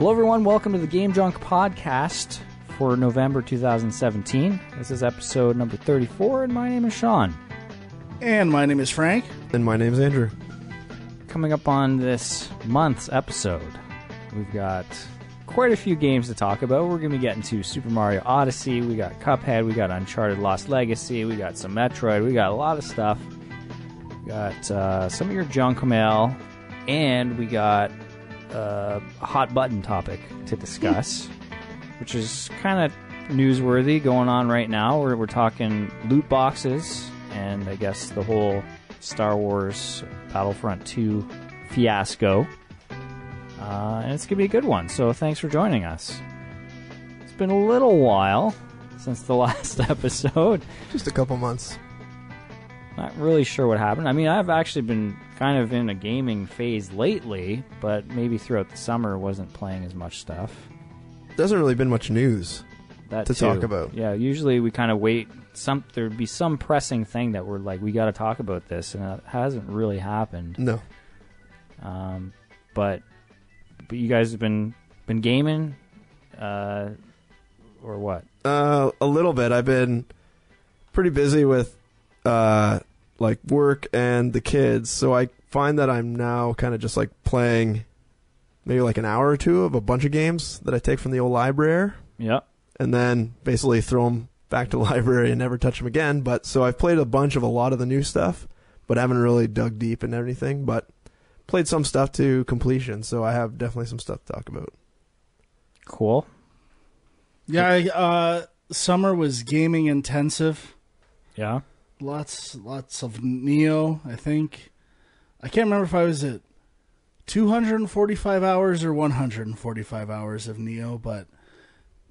Hello, everyone. Welcome to the Game Junk podcast for November 2017. This is episode number 34, and my name is Sean. And my name is Frank. And my name is Andrew. Coming up on this month's episode, we've got quite a few games to talk about. We're going to be getting to Super Mario Odyssey, we got Cuphead, we got Uncharted Lost Legacy, we got some Metroid, we got a lot of stuff. We got some of your junk mail, and we got a hot button topic to discuss, which is kind of newsworthy going on right now. We're talking loot boxes, and I guess the whole Star Wars Battlefront 2 fiasco. And it's going to be a good one, so thanks for joining us. It's been a little while since the last episode. Just a couple months. Not really sure what happened. I mean, I've actually been kind of in a gaming phase lately, but maybe throughout the summer wasn't playing as much stuff. There hasn't really been much news to talk about. Yeah, usually we kind of wait. There'd be some pressing thing that we're like, we got to talk about this, and it hasn't really happened. No. But you guys have been gaming, or what? A little bit. I've been pretty busy with like work and the kids, so I find that I'm now kind of just like playing maybe like an hour or two of a bunch of games that I take from the old library. Yep. And then basically throw them back to the library and never touch them again. But so I've played a bunch of a lot of the new stuff, but haven't really dug deep in everything. But played some stuff to completion, so I have definitely some stuff to talk about. Cool. Yeah, summer was gaming intensive. Yeah. Lots of Nioh, I think. I can't remember if I was at 245 hours or 145 hours of Nioh, but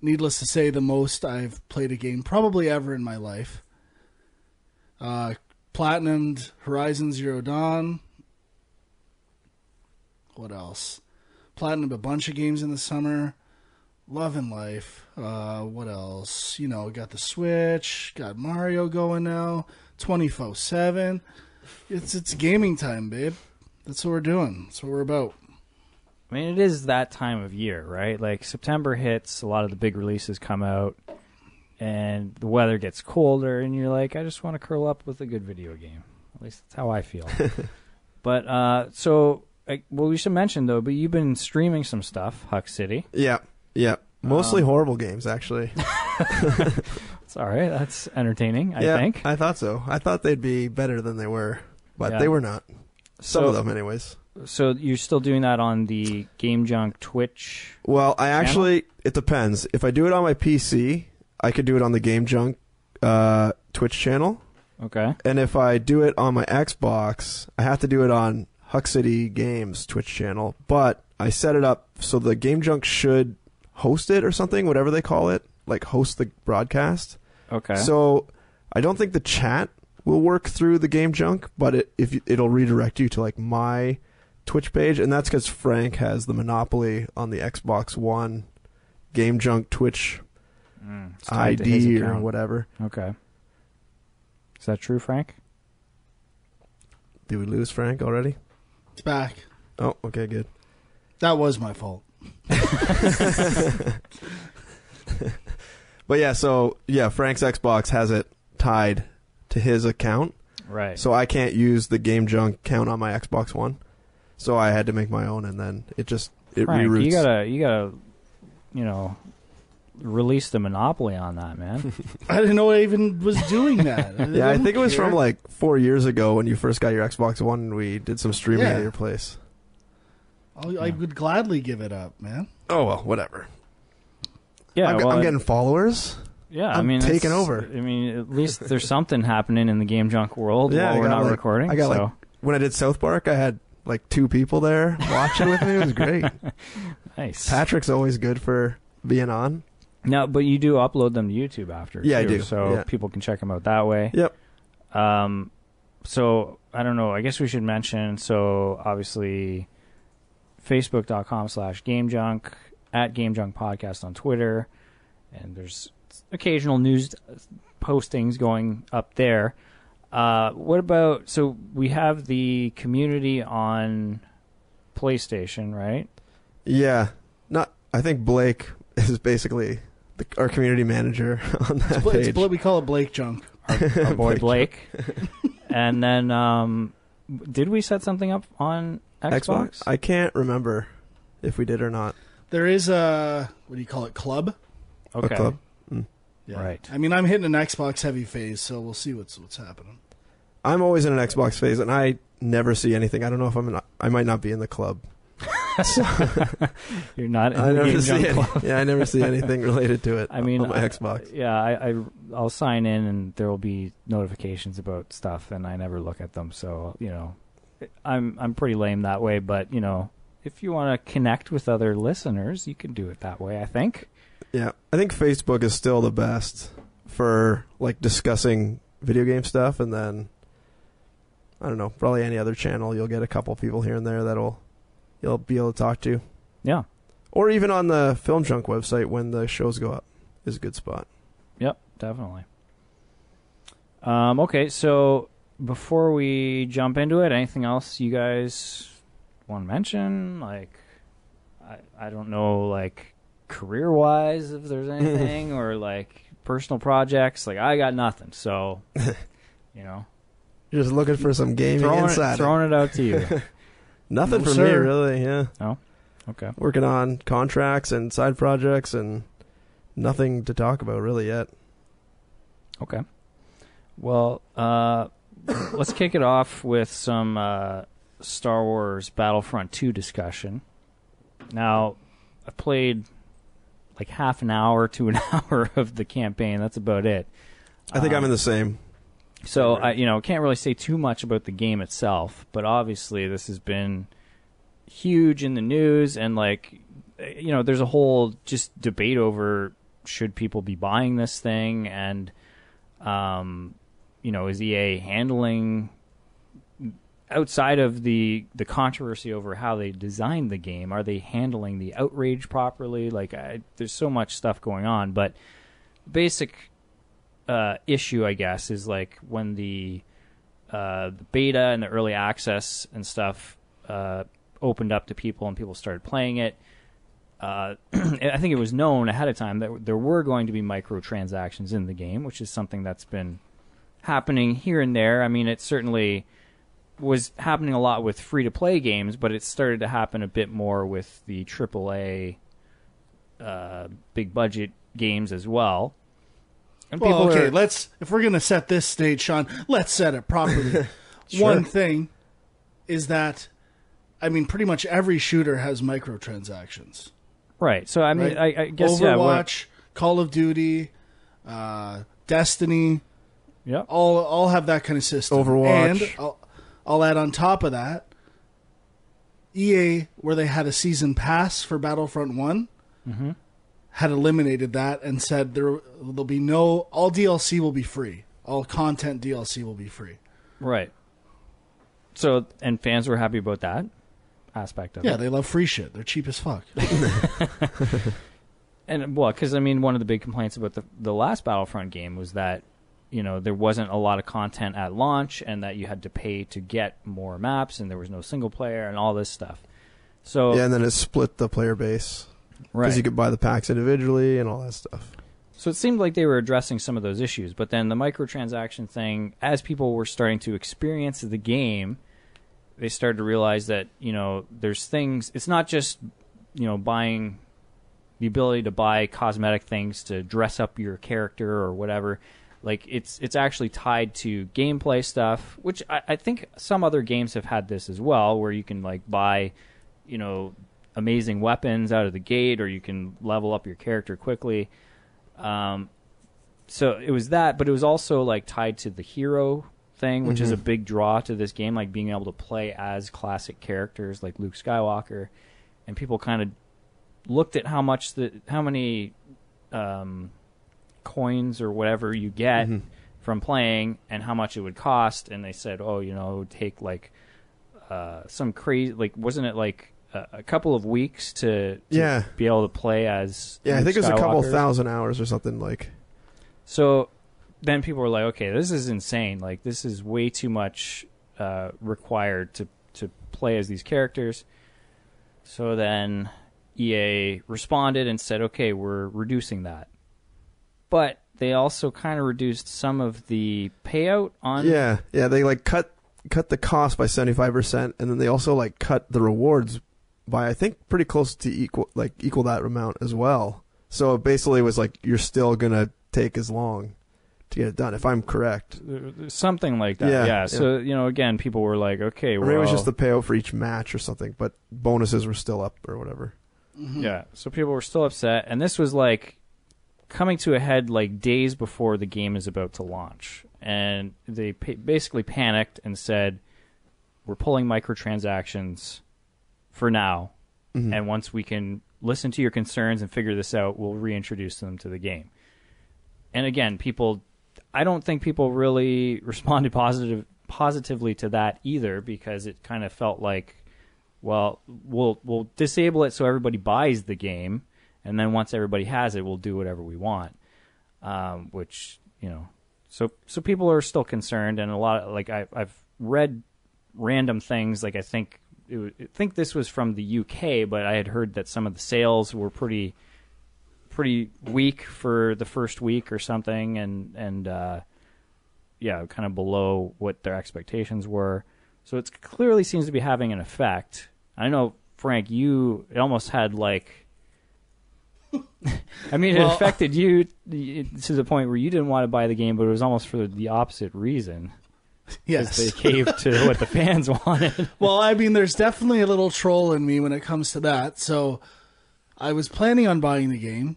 needless to say, the most I've played a game probably ever in my life. Platinumed Horizon Zero Dawn. What else? Platinumed a bunch of games in the summer. Loving life. What else? You know, got the Switch. Got Mario going now. 24/7. It's gaming time, babe. That's what we're doing. That's what we're about. I mean, it is that time of year, right? Like, September hits, a lot of the big releases come out, and the weather gets colder, and you're like, I just want to curl up with a good video game. At least that's how I feel. But, we should mention, though, but you've been streaming some stuff, Huck City. Yeah. Mostly horrible games, actually. It's all right. That's entertaining, I think. I thought so. I thought they'd be better than they were, but they were not. Some of them, anyways. So you're still doing that on the Game Junk Twitch? Well, channel? It depends. If I do it on my PC, I could do it on the Game Junk Twitch channel. Okay. And if I do it on my Xbox, I have to do it on Huck City Games Twitch channel. But I set it up so the Game Junk should host it or something, whatever they call it, like host the broadcast. Okay. So I don't think the chat will work through the Game Junk, but it'll redirect you to like my Twitch page, and that's because Frank has the monopoly on the Xbox One Game Junk Twitch ID or whatever. Okay. Is that true, Frank? Did we lose Frank already? It's back. Oh, okay, good. That was my fault. But Frank's Xbox has it tied to his account. Right. So I can't use the Game Junk account on my Xbox One. So I had to make my own, and then it Frank, reroutes. You gotta, release the monopoly on that, man. I didn't know I even was doing that. I think it was from like 4 years ago when you first got your Xbox One, and we did some streaming at your place. I would gladly give it up, man. Oh, well, whatever. Yeah, I'm getting followers. Yeah, I'm taking over. I mean, at least there's something happening in the Game Junk world while we're not recording. When I did South Park, I had like 2 people there watching with me. It was great. Nice. Patrick's always good for being on. No, but you do upload them to YouTube after. Yeah, too, I do. So people can check them out that way. Yep. So, I don't know. I guess we should mention, so obviously, Facebook.com/GameJunk, @GameJunkPodcast on Twitter, and there's occasional news postings going up there. What about, so we have the community on PlayStation, right? Yeah. I think Blake is basically our community manager on that page. We call it Blake Junk. Our boy Blake. And then, did we set something up on Xbox? I can't remember if we did or not. There is a, what do you call it, club? Okay. A club? Yeah. Right. I mean, I'm hitting an Xbox heavy phase, so we'll see what's happening. I'm always in an Xbox phase, and I never see anything. I don't know if I might not be in the club. You're not in the Game Junk Club. Yeah, I never see anything related to it. I mean, on my Xbox. Yeah, I'll sign in and there will be notifications about stuff, and I never look at them. So I'm pretty lame that way. But if you want to connect with other listeners, you can do it that way. I think. Yeah, I think Facebook is still the best for like discussing video game stuff, and then I don't know, probably any other channel you'll get a couple people here and there you'll be able to talk to. Yeah. Or even on the Film Junk website when the shows go up is a good spot. Yep, definitely. Okay, so before we jump into it, anything else you guys want to mention? Like, I don't know, like, career-wise, if there's anything, or, like, personal projects. Like, I got nothing, so, You're just looking for some gaming inside. Throwing it out to you. Nothing for me, really, yeah. Oh, okay. Working on contracts and side projects and nothing to talk about really yet. Okay. Well, let's kick it off with some Star Wars Battlefront 2 discussion. Now, I played like half an hour to an hour of the campaign. That's about it. I think I'm in the same. So, I can't really say too much about the game itself, but obviously this has been huge in the news, and, like, there's a whole just debate over should people be buying this thing, and, is EA handling, outside of the controversy over how they designed the game, are they handling the outrage properly? Like, there's so much stuff going on, but basic issue, I guess, is like when the beta and the early access and stuff opened up to people and people started playing it. I think it was known ahead of time that there were going to be microtransactions in the game, which is something that's been happening here and there. I mean, it certainly was happening a lot with free-to-play games, but it started to happen a bit more with the AAA big-budget games as well. And if we're going to set this stage, Sean, let's set it properly. Sure. One thing is that, I mean, pretty much every shooter has microtransactions. Right. So, I mean, right? I guess, Overwatch, Call of Duty, Destiny, all have that kind of system. Overwatch. And I'll add on top of that, EA, where they had a season pass for Battlefront 1, had eliminated that and said there'll be all DLC will be free. All content DLC will be free. Right. So, and fans were happy about that aspect of it. Yeah, they love free shit. They're cheap as fuck. And, well, because, I mean, one of the big complaints about the last Battlefront game was that, there wasn't a lot of content at launch and that you had to pay to get more maps and there was no single player and all this stuff. So yeah, and then it split the player base. Right. Because you could buy the packs individually and all that stuff. So it seemed like they were addressing some of those issues. But then the microtransaction thing, as people were starting to experience the game, they started to realize that, there's things... It's not just, buying... The ability to buy cosmetic things to dress up your character or whatever. Like, it's actually tied to gameplay stuff, which I think some other games have had this as well, where you can, like, buy, amazing weapons out of the gate, or you can level up your character quickly. So it was that, but it was also like tied to the hero thing, which is a big draw to this game, like being able to play as classic characters like Luke Skywalker, and people kind of looked at how many coins or whatever you get from playing and how much it would cost, and they said, it would take like some crazy, like, wasn't it like a couple of weeks to be able to play as Luke I think it was a couple Skywalker. 1,000 hours or something like. So then people were like, okay, this is insane. Like, this is way too much required to play as these characters. So then EA responded and said, okay, we're reducing that. But they also kind of reduced some of the payout on... Yeah, they like cut the cost by 75%, and then they also like cut the rewards by, I think, pretty close to equal that amount as well. So it basically was like, you're still going to take as long to get it done, if I'm correct. Something like that, yeah. So, again, people were like, okay, well... Or maybe it was just the payout for each match or something, but bonuses were still up or whatever. Mm-hmm. Yeah, so people were still upset, and this was like coming to a head like days before the game is about to launch. And they basically panicked and said, we're pulling microtransactions for now, and once we can listen to your concerns and figure this out, we'll reintroduce them to the game. And again, I don't think people really responded positively to that either, because it kind of felt like, well, we'll disable it so everybody buys the game, and then once everybody has it, we'll do whatever we want. Which, so people are still concerned, and a lot of, like, I've read random things, like I think this was from the UK, but I had heard that some of the sales were pretty weak for the first week or something, and kind of below what their expectations were. So it clearly seems to be having an effect. I know, Frank, it almost had like... I mean, it affected you to the point where you didn't want to buy the game, but it was almost for the opposite reason. Yes. They caved to what the fans wanted. Well, I mean, there's definitely a little troll in me when it comes to that. So I was planning on buying the game,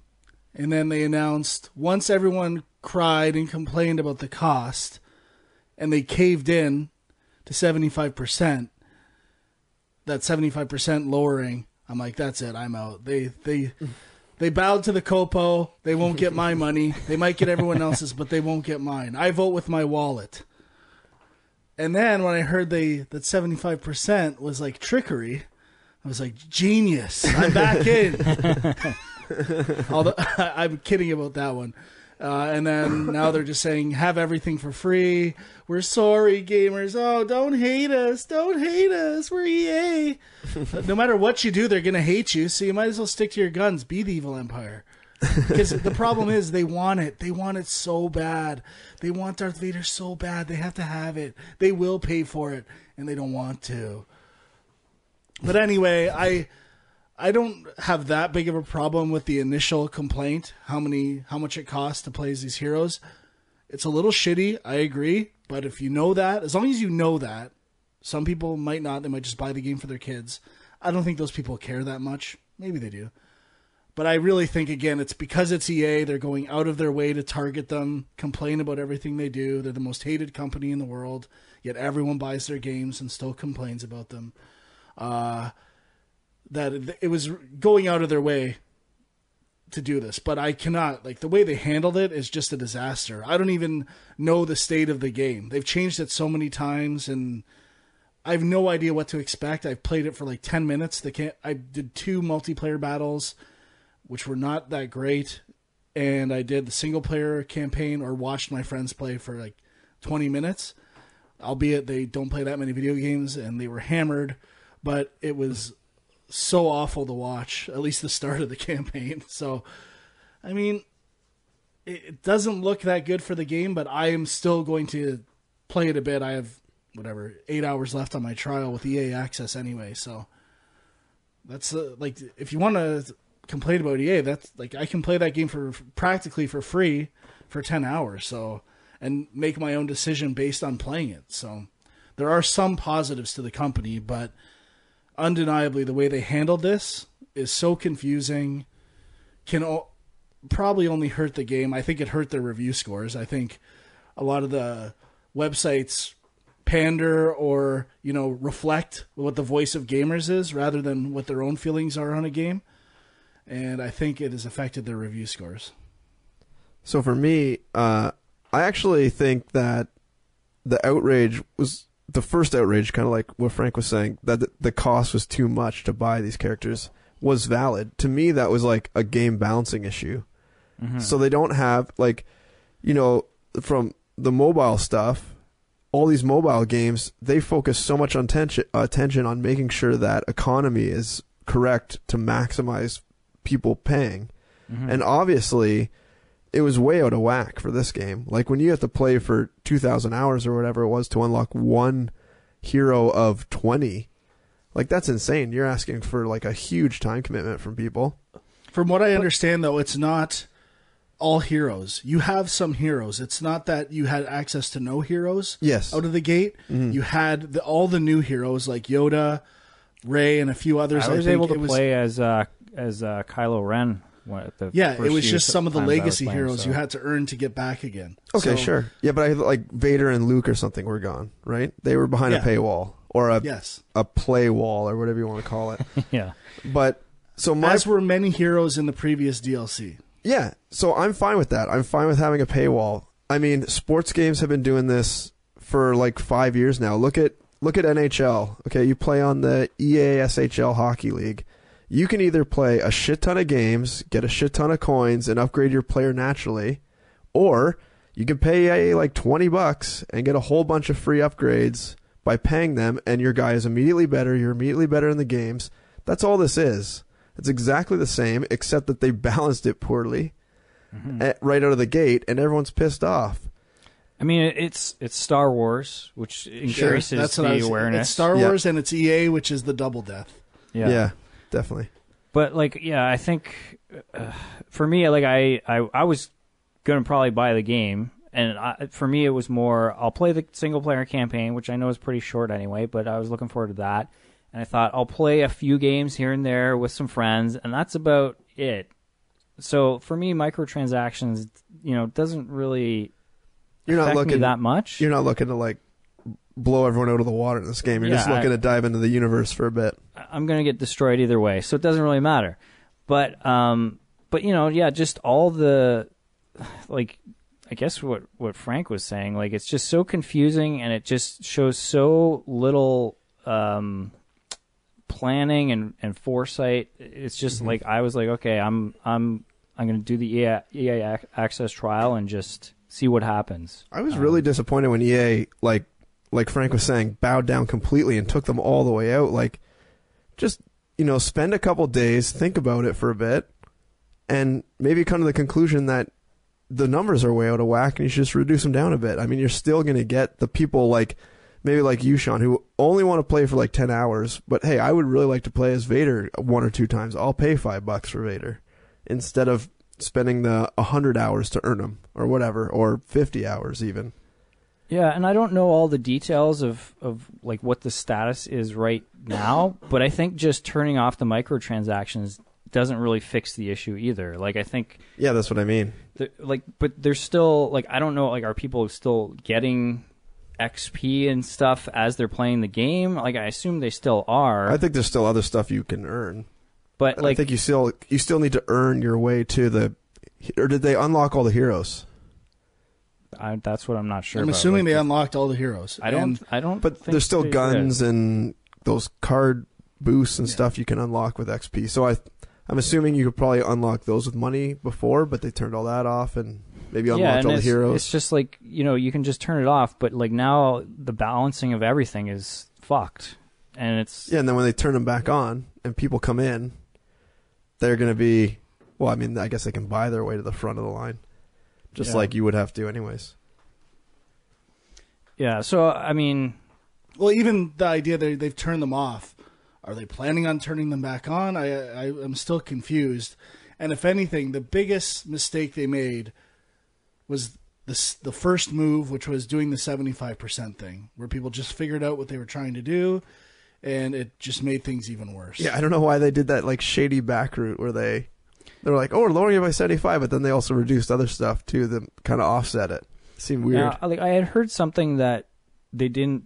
and then they announced, once everyone cried and complained about the cost, and they caved in to 75%, that 75% lowering, I'm like, that's it, I'm out. They bowed to the copo. They won't get my money. They might get everyone else's, but they won't get mine. I vote with my wallet. And then when I heard that 75% was like trickery, I was like, genius. I'm back in. Although I'm kidding about that one. And then now they're just saying, have everything for free. We're sorry, gamers. Oh, don't hate us. Don't hate us. We're EA. No matter what you do, they're going to hate you. So you might as well stick to your guns. Be the evil empire. Because the problem is they want it. They want it so bad. They want Darth Vader so bad. They have to have it. They will pay for it, and they don't want to. But anyway, I don't have that big of a problem with the initial complaint, how much it costs to play as these heroes. It's a little shitty, I agree, but if you know that, as long as you know that, some people might not, they might just buy the game for their kids. I don't think those people care that much. Maybe they do. But I really think, again, it's because it's EA, they're going out of their way to target them, complain about everything they do. They're the most hated company in the world, yet everyone buys their games and still complains about them. That it was going out of their way to do this. But I cannot, the way they handled it is just a disaster. I don't even know the state of the game. They've changed it so many times, and I have no idea what to expect. I've played it for 10 minutes. I did 2 multiplayer battles, which were not that great, and I did the single-player campaign or watched my friends play for 20 minutes, albeit they don't play that many video games, and they were hammered, but it was so awful to watch, at least the start of the campaign. So, I mean, it doesn't look that good for the game, but I am still going to play it a bit. I have, 8 hours left on my trial with EA Access anyway, so that's, if you want to complain about EA, that's, I can play that game for practically for free for 10 hours, so, and make my own decision based on playing it. So, there are some positives to the company, but undeniably, the way they handled this is so confusing, can probably only hurt the game. I think it hurt their review scores. I think a lot of the websites pander or, reflect what the voice of gamers is rather than what their own feelings are on a game. And I think it has affected their review scores. So for me, I actually think that the outrage was... The first outrage, kind of like what Frank was saying, that the cost was too much to buy these characters, was valid. To me, that was a game balancing issue. Mm-hmm. So they don't have, from the mobile stuff, all these mobile games, they focus so much attention on making sure that economy is correct to maximize people paying. And obviously, it was way out of whack for this game. Like, when you have to play for 2,000 hours or whatever it was to unlock one hero of 20, like, that's insane. You're asking for, like, a huge time commitment from people. From what I understand, though, it's not all heroes. You have some heroes. It's not that you had access to no heroes out of the gate. You had all the new heroes, like Yoda, Rey, and a few others. I was able to play as Kylo Ren. It was just some of the legacy heroes you had to earn to get back again. Okay, sure. Yeah, but like Vader and Luke or something were gone, right? They were behind a paywall or a play wall or whatever you want to call it. Yeah. But so as were many heroes in the previous DLC. Yeah, so I'm fine with that. I'm fine with having a paywall. I mean, sports games have been doing this for like 5 years now. Look at NHL. Okay, you play on the EA SHL Hockey League. You can either play a shit ton of games, get a shit ton of coins, and upgrade your player naturally, or you can pay like $20 and get a whole bunch of free upgrades by paying them, and your guy is immediately better. You're immediately better in the games. That's all this is. It's exactly the same, except that they balanced it poorly right out of the gate, and everyone's pissed off. I mean, it's Star Wars, which increases the awareness. It's Star Wars and it's EA, which is the double death. Yeah. Definitely. But I think for me, like I was gonna probably buy the game, and for me it was more I'll play the single player campaign, which I know is pretty short anyway, but I was looking forward to that, and I thought I'll play a few games here and there with some friends, and that's about it. So for me, microtransactions, doesn't really affect me that much. You're not looking to like blow everyone out of the water in this game. You're just looking to dive into the universe for a bit. I'm going to get destroyed either way, so it doesn't really matter. But just all the, like, I guess what Frank was saying, like, it's just so confusing, and it just shows so little planning and foresight. It's just like, I was like, okay, I'm going to do the EA Access trial and just see what happens. I was really disappointed when EA, like Frank was saying, bowed down completely and took them all the way out. Like, just, spend a couple days, think about it for a bit, and maybe come to the conclusion that the numbers are way out of whack and you should just reduce them down a bit. I mean, you're still going to get the people maybe like you, Sean, who only want to play for like 10 hours, but hey, I would really like to play as Vader 1 or 2 times. I'll pay $5 for Vader instead of spending the 100 hours to earn them or whatever, or 50 hours even. Yeah, and I don't know all the details of like what the status is right now, but I think just turning off the microtransactions doesn't really fix the issue either. Like, I think... Yeah, that's what I mean. But there's still, like, I don't know, like, are people still getting XP and stuff as they're playing the game? Like, I assume they still are. I think there's still other stuff you can earn. But, like... I think you still need to earn your way to the... Or did they unlock all the heroes? That's what I'm not sure. I'm assuming they unlocked all the heroes. I don't. But think there's still guns and those card boosts and stuff you can unlock with XP. So I'm assuming you could probably unlock those with money before, but they turned all that off and maybe unlocked all the heroes. It's just like, you can just turn it off, but like now the balancing of everything is fucked, and it's and then when they turn them back on and people come in, they're going to be. Well, I mean, I guess they can buy their way to the front of the line. Just like you would have to anyways. Yeah, so, I mean... Well, even the idea that they've turned them off, are they planning on turning them back on? I'm still confused. And if anything, the biggest mistake they made was the first move, which was doing the 75% thing, where people just figured out what they were trying to do, and it just made things even worse. Yeah, I don't know why they did that like shady back route where they were like, oh, we're lowering it by 75, but then they also reduced other stuff too that kind of offset it. It seemed weird. I had heard something that they didn't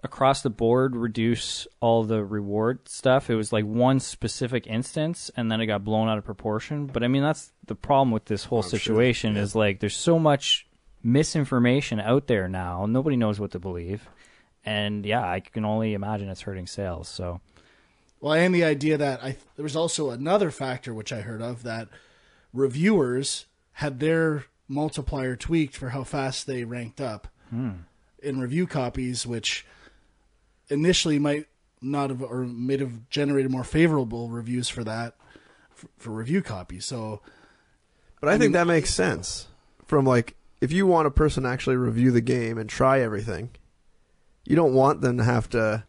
across the board reduce all the reward stuff. It was like one specific instance, and then it got blown out of proportion. But I mean, that's the problem with this whole situation is like there's so much misinformation out there now. Nobody knows what to believe. And yeah, I can only imagine it's hurting sales. So, well, and the idea that there was also another factor which I heard of, that reviewers had their multiplier tweaked for how fast they ranked up in review copies, which initially might not have, or may have generated more favorable reviews for that for review copies. So, but I think that makes sense. From like, if you want a person to actually review the game and try everything, you don't want them to have to.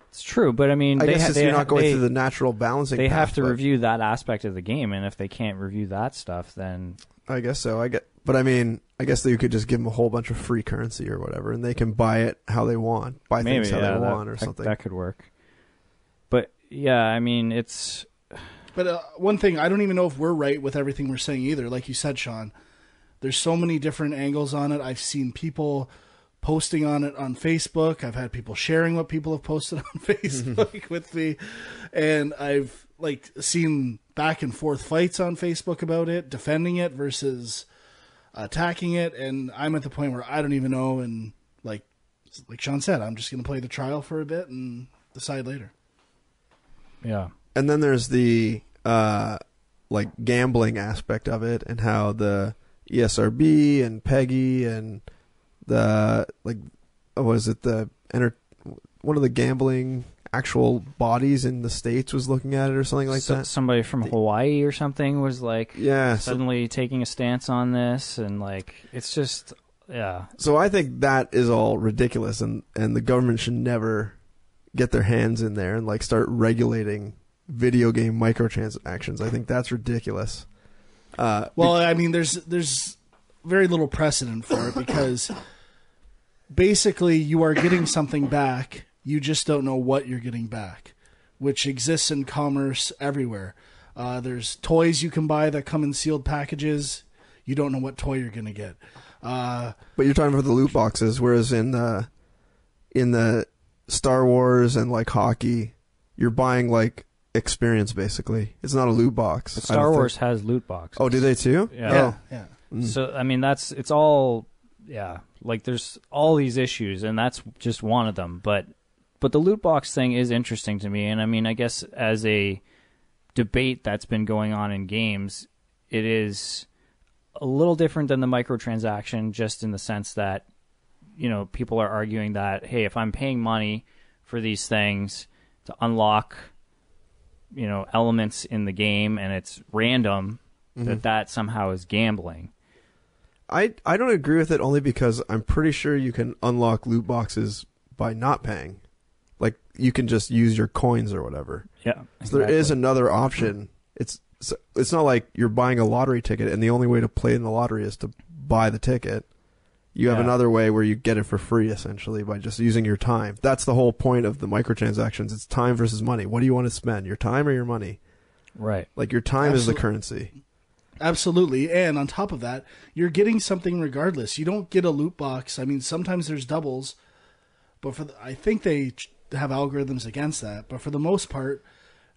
It's true, but I mean, I guess you're not going through the natural balancing. They path, have to review that aspect of the game, and if they can't review that stuff, then I guess so. But I mean, I guess you could just give them a whole bunch of free currency or whatever, and they can buy it how they want, buy things how they want, or something. That could work. But yeah, I mean, it's. But one thing, I don't even know if we're right with everything we're saying either. Like you said, Sean, there's so many different angles on it. I've seen people posting on it on Facebook. I've had people sharing what people have posted on Facebook with me, and I've like seen back and forth fights on Facebook about it, defending it versus attacking it, and I'm at the point where I don't even know, and like Sean said, I'm just going to play the trial for a bit and decide later. Yeah. And then there's the like gambling aspect of it, and how the ESRB and PEGI and the one of the gambling actual bodies in the States was looking at it or something like that. Somebody from Hawaii or something was like suddenly taking a stance on this, and like it's just So I think that is all ridiculous, and the government should never get their hands in there and like start regulating video game microtransactions. I think that's ridiculous. Well, I mean, there's very little precedent for it because basically you are getting something back. You just don't know what you're getting back, which exists in commerce everywhere. There's toys you can buy that come in sealed packages. You don't know what toy you're going to get. But you're talking about the loot boxes, whereas in the Star Wars and like hockey, you're buying like experience basically. It's not a loot box. But Star Wars has loot boxes. Oh, do they too? Yeah. Yeah. So I mean, it's all like there's all these issues, and that's just one of them. But the loot box thing is interesting to me, and I mean, I guess as a debate that's been going on in games, it is a little different than the microtransaction, just in the sense that, you know, people are arguing that, hey, if I'm paying money for these things to unlock, you know, elements in the game and it's random, that somehow is gambling. I don't agree with it, only because I'm pretty sure you can unlock loot boxes by not paying. Like, you can just use your coins or whatever. Yeah. Exactly. So there is another option. It's not like you're buying a lottery ticket and the only way to play in the lottery is to buy the ticket. You have another way where you get it for free, essentially, by just using your time. That's the whole point of the microtransactions. It's time versus money. What do you want to spend, your time or your money? Right. Like, your time is the currency. Absolutely. And on top of that, you're getting something regardless. You don't get a loot box. I mean, sometimes there's doubles, but I think they have algorithms against that. But for the most part,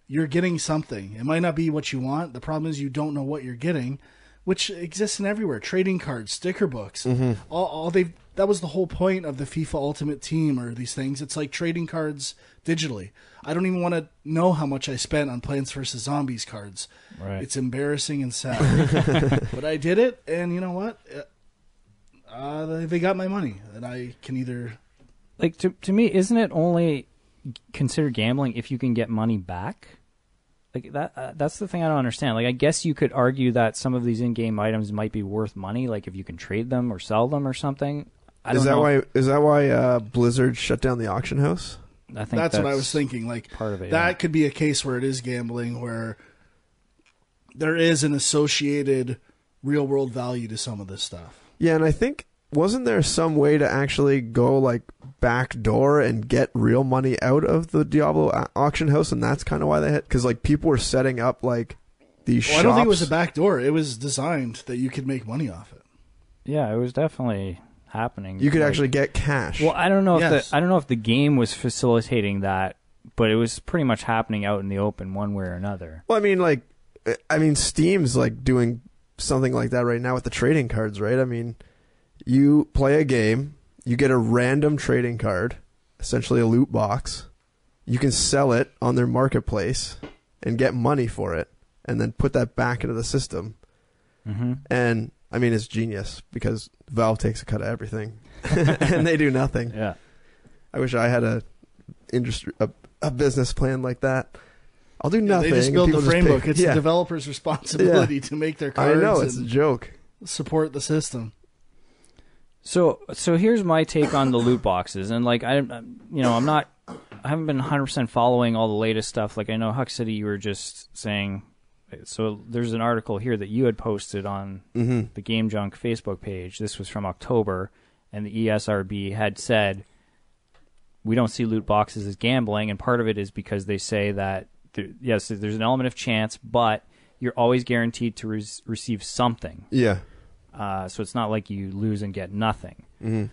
you're getting something. It might not be what you want. The problem is you don't know what you're getting, which exists in everywhere. Trading cards, sticker books. That was the whole point of the FIFA Ultimate Team or these things. It's like trading cards digitally. I don't even want to know how much I spent on Plants vs. Zombies cards. Right. It's embarrassing and sad. But I did it, and you know what? They got my money, and I can either... Like, to me, isn't it only considered gambling if you can get money back? Like that's the thing I don't understand. Like, I guess you could argue that some of these in-game items might be worth money, like if you can trade them or sell them or something. Is that why Blizzard shut down the auction house? I think that's what I was thinking. Like, part of it. That could be a case where it is gambling, where there is an associated real-world value to some of this stuff. Yeah, and I think, wasn't there some way to actually go like backdoor and get real money out of the Diablo auction house, and that's kind of why they had, because like people were setting up like these shops. I don't think it was a backdoor. It was designed that you could make money off it. Yeah, it was definitely happening. You could actually get cash. Well, I don't know if the game was facilitating that, but it was pretty much happening out in the open one way or another. Well, I mean, Steam's like doing something like that right now with the trading cards, right? I mean, you play a game, you get a random trading card, essentially a loot box. You can sell it on their marketplace and get money for it, and then put that back into the system. Mm-hmm. And I mean, it's genius because Valve takes a cut of everything, and they do nothing. Yeah, I wish I had a industry a business plan like that. I'll do nothing. They just build the framework. It's yeah. the developer's responsibility to make their cards. I know, it's a joke. Support the system. So here's my take on the loot boxes, and like I haven't been 100% following all the latest stuff. Like I know Huck City, you were just saying. So there's an article here that you had posted on the Game Junk Facebook page. This was from October, and the ESRB had said we don't see loot boxes as gambling, and part of it is because they say that yes, there's an element of chance, but you're always guaranteed to receive something. Yeah. So it's not like you lose and get nothing.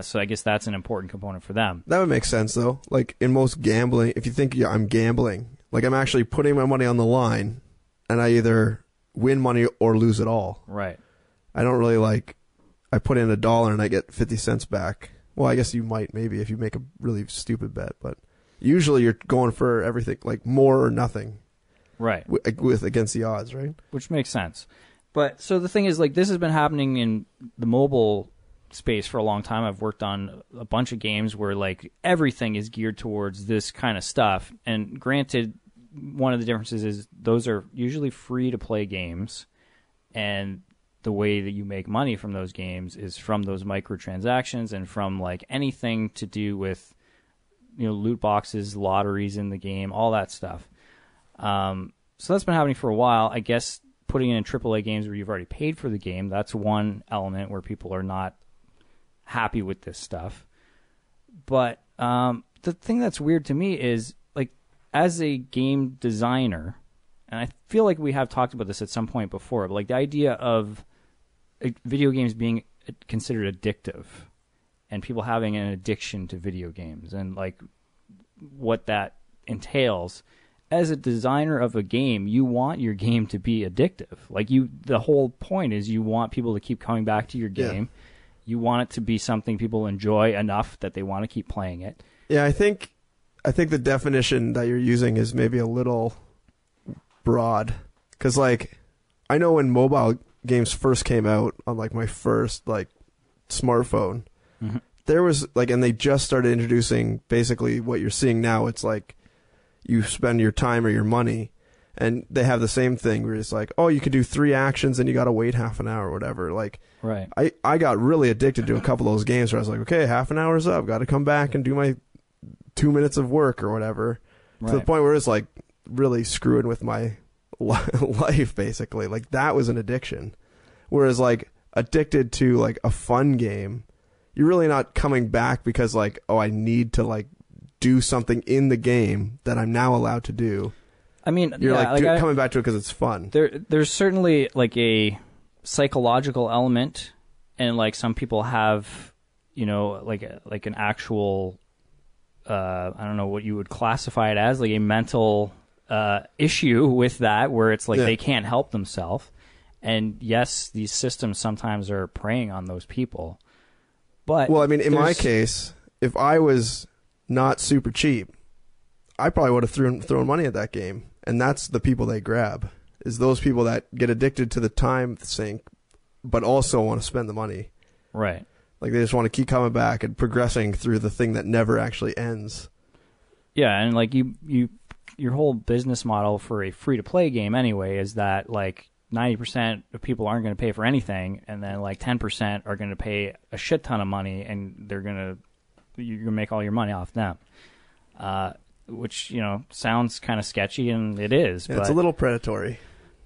So I guess that's an important component for them. That would make sense, though. Like, in most gambling, if you think I'm gambling, like, I'm actually putting my money on the line, and I either win money or lose it all. Right. I don't really, I put in $1 and I get 50 cents back. Well, I guess you might, maybe, if you make a really stupid bet, but usually you're going for everything, like, more or nothing. Right. Against the odds, right? Which makes sense. But so the thing is, like, this has been happening in the mobile space for a long time. I've worked on a bunch of games where, like, everything is geared towards this kind of stuff. And granted, one of the differences is those are usually free-to-play games, and the way that you make money from those games is from those microtransactions and from, like, anything to do with, loot boxes, lotteries in the game, all that stuff. So that's been happening for a while. I guess putting it in AAA games where you've already paid for the game, that's one element where people are not happy with this stuff. But the thing that's weird to me is, like, as a game designer, and I feel like we have talked about this at some point before, but like the idea of video games being considered addictive and people having an addiction to video games and like what that entails. As a designer of a game, you want your game to be addictive. Like the whole point is you want people to keep coming back to your game. Yeah. You want it to be something people enjoy enough that they want to keep playing it. Yeah, I think the definition that you're using is maybe a little broad. Because, like, I know when mobile games first came out on, like, my first, like, smartphone, there was, like, and they just started introducing basically what you're seeing now. It's like, you spend your time or your money, and they have the same thing where it's like, oh, you could do 3 actions and you got to wait half an hour or whatever. Like, right. I got really addicted to a couple of those games where I was like, okay, half an hour's up, got to come back and do my 2 minutes of work or whatever. Right. To the point where it's like really screwing with my life, basically. Like, that was an addiction. Whereas, like, addicted to, like, a fun game, you're really not coming back because, like, oh, I need to, like, do something in the game that I'm now allowed to do. I mean, you're coming back to it because it's fun. There's certainly like a psychological element, and like some people have, like an actual, I don't know what you would classify it as, like a mental issue with that, where it's like they can't help themselves. And yes, these systems sometimes are preying on those people. But well, I mean, in my case, if I was not super cheap, I probably would have thrown money at that game. And that's the people they grab, is those people that get addicted to the time sink, but also want to spend the money. Right. Like, they just want to keep coming back and progressing through the thing that never actually ends. Yeah, and like your whole business model for a free-to-play game anyway is that like 90% of people aren't going to pay for anything, and then like 10% are going to pay a shit ton of money, and you're going to make all your money off them. Which, sounds kind of sketchy, and it is. Yeah, but it's a little predatory.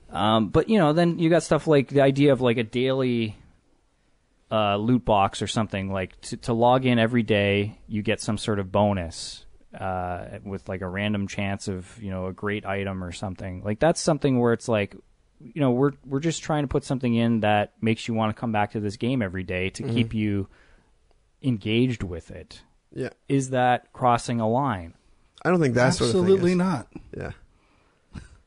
But, then you got stuff like the idea of like a daily loot box or something. Like to log in every day, you get some sort of bonus with like a random chance of, a great item or something. Like, that's something where it's like, we're just trying to put something in that makes you want to come back to this game every day to keep you engaged with it. Yeah. Is that crossing a line? I don't think that sort of thing is. Absolutely not. Yeah.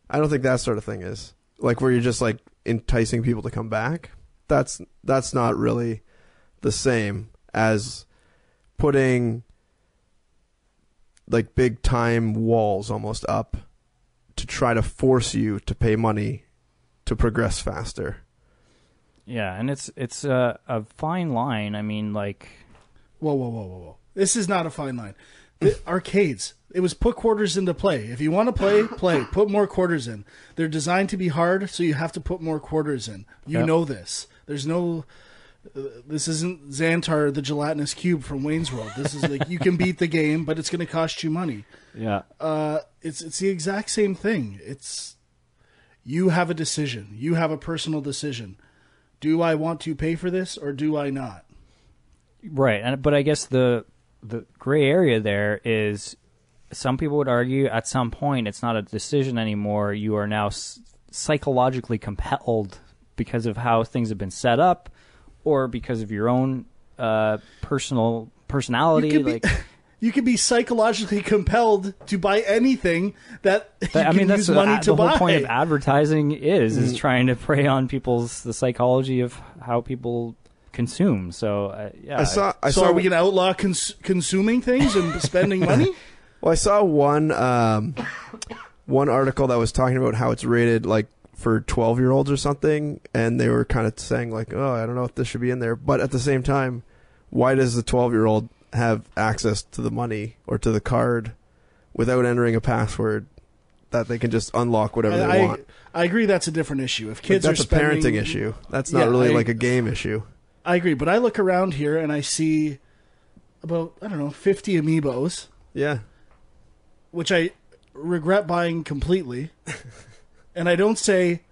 I don't think that sort of thing is. Like, where you're just, like, enticing people to come back. That's not really the same as putting, like, big time walls almost up to try to force you to pay money to progress faster. Yeah, and it's a fine line. I mean, like... Whoa. This is not a fine line. Arcades. It was put quarters into play. If you want to play, play. Put more quarters in. They're designed to be hard, so you have to put more quarters in. You know this. There's no... this isn't Xantar, the gelatinous cube from Wayne's World. This is like, you can beat the game, but it's going to cost you money. Yeah. It's the exact same thing. It's... you have a decision. You have a personal decision. Do I want to pay for this, or do I not? Right. But I guess the gray area there is... some people would argue at some point it's not a decision anymore. You are now psychologically compelled because of how things have been set up, or because of your own personality. You could be psychologically compelled to buy anything that you can use money to buy. The whole point of advertising is trying to prey on the psychology of how people consume. So yeah. So are we going to outlaw consuming things and spending money? Well, I saw one article that was talking about how it's rated like for 12-year-olds or something, and they were kind of saying like, oh, I don't know if this should be in there. But at the same time, why does the 12-year-old have access to the money or to the card without entering a password that they can just unlock whatever they want? I agree that's a different issue. If kids that's are spending... a parenting issue. That's not really like a game issue. I agree, but I look around here and I see about, 50 amiibos. Yeah. Which I regret buying completely. And I don't say,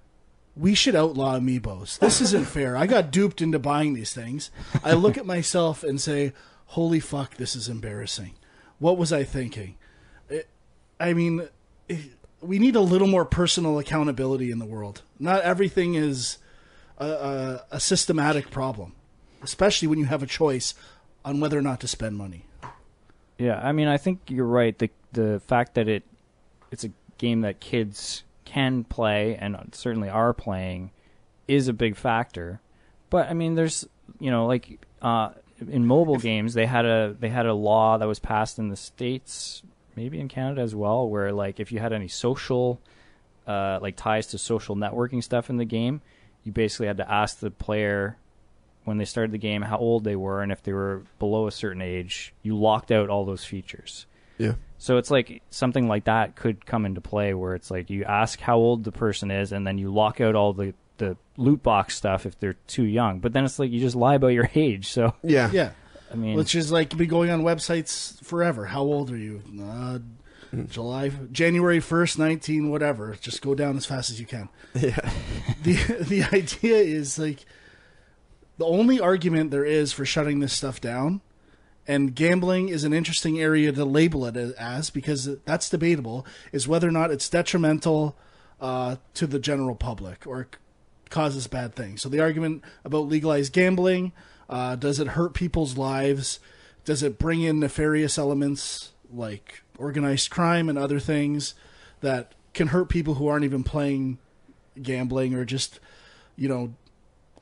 we should outlaw amiibos. This isn't fair. I got duped into buying these things. I look at myself and say, holy fuck, this is embarrassing. What was I thinking? We need a little more personal accountability in the world. Not everything is a systematic problem, especially when you have a choice on whether or not to spend money. Yeah, I think you're right. The fact that it's a game that kids can play and certainly are playing is a big factor. But there's in mobile games they had a law that was passed in the States, maybe in Canada as well, where like if you had any social ties to social networking stuff in the game, you basically had to ask the player when they started the game how old they were, and if they were below a certain age, you locked out all those features. Yeah. So it's like something like that could come into play where it's like you ask how old the person is and then you lock out all the loot box stuff if they're too young. But then it's like you just lie about your age. So yeah. Yeah. Which is like be going on websites forever. How old are you? January 1st, 19, whatever. Just go down as fast as you can. Yeah. The idea is like the only argument there is for shutting this stuff down, and gambling is an interesting area to label it as because that's debatable, is whether or not it's detrimental to the general public or causes bad things. So the argument about legalized gambling, does it hurt people's lives? Does it bring in nefarious elements like organized crime and other things that can hurt people who aren't even playing gambling or just,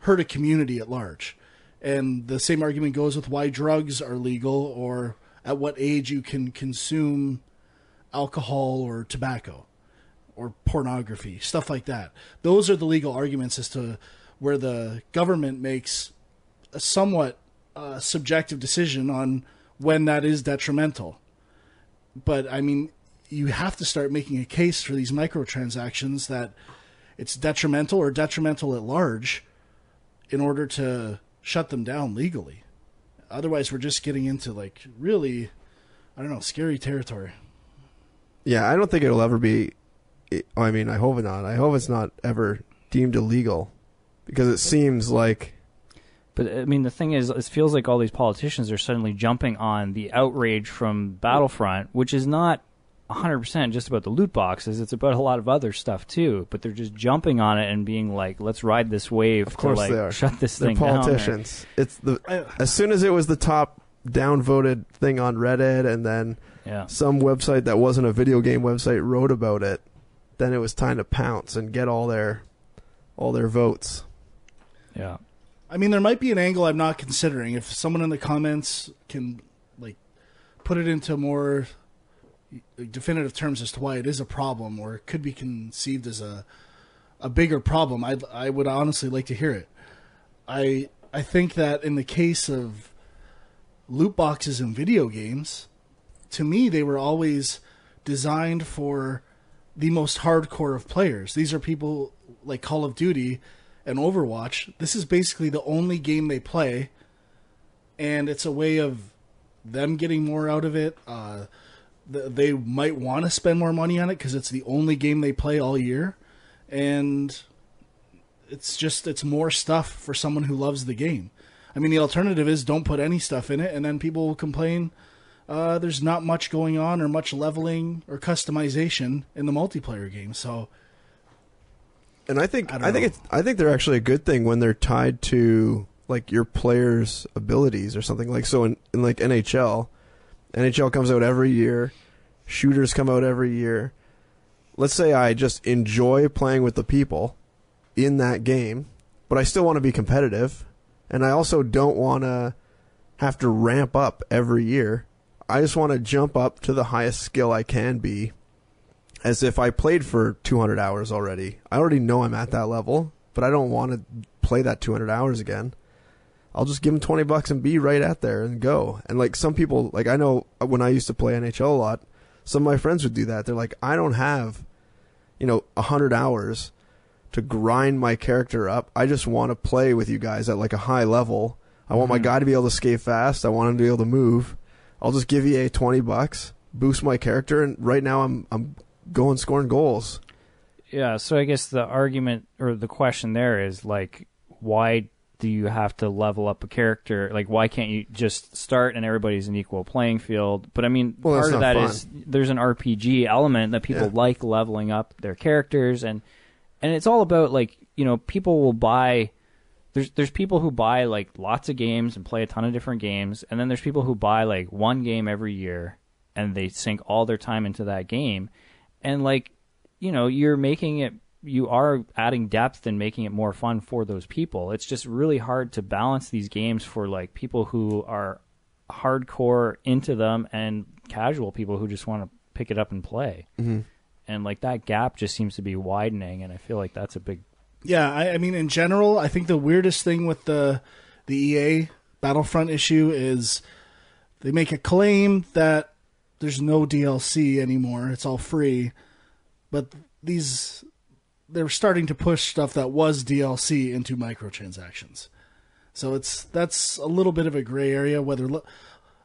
hurt a community at large? And the same argument goes with why drugs are legal or at what age you can consume alcohol or tobacco or pornography, stuff like that. Those are the legal arguments as to where the government makes a somewhat subjective decision on when that is detrimental. But, you have to start making a case for these microtransactions that it's detrimental or detrimental at large in order to shut them down legally. Otherwise, we're just getting into, really, scary territory. Yeah, I don't think it'll ever be... I hope not. I hope it's not ever deemed illegal because it seems like... But, the thing is, it feels like all these politicians are suddenly jumping on the outrage from Battlefront, which is not 100% just about the loot boxes. It's about a lot of other stuff, too. But they're just jumping on it and being like, let's ride this wave of course they are. Shut this they're thing politicians. down. As soon as it was the top downvoted thing on Reddit and then some website that wasn't a video game website wrote about it, then it was time to pounce and get all their votes. Yeah. There might be an angle I'm not considering. If someone in the comments can put it into more definitive terms as to why it is a problem or it could be conceived as a bigger problem, I would honestly like to hear it. I think that in the case of loot boxes in video games, to me, they were always designed for the most hardcore of players. These are people like Call of Duty and Overwatch. This is basically the only game they play, and it's a way of them getting more out of it. They might want to spend more money on it because it's the only game they play all year, and it's more stuff for someone who loves the game. I mean, the alternative is don't put any stuff in it, and then people will complain there's not much going on or much leveling or customization in the multiplayer game. So, and I think they're actually a good thing when they're tied to like your players' abilities or something. Like so in like NHL comes out every year, shooters come out every year. Let's say I just enjoy playing with the people in that game, but I still want to be competitive, and I also don't want to have to ramp up every year. I just want to jump up to the highest skill I can be, as if I played for 200 hours already. I already know I'm at that level, but I don't want to play that 200 hours again. I'll just give them $20 and be right at there and go. And like some people, like I know when I used to play NHL a lot, some of my friends would do that. They're like, I don't have, 100 hours to grind my character up. I just want to play with you guys at like a high level. I want my guy to be able to skate fast. I want him to be able to move. I'll just give EA $20, boost my character, and right now I'm going scoring goals. Yeah, so I guess the argument or the question there is like, why do you have to level up a character? Like, why can't you just start and everybody's an equal playing field? But I mean, part of that is there's an RPG element that people like leveling up their characters, and it's all about like, people will buy. There's people who buy like lots of games and play a ton of different games, and then there's people who buy like one game every year and they sink all their time into that game, and like, you are adding depth and making it more fun for those people. It's just really hard to balance these games for like people who are hardcore into them and casual people who just want to pick it up and play. Mm-hmm. And like that gap just seems to be widening, and I feel like that's a big. Yeah, I mean, in general, I think the weirdest thing with the EA Battlefront issue is they make a claim that there's no DLC anymore. It's all free. But they're starting to push stuff that was DLC into microtransactions. So that's a little bit of a gray area.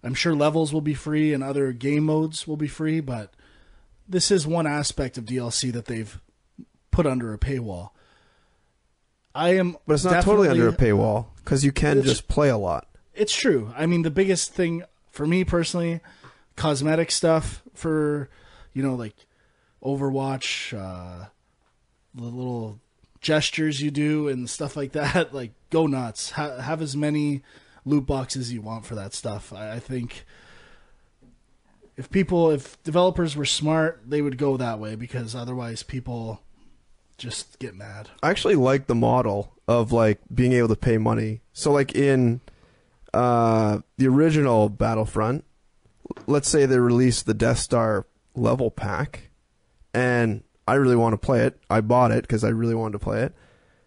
I'm sure levels will be free and other game modes will be free, but this is one aspect of DLC that they've put under a paywall. But it's not totally under a paywall because you can just play a lot. It's true. I mean, the biggest thing for me personally, cosmetic stuff for, like Overwatch, the little gestures you do and stuff like that, like go nuts. Have as many loot boxes as you want for that stuff. I think if developers were smart, they would go that way, because otherwise people just get mad. I actually like the model of like being able to pay money. So like in the original Battlefront, let's say they released the Death Star level pack, and I really want to play it. I bought it because I really wanted to play it.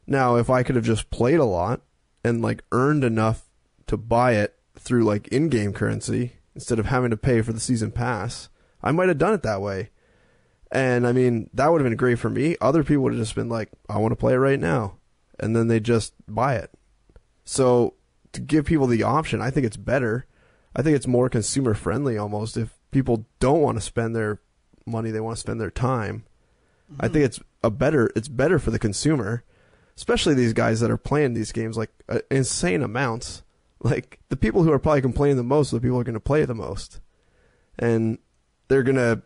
Now, if I could have just played a lot and like earned enough to buy it through like in-game currency instead of having to pay for the season pass, I might have done it that way. And I mean, that would have been great for me. Other people would have just been like, I want to play it right now. And then they just buy it. So to give people the option, I think it's better. I think it's more consumer friendly almost. If people don't want to spend their money, they want to spend their time. Mm-hmm. I think it's better for the consumer, especially these guys that are playing these games like insane amounts. Like the people who are probably complaining the most are the people who are going to play the most. And they're going to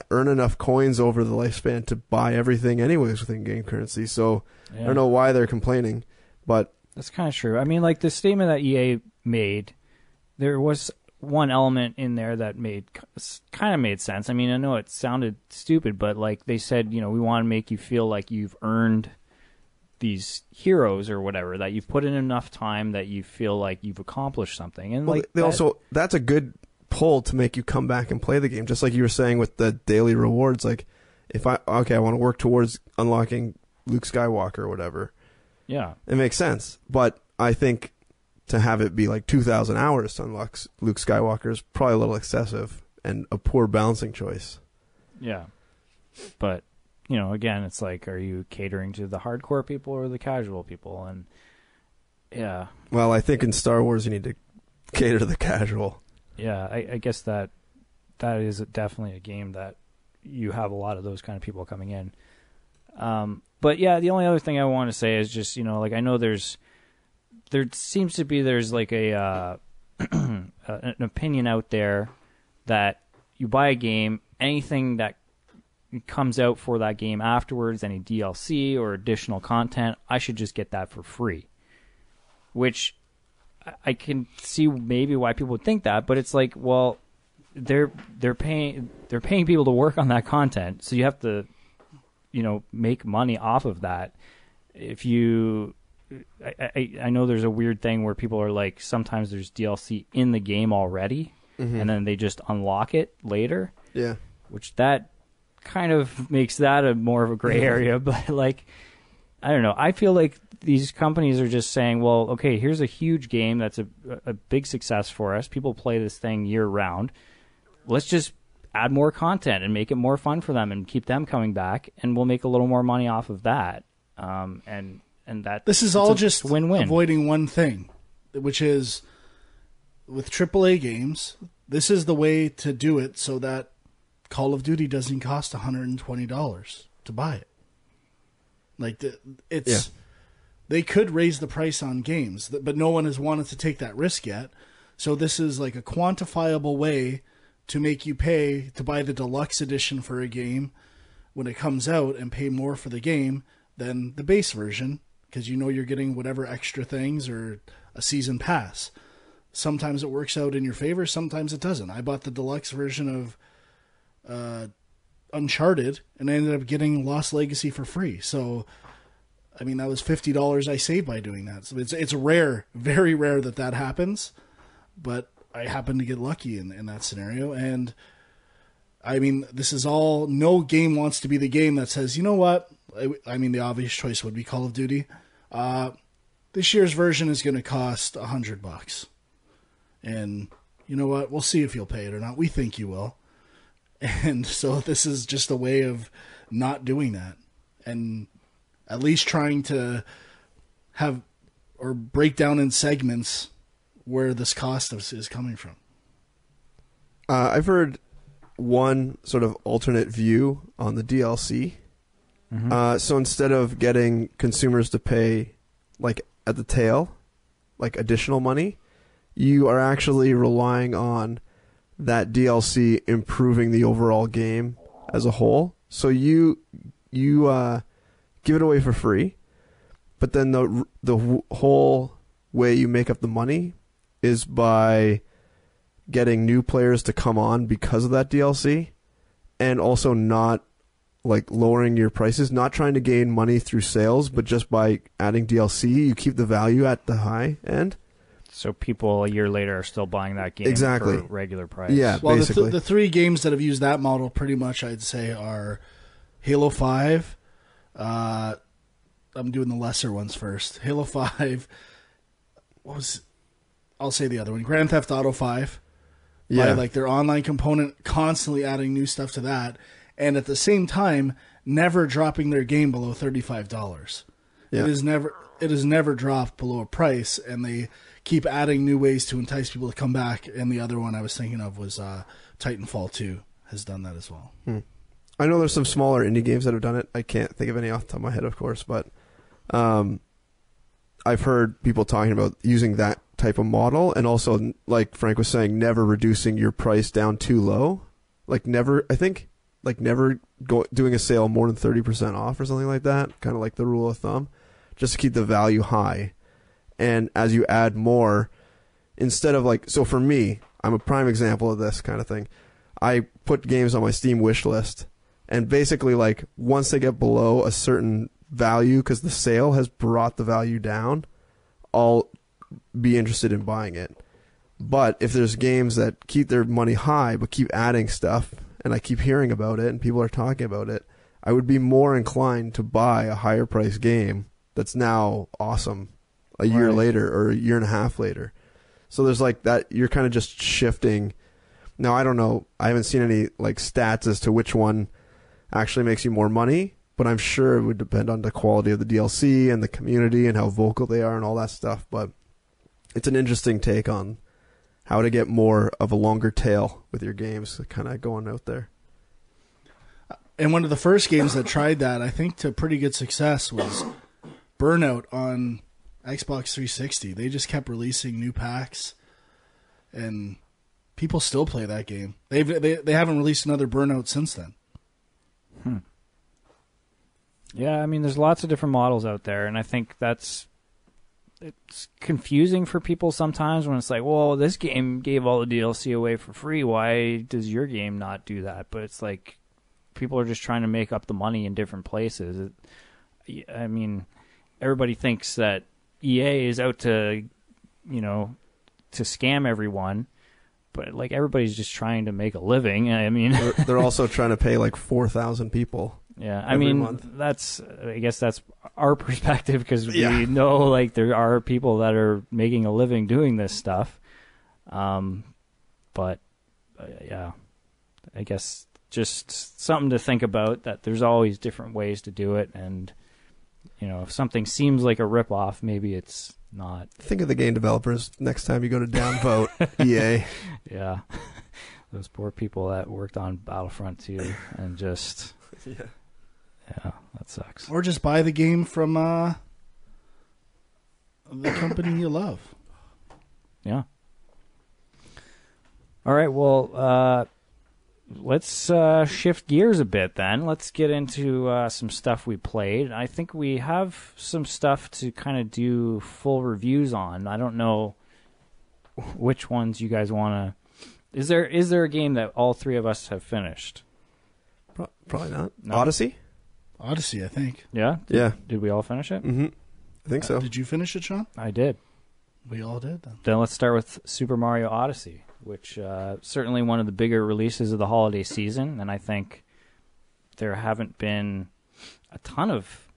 earn enough coins over the lifespan to buy everything anyways within game currency. So I don't know why they're complaining, but that's kind of true. I mean, like the statement that EA made, there was one element in there that kind of made sense. I mean, I know it sounded stupid, but like they said, we want to make you feel like you've earned these heroes or whatever, that you've put in enough time that you feel like you've accomplished something. And like that's a good pull to make you come back and play the game, just like you were saying with the daily rewards. Like if I want to work towards unlocking Luke Skywalker or whatever, it makes sense. But I think to have it be like 2,000 hours to unlock Luke Skywalker is probably a little excessive. and a poor balancing choice. Yeah. But, you know, again, it's like, are you catering to the hardcore people or the casual people? And, yeah. Well, I think in Star Wars you need to cater to the casual. Yeah, I guess that is definitely a game that you have a lot of those kind of people coming in. But, yeah, the only other thing I want to say is just, you know, like, I know there seems to be like a an opinion out there that you buy a game, anything that comes out for that game afterwards, any DLC or additional content, I should just get that for free. Which I can see maybe why people would think that, but it's like, well, they're paying people to work on that content, so you have to, you know, make money off of that. If you I know there's a weird thing where people are like, sometimes there's DLC in the game already, and then they just unlock it later. Yeah. Which that kind of makes that a more of a gray area. But, like, I don't know. I feel like these companies are just saying, well, okay, here's a huge game that's a big success for us. People play this thing year round. Let's just add more content and make it more fun for them and keep them coming back, and we'll make a little more money off of that. And that this is all just win-win. Avoiding one thing, which is with AAA games, this is the way to do it so that Call of Duty doesn't cost $120 to buy it. Like, they could raise the price on games, but no one has wanted to take that risk yet. So this is like a quantifiable way to make you pay to buy the deluxe edition for a game when it comes out and pay more for the game than the base version, because you know you're getting whatever extra things or a season pass. Sometimes it works out in your favor, sometimes it doesn't. I bought the deluxe version of Uncharted, and I ended up getting Lost Legacy for free. So, I mean, that was $50 I saved by doing that. So it's rare, very rare that happens, but I happened to get lucky in that scenario. And, I mean, this is all, no game wants to be the game that says, you know what, I mean, the obvious choice would be Call of Duty. This year's version is going to cost $100. And you know what? We'll see if you'll pay it or not. We think you will. And so this is just a way of not doing that. And at least trying to have or break down in segments where this cost is coming from. I've heard one sort of alternate view on the DLC. So instead of getting consumers to pay, like, at the tail, like, additional money, you are actually relying on that DLC improving the overall game as a whole. So you give it away for free, but then the whole way you make up the money is by getting new players to come on because of that DLC, and also not, like, lowering your prices, not trying to gain money through sales, but just by adding DLC, you keep the value at the high end. So people a year later are still buying that game exactly for regular price. Yeah, well, basically. the three games that have used that model pretty much, I'd say, are Halo 5. I'm doing the lesser ones first. Halo 5. I'll say the other one. Grand Theft Auto 5. Yeah. By, like, their online component, constantly adding new stuff to that. And at the same time, never dropping their game below $35. Yeah. It has never dropped below a price, and they keep adding new ways to entice people to come back. And the other one I was thinking of was Titanfall 2 has done that as well. I know there's some smaller indie games that have done it. I can't think of any off the top of my head, of course, but I've heard people talking about using that type of model, and also, like Frank was saying, never reducing your price down too low. Like, never doing a sale more than 30% off or something like that, kind of like the rule of thumb, just to keep the value high. And as you add more, instead of, like, so for me, I'm a prime example of this kind of thing. I put games on my Steam wish list, and basically, like, once they get below a certain value, because the sale has brought the value down, I'll be interested in buying it. But if there's games that keep their money high but keep adding stuff, and I keep hearing about it and people are talking about it, I would be more inclined to buy a higher price game that's now awesome a year later or a year and a half later. So there's, like, that, you're kind of just shifting. Now, I don't know. I haven't seen any like stats as to which one actually makes you more money, but I'm sure it would depend on the quality of the DLC and the community and how vocal they are and all that stuff. But it's an interesting take on how to get more of a longer tail with your games, kind of going out there. And one of the first games that tried that, I think to pretty good success, was Burnout on Xbox 360. They just kept releasing new packs, and people still play that game. They haven't released another Burnout since then. Yeah, I mean, there's lots of different models out there, and I think it's confusing for people sometimes when it's like, well, this game gave all the DLC away for free. Why does your game not do that? But it's like people are just trying to make up the money in different places. I mean, everybody thinks that EA is out to, to scam everyone. But like everybody's just trying to make a living. I mean, they're also trying to pay like 4,000 people. Yeah, I mean, month. I guess that's our perspective because we know like there are people that are making a living doing this stuff. But yeah, I guess just something to think about, that there's always different ways to do it, and if something seems like a ripoff, maybe it's not. Think of the game developers next time you go to downvote EA. Yeah, those poor people that worked on Battlefront 2 and just yeah, that sucks. Or just buy the game from the company you love. Yeah. All right, well, let's shift gears a bit then. Let's get into some stuff we played. I think we have some stuff to kind of do full reviews on. I don't know which ones you guys want to... Is there a game that all three of us have finished? Probably not. No. Odyssey, I think. Yeah? Yeah. Did we all finish it? Mm-hmm. I think so. Did you finish it, Sean? I did. We all did, then. Then let's start with Super Mario Odyssey, which certainly one of the bigger releases of the holiday season, and I think there haven't been a ton of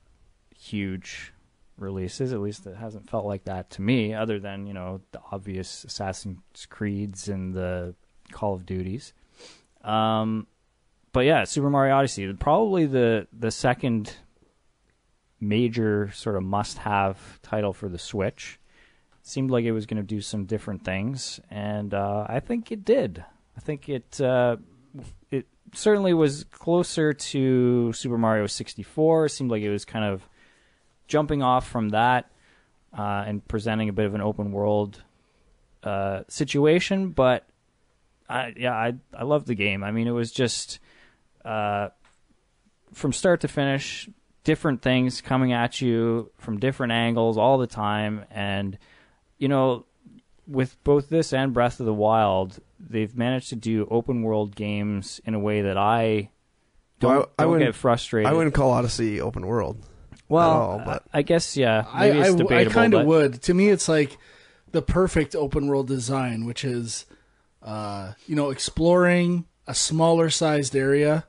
huge releases. At least it hasn't felt like that to me, other than the obvious Assassin's Creeds and the Call of Duties. But yeah, Super Mario Odyssey, probably the second major sort of must-have title for the Switch. It seemed like it was going to do some different things, and I think it did. I think it certainly was closer to Super Mario 64. It seemed like it was kind of jumping off from that and presenting a bit of an open world situation. But I loved the game. I mean, it was just from start to finish, different things coming at you from different angles all the time. And with both this and Breath of the Wild, they've managed to do open world games in a way that I don't get frustrated. I wouldn't call Odyssey open world. Well, at all, but I guess, yeah. Maybe it's debatable. I kind of would. To me, it's like the perfect open world design, which is, exploring a smaller sized area.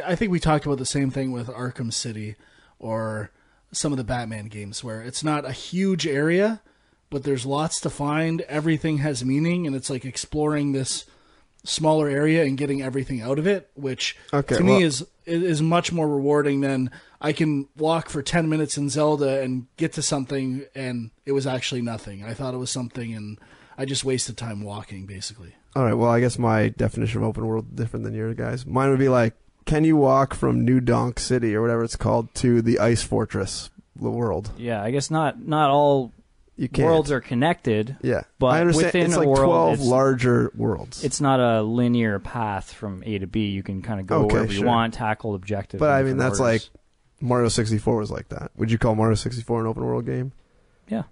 I think we talked about the same thing with Arkham City or some of the Batman games, where it's not a huge area, but there's lots to find. Everything has meaning, and it's like exploring this smaller area and getting everything out of it, which to me is much more rewarding than I can walk for 10 minutes in Zelda and get to something and it was actually nothing. I thought it was something and I just wasted time walking, basically. All right, well, I guess my definition of open world is different than yours, guys. Mine would be like, can you walk from New Donk City or whatever it's called to the Ice Fortress, the world? Yeah, I guess not all worlds are connected. Yeah, but I understand. within it's a like world, 12 larger worlds. It's not a linear path from A to B. You can kind of go wherever you want, tackle objectives. But I mean, that's like Mario 64 was like that. Would you call Mario 64 an open world game? Yeah.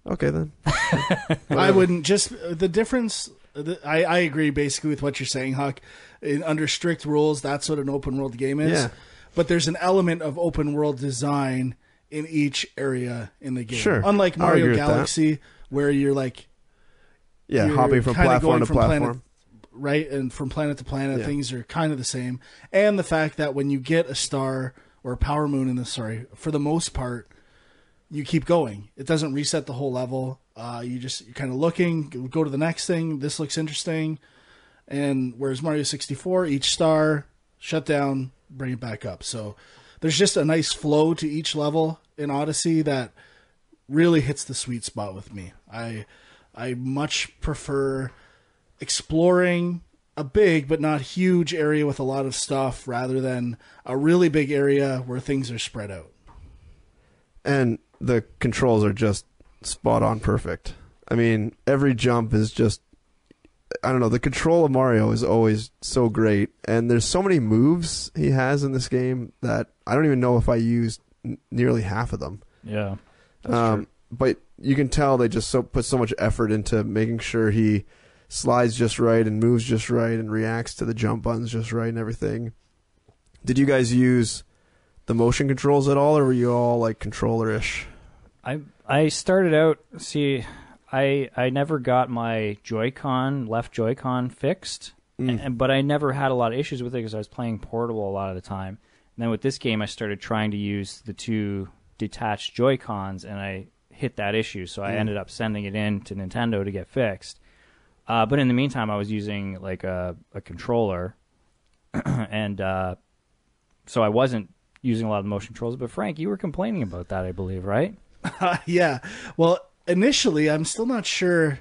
Okay, then. I wouldn't. Just the difference... I agree basically with what you're saying, Huck. Under strict rules, that's what an open world game is. Yeah. But there's an element of open world design in each area in the game. Sure. Unlike Mario Galaxy, where you're like... Yeah, hopping from platform to platform. Right, and from planet to planet, things are kind of the same. And the fact that when you get a star or a power moon for the most part, you keep going. It doesn't reset the whole level. You're kind of looking, go to the next thing. This looks interesting. And whereas Mario 64, each star, shut down, bring it back up. So there's just a nice flow to each level in Odyssey that really hits the sweet spot with me. I much prefer exploring a big but not huge area with a lot of stuff rather than a really big area where things are spread out. And the controls are just spot on perfect. I mean, every jump is just, I don't know, the control of Mario is always so great. And there's so many moves he has in this game that I don't even know if I used nearly half of them. Yeah. That's true. But you can tell they just put so much effort into making sure he slides just right and moves just right and reacts to the jump buttons just right and everything. Did you guys use the motion controls at all, or were you all like controller-ish? I started out, I never got my left Joy-Con fixed, but I never had a lot of issues with it because I was playing portable a lot of the time. And then with this game, I started trying to use the two detached Joy-Cons, and I hit that issue, so I ended up sending it in to Nintendo to get fixed. But in the meantime, I was using like a controller, and so I wasn't using a lot of motion controls. But Frank, you were complaining about that, I believe, right? Yeah. Well, initially, I'm still not sure.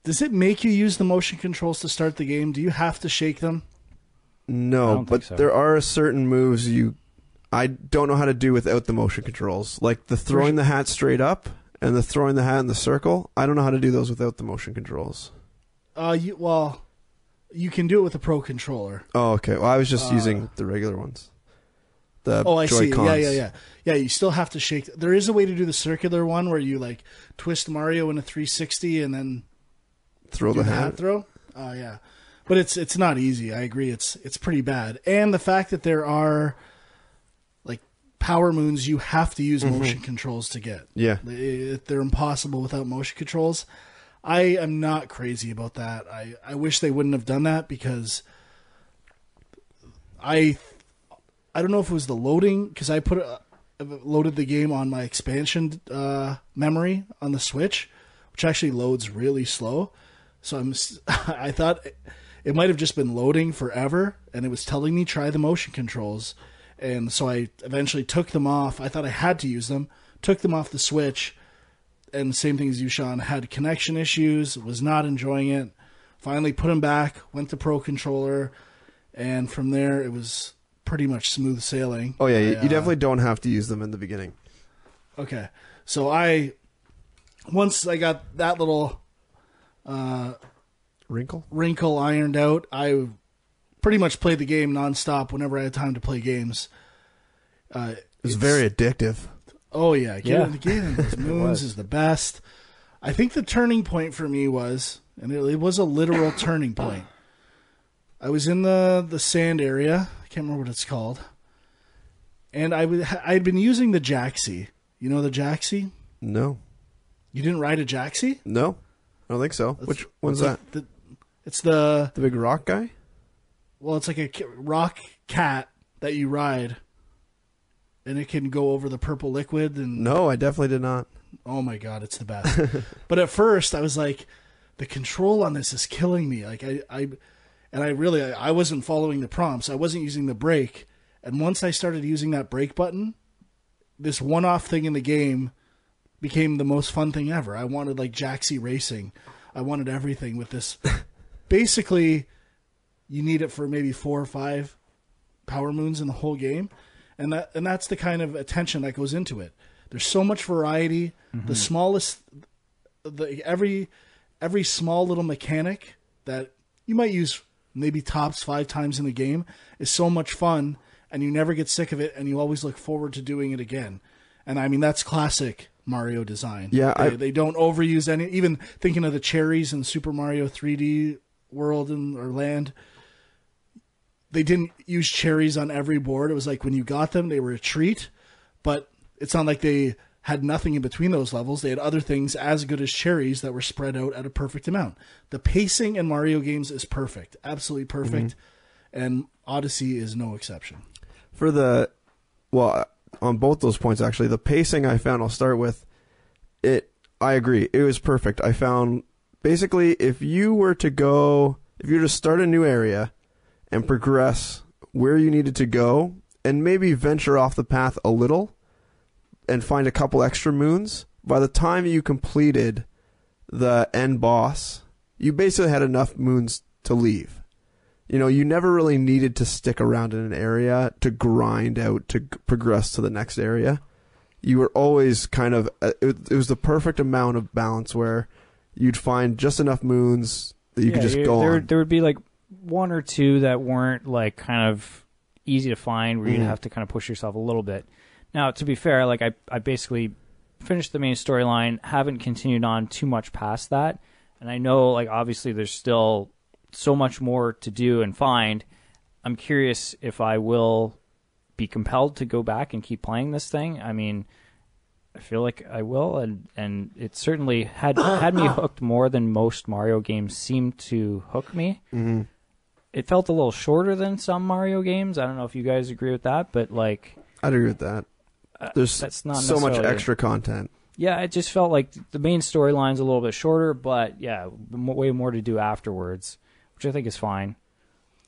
Does it make you use the motion controls to start the game? Do you have to shake them? No, but so. There are certain moves I don't know how to do without the motion controls. Like the throwing the hat straight up and the throwing the hat in the circle. I don't know how to do those without the motion controls. You can do it with a Pro controller. Oh, okay. Well, I was just using the regular ones. I see. Yeah, you still have to shake. There is a way to do the circular one where you like twist Mario in a 360 and then throw the hat. Throw. Yeah, but it's not easy. I agree. It's pretty bad. And the fact that there are like power moons you have to use motion controls to get. Yeah, they're impossible without motion controls. I am not crazy about that. I wish they wouldn't have done that because I don't know if it was the loading, because I loaded the game on my expansion memory on the Switch, which actually loads really slow. So I thought it might have just been loading forever, and it was telling me try the motion controls. And so I eventually took them off. I thought I had to use them, took them off the Switch, and same thing as you, Sean, had connection issues, was not enjoying it. Finally put them back, went to Pro Controller, and from there it was pretty much smooth sailing. Oh, yeah, you definitely don't have to use them in the beginning. Okay. So once I got that little wrinkle ironed out, I pretty much played the game nonstop whenever I had time to play games. It's very addictive. Oh, yeah. Getting those moons is the best. I think the turning point for me was, and it was a literal turning point, I was in the sand area. I can't remember what it's called. And I'd been using the Jaxi. You know the Jaxi? No. You didn't ride a Jaxi? No. I don't think so. Which one's that? It's the big rock guy? Well, it's like a rock cat that you ride. And it can go over the purple liquid. And no, I definitely did not. Oh my God, it's the best. But at first I was like, the control on this is killing me. Like I wasn't following the prompts. I wasn't using the brake. And once I started using that brake button, this one-off thing in the game became the most fun thing ever. I wanted like Jaxi racing. I wanted everything with this. Basically, you need it for maybe 4 or 5 power moons in the whole game. And that's the kind of attention that goes into it. There's so much variety. The smallest, every small little mechanic that you might use maybe tops 5 times in the game is so much fun, and you never get sick of it, and you always look forward to doing it again. And I mean, that's classic Mario design. Yeah, they don't overuse any. Even thinking of the cherries in Super Mario 3D World or Land. They didn't use cherries on every board. It was like when you got them, they were a treat. But it's not like they had nothing in between those levels. They had other things as good as cherries that were spread out at a perfect amount. The pacing in Mario games is perfect. Absolutely perfect. And Odyssey is no exception. On both those points, actually, the pacing I found, I'll start with, I agree. It was perfect. I found, basically, if you if you were to start a new area and progress where you needed to go and maybe venture off the path a little and find a couple extra moons, by the time you completed the end boss, you basically had enough moons to leave. You know, you never really needed to stick around in an area to grind out to progress to the next area. You were always kind of, it was the perfect amount of balance where you'd find just enough moons that you could just go on. There would be like one or two that weren't like kind of easy to find where you'd have to kind of push yourself a little bit. Now, to be fair, like I basically finished the main storyline, haven't continued on too much past that. And I know, like, obviously there's still so much more to do and find. I'm curious if I will be compelled to go back and keep playing this thing. I mean, I feel like I will, and it certainly had me hooked more than most Mario games seem to hook me. Mm-hmm. It felt a little shorter than some Mario games. I don't know if you guys agree with that, but like, I'd agree with that. There's that's not so much extra content. Yeah, it just felt like the main storyline's a little bit shorter, but yeah, way more to do afterwards, which I think is fine.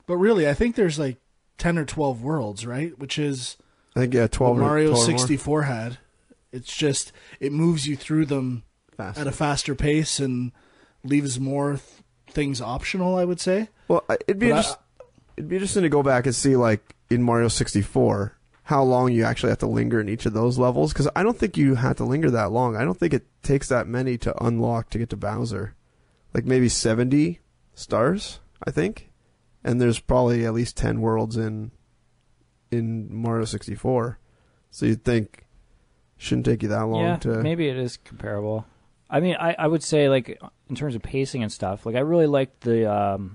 But really, I think there's like 10 or 12 worlds, right? Which is, I think, yeah, 12 what Mario 12 64 had. It's just, it moves you through them faster. At a faster pace and leaves more things optional, I would say. Well, it'd be interesting to go back and see, like, in Mario 64, how long you actually have to linger in each of those levels, because I don't think you have to linger that long. I don't think it takes that many to unlock to get to Bowser. Like maybe 70 stars, I think. And there's probably at least 10 worlds in Mario 64. So you'd think shouldn't take you that long to... maybe it is comparable. I mean, I would say, like, in terms of pacing and stuff, like, I really liked the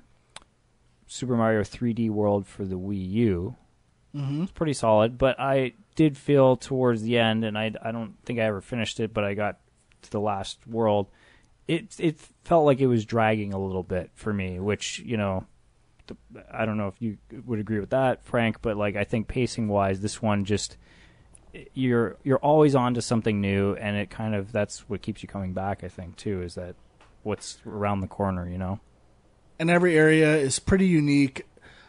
Super Mario 3D World for the Wii U. Mm-hmm. It's pretty solid, but I did feel towards the end, and I don't think I ever finished it, but I got to the last world. It felt like it was dragging a little bit for me, which, you know, I don't know if you would agree with that, Frank, but like I think pacing-wise, this one just you're always on to something new, and it kind of that's what keeps you coming back. I think too is that what's around the corner, you know. And every area is pretty unique.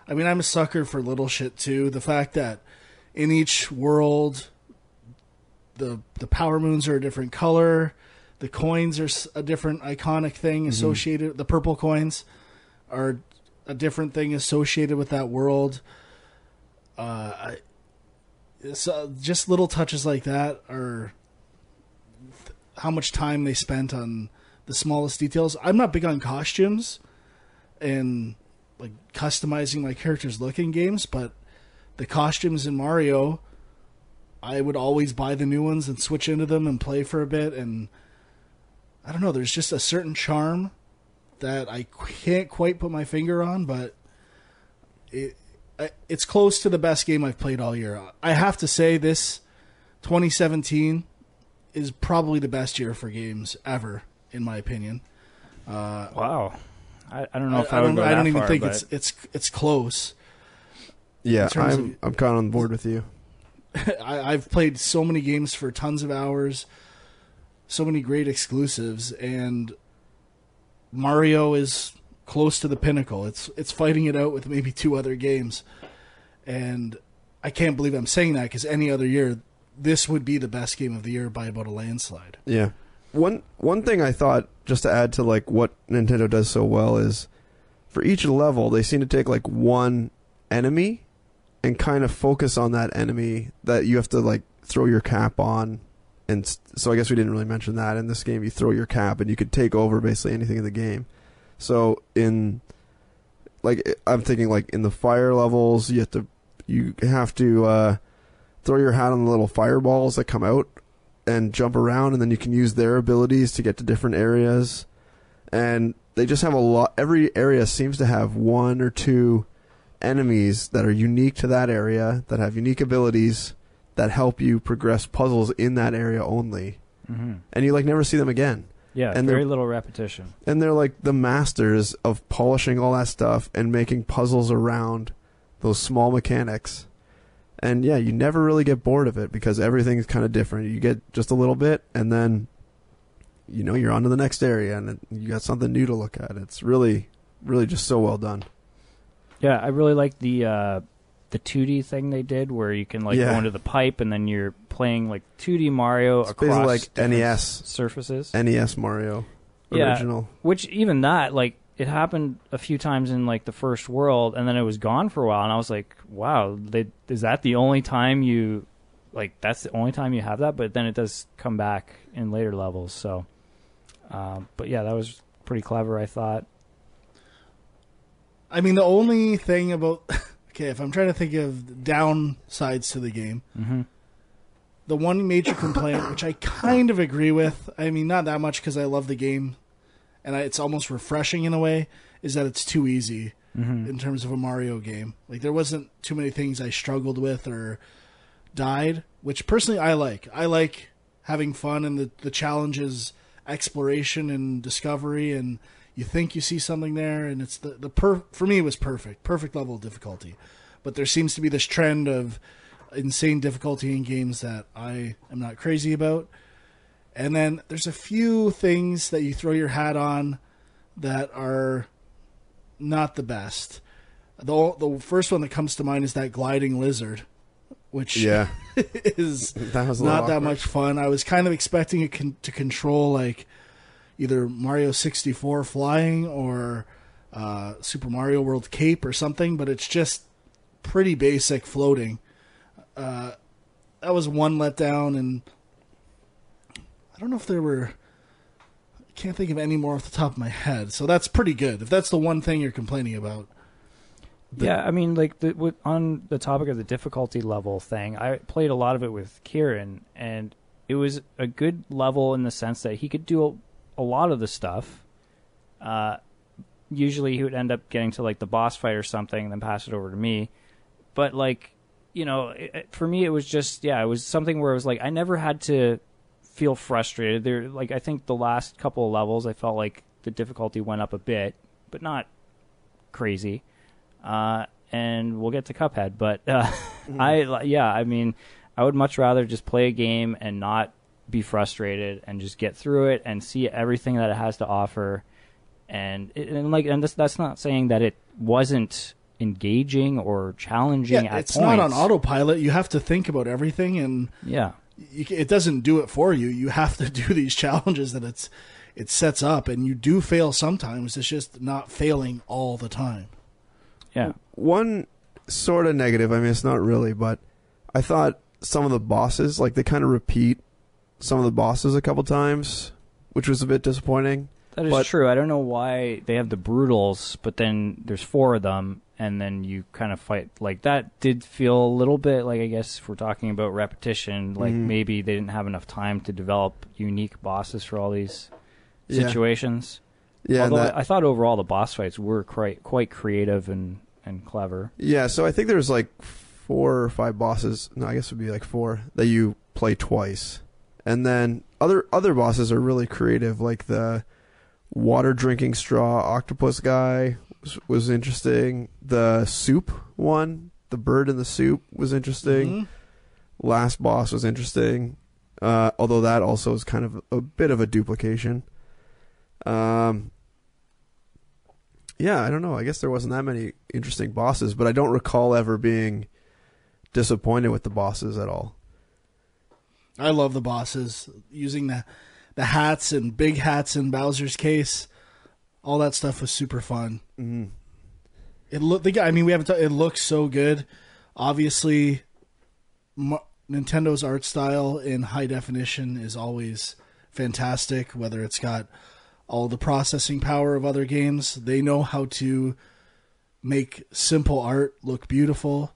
I mean, I'm a sucker for little shit, too. The fact that in each world, the power moons are a different color. The coins are a different iconic thing associated. The purple coins are a different thing associated with that world. So just little touches like that are how much time they spent on the smallest details. I'm not big on costumes and like customizing my character's look in games, but the costumes in Mario, I would always buy the new ones and switch into them and play for a bit. And I don't know, there's just a certain charm that I can't quite put my finger on, but it's close to the best game I've played all year. I have to say this 2017 is probably the best year for games ever, in my opinion. Wow. I don't know if I would go that far. I don't even think but... it's close. Yeah, I'm kind of on board with you. I've played so many games for tons of hours, so many great exclusives, and Mario is close to the pinnacle. It's fighting it out with maybe two other games, and I can't believe I'm saying that because any other year, this would be the best game of the year by about a landslide. Yeah. One thing I thought, just to add to like what Nintendo does so well, is for each level they seem to take like one enemy and kind of focus on that enemy that you have to like throw your cap on. And so I guess we didn't really mention that in this game. You throw your cap and you could take over basically anything in the game. So in like I'm thinking like in the fire levels, you have to throw your hat on the little fireballs that come out and jump around, and then you can use their abilities to get to different areas. And they just have a lot. Every area seems to have one or two enemies that are unique to that area, that have unique abilities that help you progress puzzles in that area only. Mm-hmm. And you like never see them again. Yeah, and very little repetition. And they're like the masters of polishing all that stuff and making puzzles around those small mechanics. And yeah, you never really get bored of it because everything's kind of different. You get just a little bit, and then, you know, you're on to the next area, and you got something new to look at. It's really, really just so well done. Yeah, I really like the 2D thing they did, where you can go into the pipe and then you're playing like 2D Mario it's across like NES surfaces. NES Mario original. Yeah, which even that it happened a few times in the first world, and then it was gone for a while, and I was like, wow, is that the only time you that's the only time you have that? But then it does come back in later levels. So, but yeah, that was pretty clever, I thought. I mean, the only thing about okay, if I'm trying to think of downsides to the game, the one major complaint, which I kind of agree with, I mean, not that much because I love the game, and it's almost refreshing in a way, is that it's too easy in terms of a Mario game. There wasn't too many things I struggled with or died, which personally I like. I like having fun, and the challenges, exploration and discovery, and you think you see something there, and it's for me it was perfect level of difficulty. But there seems to be this trend of insane difficulty in games that I am not crazy about. And then there's a few things that you throw your hat on that are not the best. The first one that comes to mind is that gliding lizard, which is not that much fun. I was kind of expecting it to control either Mario 64 flying or Super Mario World cape or something, but it's just pretty basic floating. That was one letdown, and I don't know if there were... I can't think of any more off the top of my head, so that's pretty good, if that's the one thing you're complaining about. Yeah, I mean, on the topic of the difficulty level thing, I played a lot of it with Kieran, and it was a good level in the sense that he could do a lot of the stuff. Usually he would end up getting to the boss fight or something and then pass it over to me. But for me it was just, it was something where it was I never had to feel frustrated. There, I think the last couple of levels I felt like the difficulty went up a bit, but not crazy. And we'll get to Cuphead, but I mean, I would much rather just play a game and not be frustrated and just get through it and see everything that it has to offer. And that's not saying that it wasn't engaging or challenging at points. It's not on autopilot. You have to think about everything, and it doesn't do it for you. You have to do these challenges that it sets up, and you do fail sometimes. It's just not failing all the time. Yeah. One sort of negative, I mean, it's not really, but I thought some of the bosses, they kind of repeat some of the bosses a couple times, which was a bit disappointing. That is true. I don't know why they have the Brutals, but then there's 4 of them, and then you kind of fight. That did feel a little bit I guess if we're talking about repetition, maybe they didn't have enough time to develop unique bosses for all these situations. Yeah. Although I thought overall the boss fights were quite creative and clever. Yeah, so I think there's 4 or 5 bosses. No, I guess it would be 4 that you play twice. And then other bosses are really creative, like the water drinking straw octopus guy was interesting. The soup one, the bird in the soup, was interesting. Last boss was interesting, although that also is kind of a bit of a duplication. Yeah, I don't know. I guess there wasn't that many interesting bosses, but I don't recall ever being disappointed with the bosses at all. I love the bosses. Using the hats and big hats in Bowser's case, all that stuff was super fun. It looks so good. Obviously, Nintendo's art style in high definition is always fantastic. Whether it's got all the processing power of other games, they know how to make simple art look beautiful.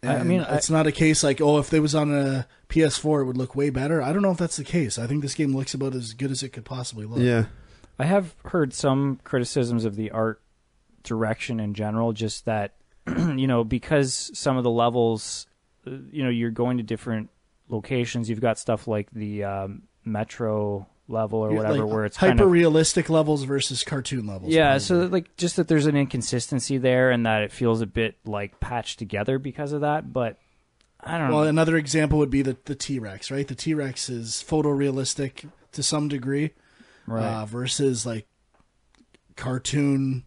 And I mean, it's not a case if they was on a PS4, it would look way better. I don't know if that's the case. I think this game looks about as good as it could possibly look. Yeah. I have heard some criticisms of the art direction in general, just that, because some of the levels, you're going to different locations. You've got stuff like the Metro level or whatever, where it's hyper realistic levels versus cartoon levels. Yeah, probably. So just that there's an inconsistency there, and that it feels a bit patched together because of that. But I don't know. Well, another example would be the T-Rex, right? The T-Rex is photorealistic to some degree, right? Versus cartoon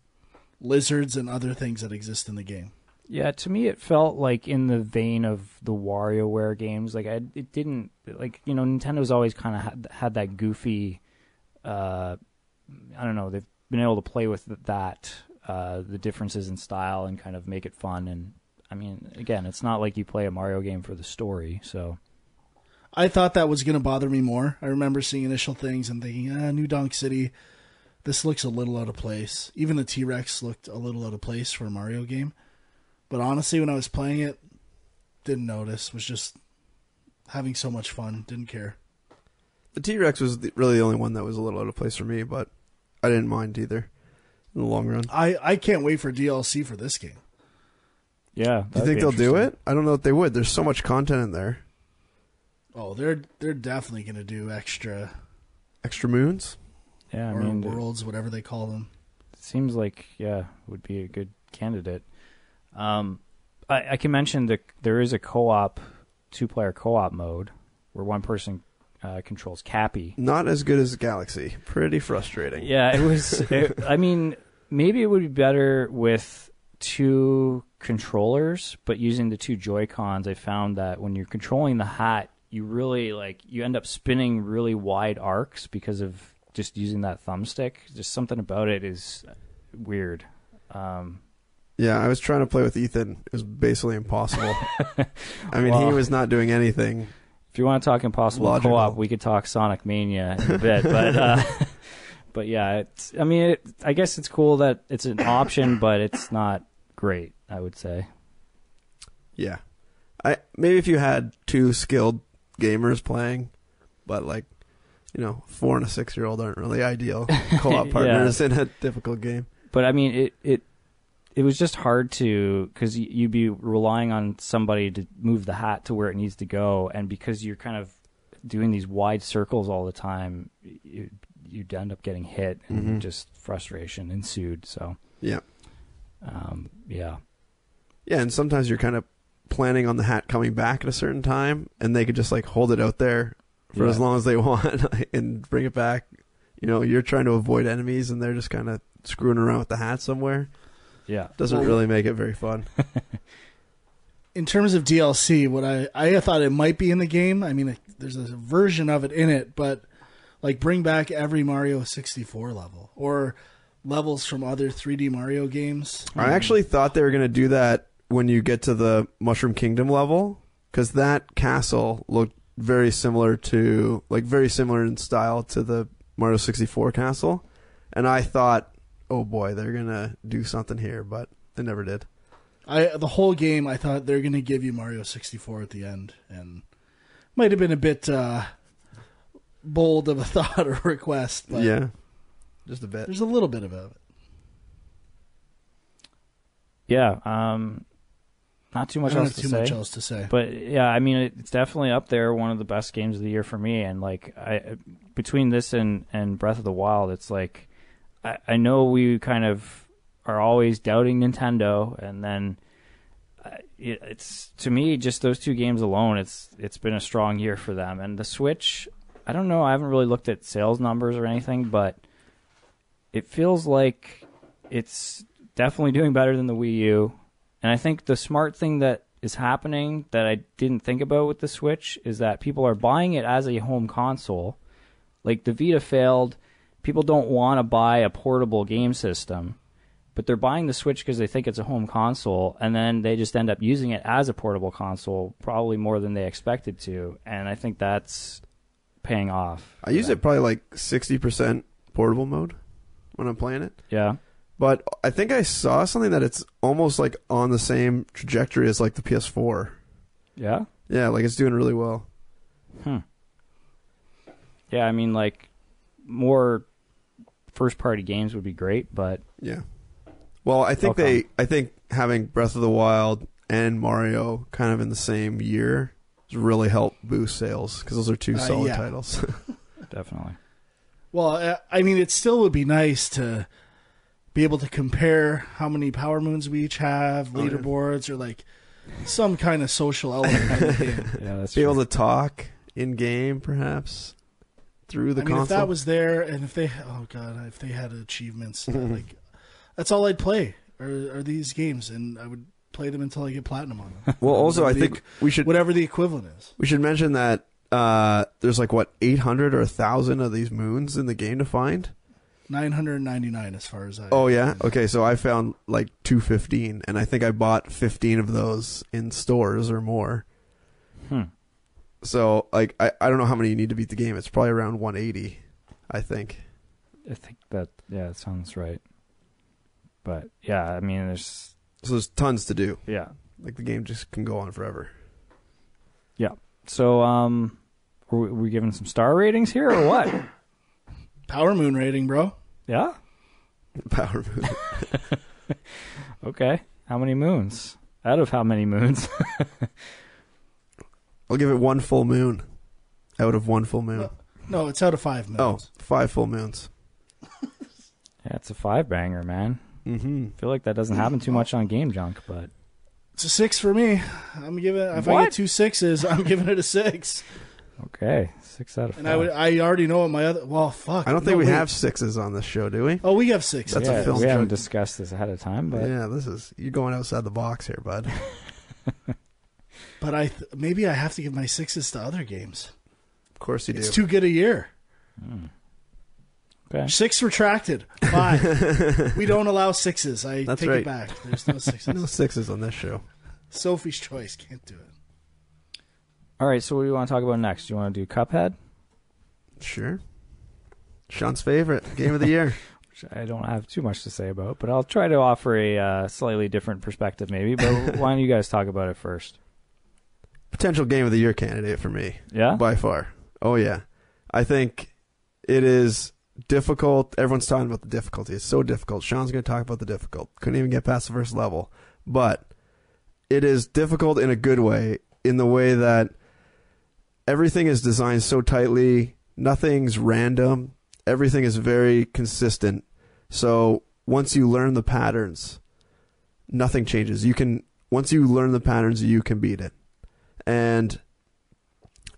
lizards and other things that exist in the game. Yeah, to me it felt like in the vein of the WarioWare games. Like it didn't Nintendo's always kind of had that goofy. I don't know. They've been able to play with that, the differences in style, and kind of make it fun. And I mean, again, it's not like you play a Mario game for the story. So I thought that was going to bother me more. I remember seeing initial things and thinking, New Donk City, this looks a little out of place. Even the T-Rex looked a little out of place for a Mario game. But honestly, when I was playing it, didn't notice. Was just having so much fun. Didn't care. The T-Rex was really the only one that was a little out of place for me, but I didn't mind either in the long run. I can't wait for DLC for this game. Yeah. Do you think they'll do it? I don't know if they would. There's so much content in there. Oh, they're definitely going to do extra moons? Yeah, or worlds, whatever they call them. It seems like, would be a good candidate. I can mention that there is a two-player co-op mode where one person controls Cappy. Not as good as Galaxy. Pretty frustrating. Yeah, it was. I mean, maybe it would be better with two controllers, but using the two Joy-Cons, I found that when you're controlling the hat, you really you end up spinning really wide arcs because of just using that thumbstick. Just something about it is weird. Yeah, I was trying to play with Ethan. It was basically impossible. I mean, he was not doing anything. If you want to talk impossible logical co-op, we could talk Sonic Mania in a bit. But yeah, I guess it's cool that it's an option, but it's not great, I would say. Yeah. Maybe if you had two skilled gamers playing, but 4 and a 6-year-old aren't really ideal co-op partners in a difficult game. But I mean, it was just hard because you'd be relying on somebody to move the hat to where it needs to go, and because you're kind of doing these wide circles all the time, you'd end up getting hit, and just frustration ensued. So yeah, yeah, and sometimes you're kind of planning on the hat coming back at a certain time, and they could just hold it out there for as long as they want and bring it back. You're trying to avoid enemies, and they're just kind of screwing around with the hat somewhere. Yeah. Doesn't really make it very fun. In terms of DLC, what I thought it might be in the game, I mean, there's a version of it in it, but bring back every Mario 64 level or levels from other 3D Mario games. I actually thought they were going to do that when you get to the Mushroom Kingdom level, because that castle looked very similar in style to the Mario 64 castle, and I thought, oh boy, they're gonna do something here, but they never did. The whole game, I thought they're gonna give you Mario 64 at the end, and might have been a bit bold of a thought or request, but yeah, just a bit. There's a little bit of it. Yeah, not too much else to say. Much else to say. But yeah, I mean, it's definitely up there, one of the best games of the year for me. And between this and Breath of the Wild, it's I know we kind of are always doubting Nintendo, and then it's, to me, just those two games alone, it's been a strong year for them. And the Switch, I don't know, I haven't really looked at sales numbers or anything, but it feels like it's definitely doing better than the Wii U. And I think the smart thing that is happening that I didn't think about with the Switch is that people are buying it as a home console. Like the Vita failed. People don't want to buy a portable game system, but they're buying the Switch because they think it's a home console, and then they just end up using it as a portable console, probably more than they expected to. And I think that's paying off. I use it probably 60% portable mode when I'm playing it. Yeah. But I think I saw something that it's almost on the same trajectory as the PS4. Yeah? Yeah, it's doing really well. Yeah, I mean, more first-party games would be great, but yeah. Well, I think I think having Breath of the Wild and Mario kind of in the same year has really helped boost sales, because those are two solid titles. Definitely. Well, I mean, it still would be nice to be able to compare how many Power Moons we each have, leaderboards, or some kind of social element in the game. Yeah, that's be able to talk in game, perhaps. through the I mean, console. if that was there, and if they had achievements, like that's all I'd play are these games, and I would play them until I get platinum on them. Well, also, I think we should whatever the equivalent is. We should mention that there's like 800 or 1,000 of these moons in the game to find. 999 as far as I. Oh yeah, okay. So I found like 215, and I think I bought 15 of those in stores or more. So like I don't know how many you need to beat the game. It's probably around 180, I think. I think that that sounds right. But yeah, I mean, there's tons to do. Yeah, like the game just can go on forever. Yeah. So were we giving some star ratings here or what? Power Moon rating, bro. Yeah. Power Moon. Okay. How many moons? Out of how many moons? I'll give it 1 full moon. Out of 1 full moon. No, it's out of 5 moons. Oh, 5 full moons. Yeah, it's a 5-banger, man. Mm-hmm. I feel like that doesn't happen too much on Game Junk, but it's a 6 for me. I'm giving. If What? I get 2 6s, I'm giving it a 6. okay, 6 out of 5. And I already know what my other. Well, fuck. I don't think No, we wait. have 6s on this show, do we? Oh, we have 6s. That's yeah, a film we haven't joke. discussed this ahead of time, but Yeah, you're going outside the box here, bud. But maybe I have to give my 6s to other games. Of course you do. It's too good a year. okay. 6 retracted. 5. We don't allow 6s. I That's take right. it back. There's no 6s. No 6s on this show. Sophie's Choice can't do it. All right, so what do you want to talk about next? Do you want to do Cuphead? Sure. Sean's favorite game of the year. Which I don't have too much to say about, but I'll try to offer a slightly different perspective maybe. But why don't you guys talk about it first? Potential game of the year candidate for me. Yeah? By far. Oh, yeah. I think it is difficult. Everyone's talking about the difficulty. It's so difficult. Sean's going to talk about the difficult. Couldn't even get past the first level. But it is difficult in a good way, in the way that everything is designed so tightly. Nothing's random. Everything is very consistent. So once you learn the patterns, nothing changes. Once you learn the patterns, you can beat it. And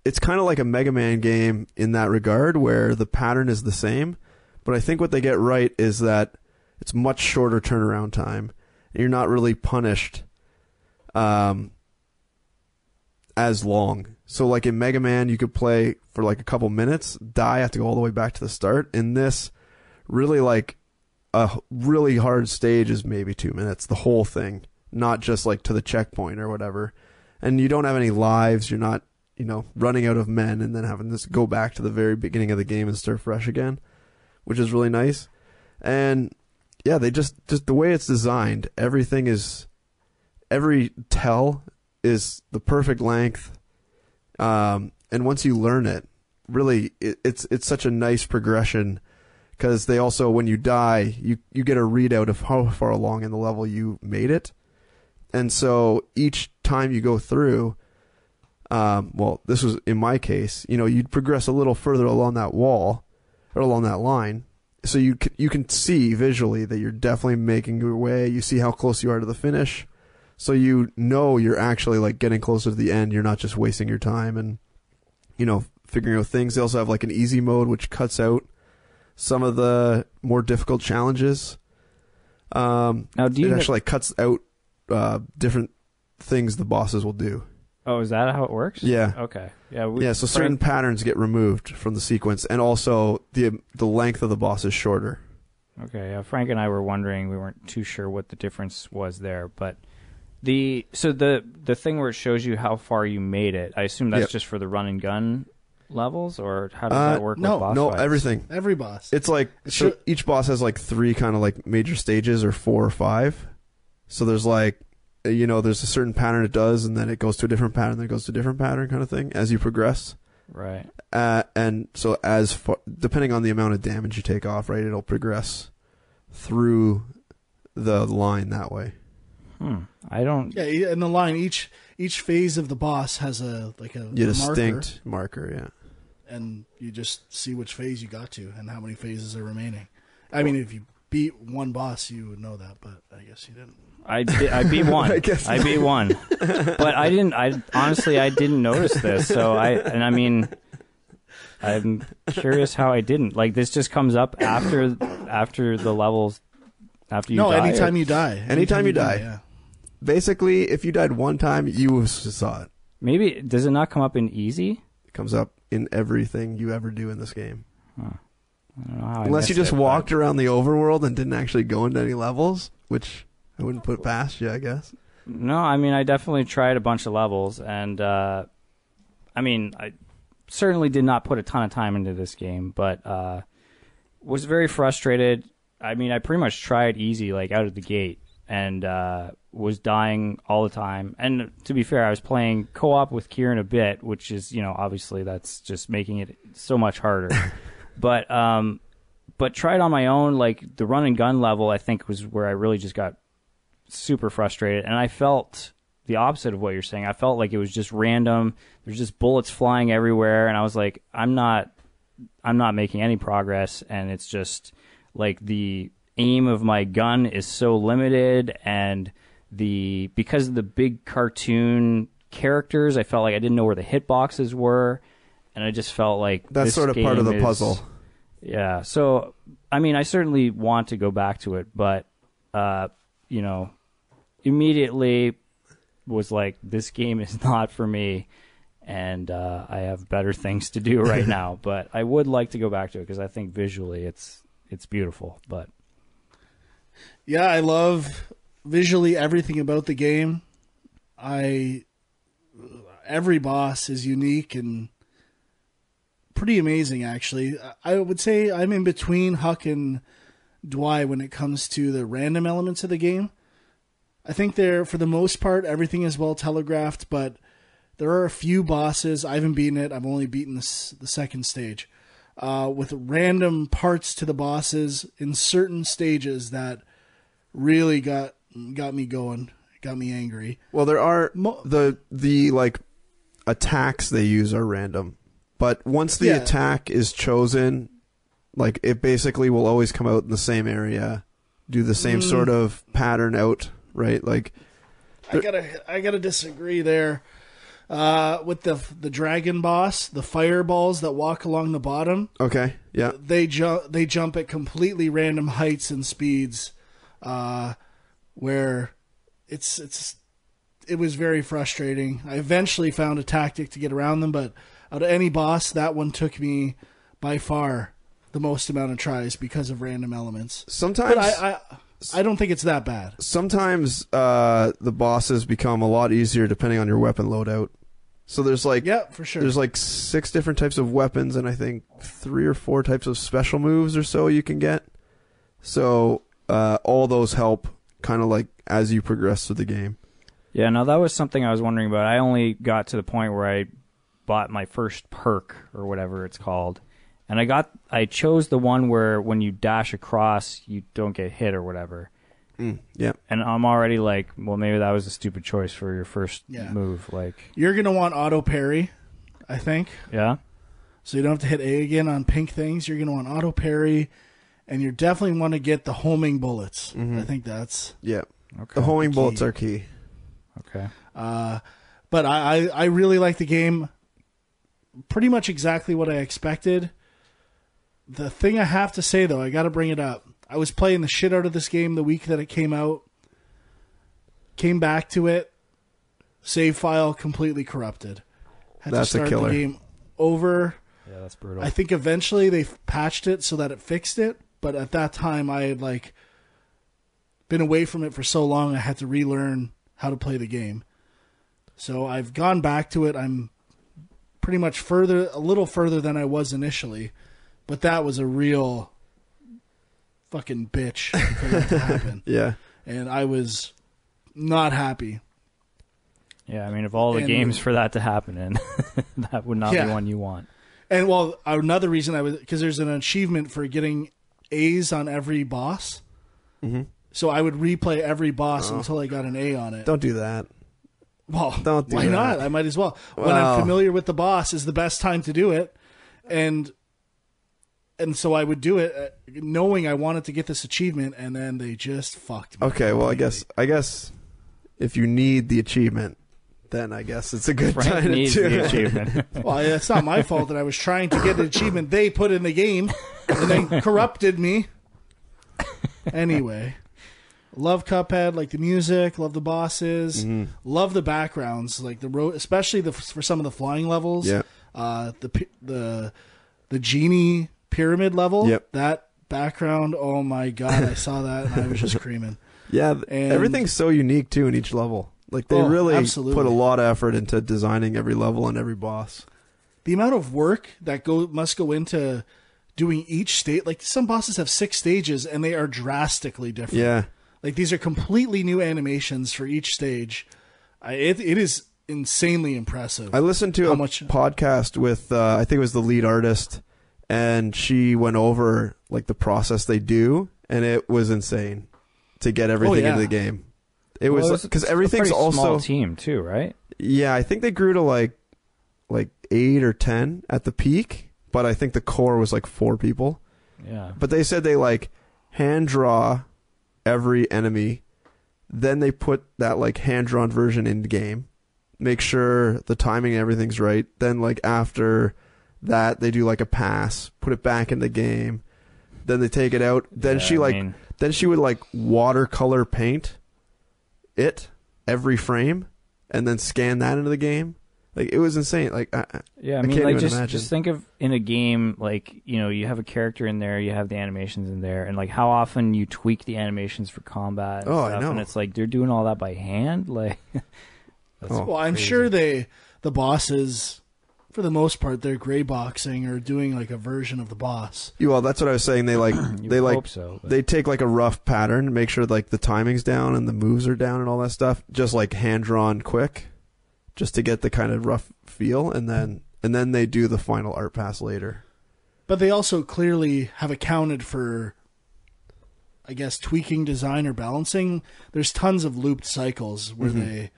it's kind of like a Mega Man game in that regard, where the pattern is the same. But I think what they get right is that it's much shorter turnaround time. And you're not really punished as long. So like in Mega Man, you could play for like a couple minutes, die, have to go all the way back to the start. In this, really like a really hard stage is maybe 2 minutes, the whole thing, not just like to the checkpoint or whatever. And you don't have any lives. You're not, running out of men and then having this go back to the very beginning of the game and start fresh again, which is really nice. And yeah, they just the way it's designed, every tell is the perfect length. And once you learn it, really, it's such a nice progression, because they also, when you die, you get a readout of how far along in the level you made it. And so each time you go through, this was in my case, you'd progress a little further along that wall or along that line. So you can see visually that you're definitely making your way. You see how close you are to the finish. So you're actually like getting closer to the end. You're not just wasting your time and, figuring out things. They also have like an easy mode, which cuts out some of the more difficult challenges. Now, do you actually cuts out different things the bosses will do. Oh, is that how it works? Yeah. Okay. Yeah. So certain patterns get removed from the sequence, and also the length of the boss is shorter. Okay. Yeah. Frank and I were wondering. We weren't too sure what the difference was there, but the thing where it shows you how far you made it, I assume that's just for the run and gun levels, or how does that work? with boss fights? Everything. Every boss. It's like each boss has like 3 kind of like major stages, or 4 or 5. So there's like, there's a certain pattern it does, and then it goes to a different pattern, then it goes to a different pattern kind of thing as you progress. Right. And so depending on the amount of damage you take off, right, it'll progress through the line that way. I don't. Yeah, in the line, each phase of the boss has a distinct marker, yeah. And you just see which phase you got to and how many phases are remaining. I mean, if you beat one boss, you would know that, but I guess you didn't. I beat one. I beat one, but I didn't. I honestly didn't notice this. So I'm curious how I didn't. Like, this just comes up after the levels, after you die? No, anytime you die. Anytime you die. Yeah. Basically, if you died one time, you saw it. Maybe, does it not come up in easy? It comes up in everything you ever do in this game. Huh. I don't know how Unless you just walked around the overworld and didn't actually go into any levels, which I wouldn't put past you, I guess. No, I mean, I definitely tried a bunch of levels, and I certainly did not put a ton of time into this game, but was very frustrated. I mean, I pretty much tried easy, like, out of the gate, and was dying all the time. And to be fair, I was playing co-op with Kieran a bit, which is, obviously that's just making it so much harder. But tried on my own, like, the run and gun level, I think, was where I really just got super frustrated. And I felt the opposite of what you're saying. I felt like it was just random. There's just bullets flying everywhere. And I was like, I'm not making any progress. And it's just, like, the aim of my gun is so limited. And because of the big cartoon characters, I felt like I didn't know where the hitboxes were. And I just felt like that's sort of part of the puzzle. Yeah. So, I mean, I certainly want to go back to it, but, immediately was like, this game is not for me, and I have better things to do right now. But I would like to go back to it because I think visually it's beautiful. But yeah, I love visually everything about the game. Every boss is unique and pretty amazing, actually. I would say I'm in between Huck and WWII when it comes to the random elements of the game. I think for the most part, everything is well telegraphed, but there are a few bosses. I haven't beaten it. I've only beaten the second stage. With random parts to the bosses in certain stages that really got me going, got me angry. Well, there are the like attacks they use are random. But once the attack is chosen, like, it basically will always come out in the same area, do the same sort of pattern out, right? Like, I gotta disagree there. With the dragon boss, the fireballs that walk along the bottom. Okay, yeah. They jump at completely random heights and speeds, where it was very frustrating. I eventually found a tactic to get around them, but out of any boss, that one took me by far the most amount of tries because of random elements. Sometimes, but I don't think it's that bad. Sometimes the bosses become a lot easier depending on your weapon loadout. So there's like, yeah, for sure. There's like 6 different types of weapons, and I think 3 or 4 types of special moves or so you can get. So all those help kind of like as you progress through the game. Yeah, no, that was something I was wondering about. I only got to the point where I bought my first perk or whatever it's called, and I chose the one where when you dash across you don't get hit or whatever. Yeah, and I'm already like, well, maybe that was a stupid choice for your first move. Like, you're gonna want auto parry, I think. Yeah, so you don't have to hit A again on pink things. You're gonna want auto parry, and you definitely want to get the homing bullets. I think that's okay. The homing bullets are key. Okay. But I really like the game. Pretty much exactly what I expected. The thing I have to say, though, I got to bring it up. I was playing the shit out of this game the week that it came out. Came back to it. Save file completely corrupted. Had that's to start a killer. The game over. Yeah, that's brutal. I think eventually they patched it so that it fixed it. But at that time, I had been away from it for so long, I had to relearn how to play the game. So I've gone back to it. I'm pretty much a little further than I was initially, but that was a real fucking bitch for that to happen. Yeah. And I was not happy. Yeah, I mean, of all the games for that to happen in, that would not be one you want. And well, another reason because there's an achievement for getting A's on every boss. Mm-hmm. So I would replay every boss until I got an A on it. Don't do that. Well, don't do why that. not? I might as well. When I'm familiar with the boss is the best time to do it. And so I would do it knowing I wanted to get this achievement, and then they just fucked me. Okay, well, I guess if you need the achievement, then I guess it's a good Frank time to needs do the it. achievement. Well, it's not my fault that I was trying to get an achievement they put in the game and then corrupted me. Anyway, love Cuphead, like the music, love the bosses, love the backgrounds, like the road, especially for some of the flying levels. Yeah. The genie pyramid level. Yep. That background. Oh my god, I saw that and I was just screaming. Yeah, And- everything's so unique too in each level. Like they really absolutely. put a lot of effort into designing every level and every boss. The amount of work that must go into doing each state. Like some bosses have 6 stages and they are drastically different. Yeah. Like these are completely new animations for each stage. It is insanely impressive. I listened to a podcast with I think it was the lead artist, and she went over like the process they do, and it was insane to get everything into the game. It was because everything's a also small team too, right? Yeah, I think they grew to like 8 or 10 at the peak, but I think the core was like 4 people. Yeah. But they said they like hand draw every enemy, then they put that like hand drawn version in the game, make sure the timing and everything's right. Then like after that they do like a pass, put it back in the game, then they take it out. Then then she would like watercolor paint it every frame and then scan that into the game. Like it was insane. Like I mean, can't like even just imagine. think of in a game, like, you know, you have a character in there, you have the animations in there, and like how often you tweak the animations for combat and stuff, I know. and it's like they're doing all that by hand. Like, Well, I'm sure the bosses, for the most part, they're gray boxing or doing like a version of the boss. Well, that's what I was saying. They like hope so, but- they take like a rough pattern, make sure like the timing's down and the moves are down and all that stuff, just like hand drawn quick, just to get the kind of rough feel, and then they do the final art pass later. But they also clearly have accounted for, I guess, tweaking design or balancing. There's tons of looped cycles where they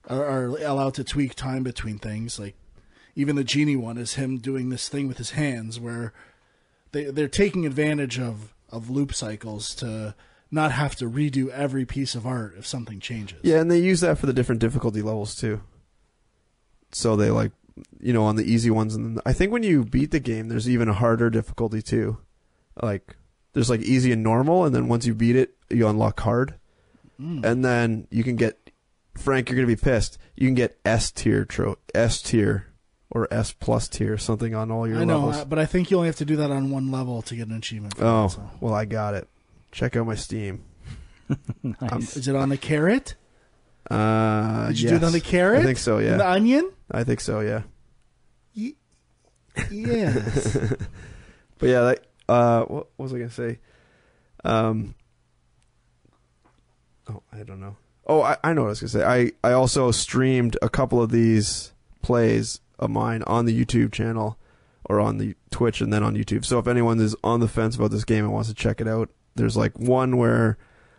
are allowed to tweak time between things. Like even the genie one is him doing this thing with his hands where they're taking advantage of loop cycles to not have to redo every piece of art if something changes. Yeah, and they use that for the different difficulty levels too. So they like, you know, on the easy ones, and I think when you beat the game, there's even a harder difficulty too. Like there's like easy and normal, and then once you beat it, you unlock hard, and then you can get, Frank, you're gonna be pissed. You can get S tier or S plus tier, something on all your levels. I know, but I think you only have to do that on one level to get an achievement. For Oh, that, so. well, I got it. Check out my Steam. Nice. Is it on the carrot? Did you do yes. it on the carrot? I think so, yeah. And the onion? I think so, yeah. Yes. But yeah, what was I gonna say? Oh, I don't know. Oh, I know what I was gonna say. I also streamed a couple of these plays of mine on the YouTube channel, or on the Twitch and then on YouTube. So if anyone is on the fence about this game and wants to check it out, there's like one where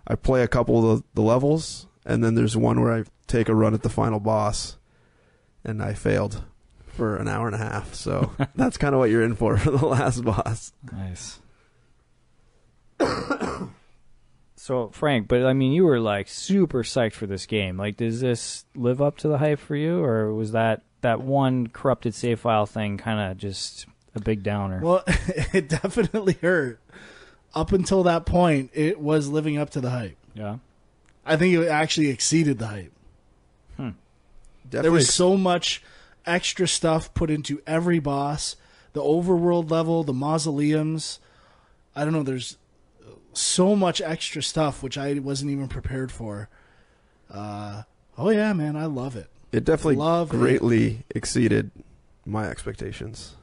I play a couple of the levels, and then there's one where I take a run at the final boss, and I failed for an hour and a half. So that's kind of what you're in for the last boss. Nice. So, Frank, but I mean, you were like super psyched for this game. Like, does this live up to the hype for you, or was that one corrupted save file thing kind of just a big downer? Well, it definitely hurt. Up until that point, it was living up to the hype. Yeah. I think it actually exceeded the hype. There was so much extra stuff put into every boss, the overworld level, the mausoleums. I don't know, there's so much extra stuff which I wasn't even prepared for. Oh yeah, man, I love it. It definitely greatly exceeded my expectations,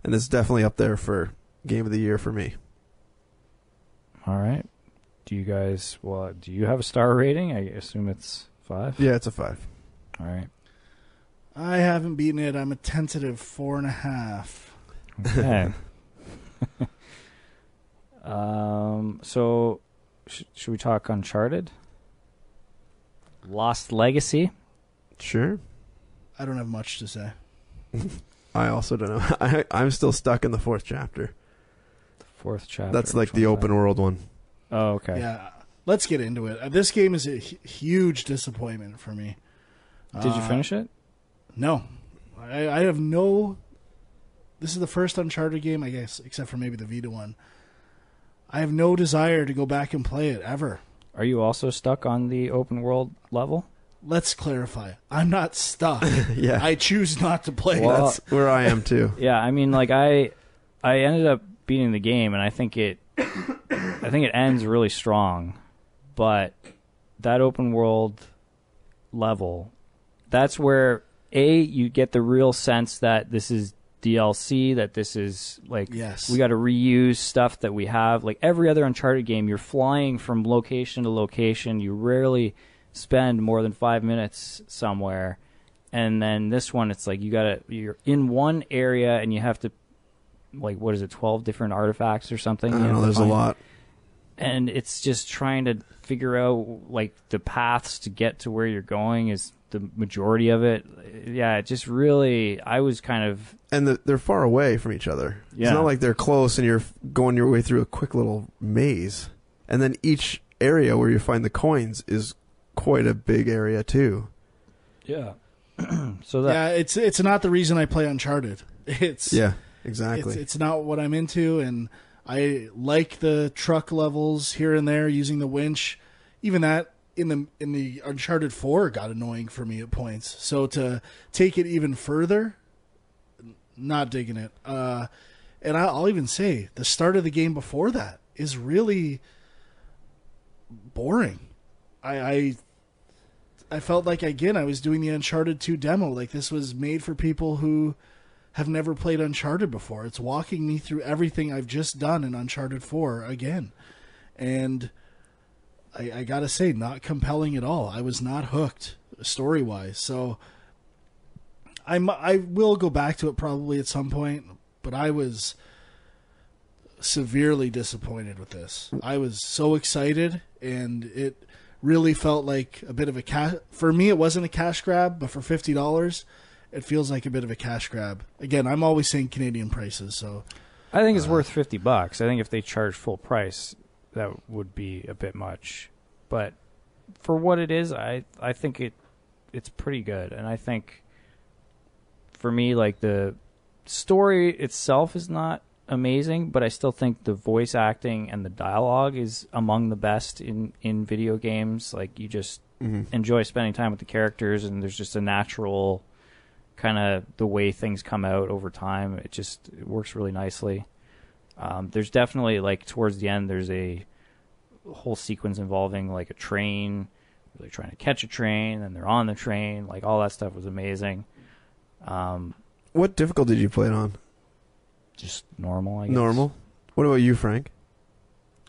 and it's definitely up there for Game of the Year for me. All right. Do you guys? Well, do you have a star rating? I assume it's 5. Yeah, it's a 5. All right. I haven't beaten it. I'm a tentative 4.5. Okay. So, should we talk Uncharted? Lost Legacy? Sure. I don't have much to say. I also don't know. I'm still stuck in the 4th chapter. The 4th chapter. That's like Which the one's open that? world one. Oh, okay. Yeah, let's get into it. This game is a huge disappointment for me. Did you finish it? No. I have no... This is the first Uncharted game, I guess, except for maybe the Vita one. I have no desire to go back and play it, ever. Are you also stuck on the open world level? Let's clarify. I'm not stuck. Yeah. I choose not to play it. That's where I am too. Yeah, I mean, like I ended up beating the game, and I think it ends really strong. But that open world level, that's where you get the real sense that this is DLC, that this is like we got to reuse stuff that we have. Like every other Uncharted game, you're flying from location to location. You rarely spend more than 5 minutes somewhere. And then this one, it's like you're in one area and you have to, like, what is it, 12 different artifacts or something? I don't know, there's a lot. And it's just trying to figure out, like, the paths to get to where you're going is the majority of it. Yeah, it just really, I was kind of... And they're far away from each other. Yeah. It's not like they're close and you're going your way through a quick little maze. And then each area where you find the coins is quite a big area too. Yeah. So that it's not the reason I play Uncharted. Exactly. It's not what I'm into, and I like the truck levels here and there using the winch. Even that in the Uncharted 4 got annoying for me at points. So to take it even further, not digging it. And I'll even say the start of the game before that is really boring. I felt like, again, I was doing the Uncharted 2 demo. Like, this was made for people who have never played Uncharted before. It's walking me through everything I've just done in Uncharted 4 again. And I gotta say, not compelling at all. I was not hooked story-wise. So I will go back to it probably at some point, but I was severely disappointed with this. I was so excited, and it really felt like a bit of a cash... For me, it wasn't a cash grab, but for $50, it feels like a bit of a cash grab. Again, I'm always saying Canadian prices, so... I think it's worth $50. I think if they charge full price, that would be a bit much. But for what it is, I think it's pretty good. And I think, for me, like, the story itself is not amazing, but I still think the voice acting and the dialogue is among the best in video games. Like, you just enjoy spending time with the characters, and there's just a natural kind of the way things come out over time. It works really nicely. There's definitely, like, towards the end, there's a whole sequence involving, like, a train. They're trying to catch a train, and they're on the train. Like, all that stuff was amazing. What difficulty did you play it on? Just normal, I guess. Normal? What about you, Frank?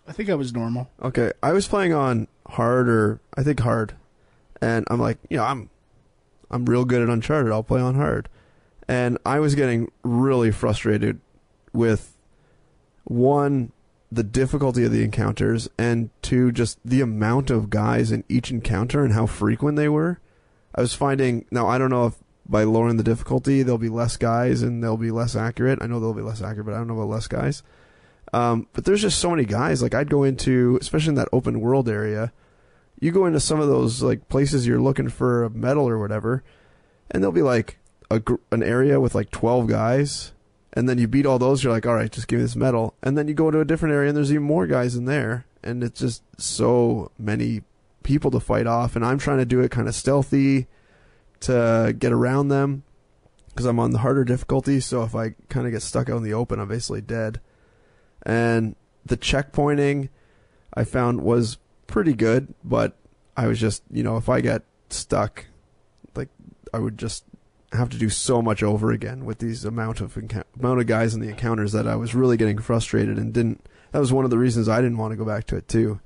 I think I was normal. Okay, I was playing on hard, and I'm like, I'm real good at Uncharted. I'll play on hard, and I was getting really frustrated with, one, the difficulty of the encounters, and two, just the amount of guys in each encounter and how frequent they were. I was finding, now I don't know if by lowering the difficulty there'll be less guys and they'll be less accurate. I know they'll be less accurate, but I don't know about less guys. But there's just so many guys. Like, I'd go into, especially in that open world area, you go into some of those, like, places you're looking for a medal or whatever, and there'll be like an area with like 12 guys, and then you beat all those, you're like, all right, just give me this medal. And then you go into a different area and there's even more guys in there, and it's just so many people to fight off, and I'm trying to do it kind of stealthy to get around them because I'm on the harder difficulty. So if I kind of get stuck out in the open, I'm basically dead. And the checkpointing I found was pretty good, but I was just, if I get stuck, like, I would just have to do so much over again with these amount of guys in the encounters that I was really getting frustrated, and that was one of the reasons I didn't want to go back to it too.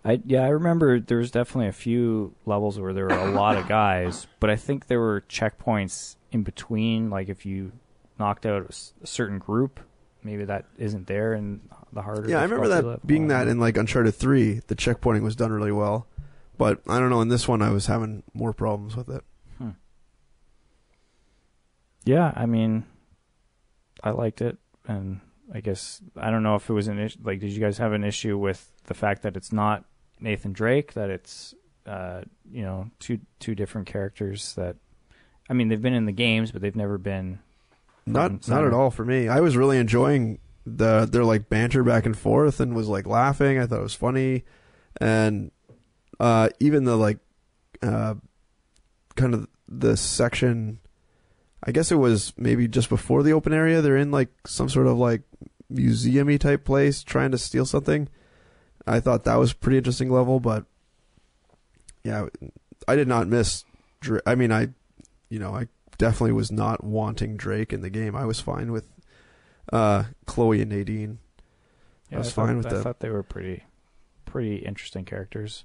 I remember there was definitely a few levels where there were a lot of guys, but I think there were checkpoints in between. Like, if you knocked out a certain group, maybe that isn't there in the harder. Yeah, I remember that being that in, like, Uncharted 3, the checkpointing was done really well. But I don't know, in this one I was having more problems with it. Yeah, I mean, I liked it, and I guess, I don't know if it was an issue. Like, did you guys have an issue with the fact that it's not Nathan Drake, that it's two different characters that, I mean, they've been in the games, but they've never been. Not at all for me. I was really enjoying their like banter back and forth, and was like laughing. I thought it was funny, and even the like kind of the section. I guess it was maybe just before the open area. They're in like some sort of like museum-y type place trying to steal something. I thought that was a pretty interesting level, but yeah, I did not miss. I mean, I definitely was not wanting Drake in the game. I was fine with Chloe and Nadine. Yeah, I was fine with them. I thought they were pretty interesting characters.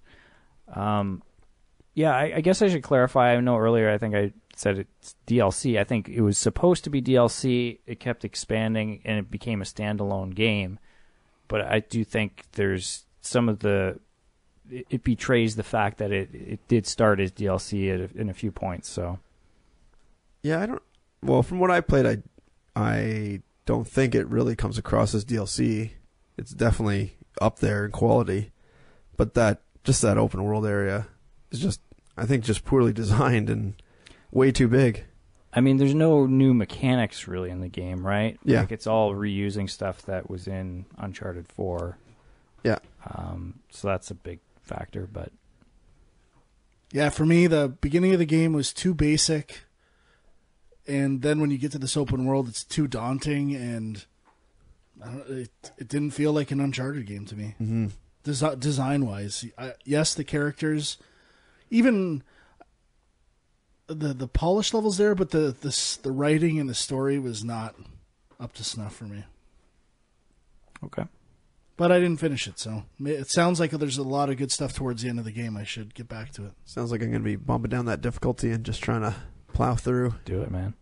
Yeah, I guess I should clarify. I know earlier I think I said it's DLC. I think it was supposed to be DLC. It kept expanding, and it became a standalone game. But I do think there's some of the... It betrays the fact that it did start as DLC in a few points, so... Yeah, Well, from what I played, I don't think it really comes across as DLC. It's definitely up there in quality, but that open world area is just poorly designed and way too big. I mean, there's no new mechanics really in the game, right? Yeah, like it's all reusing stuff that was in Uncharted 4. Yeah, so that's a big factor, but yeah, for me, the beginning of the game was too basic. And then when you get to this open world, it's too daunting, and it didn't feel like an Uncharted game to me. Mm-hmm. Design-wise, yes, the characters, even the polish levels there, but the writing and the story was not up to snuff for me. Okay. But I didn't finish it, so it sounds like there's a lot of good stuff towards the end of the game. I should get back to it. Sounds like I'm going to be bumping down that difficulty and just trying to plow through. Do it, man.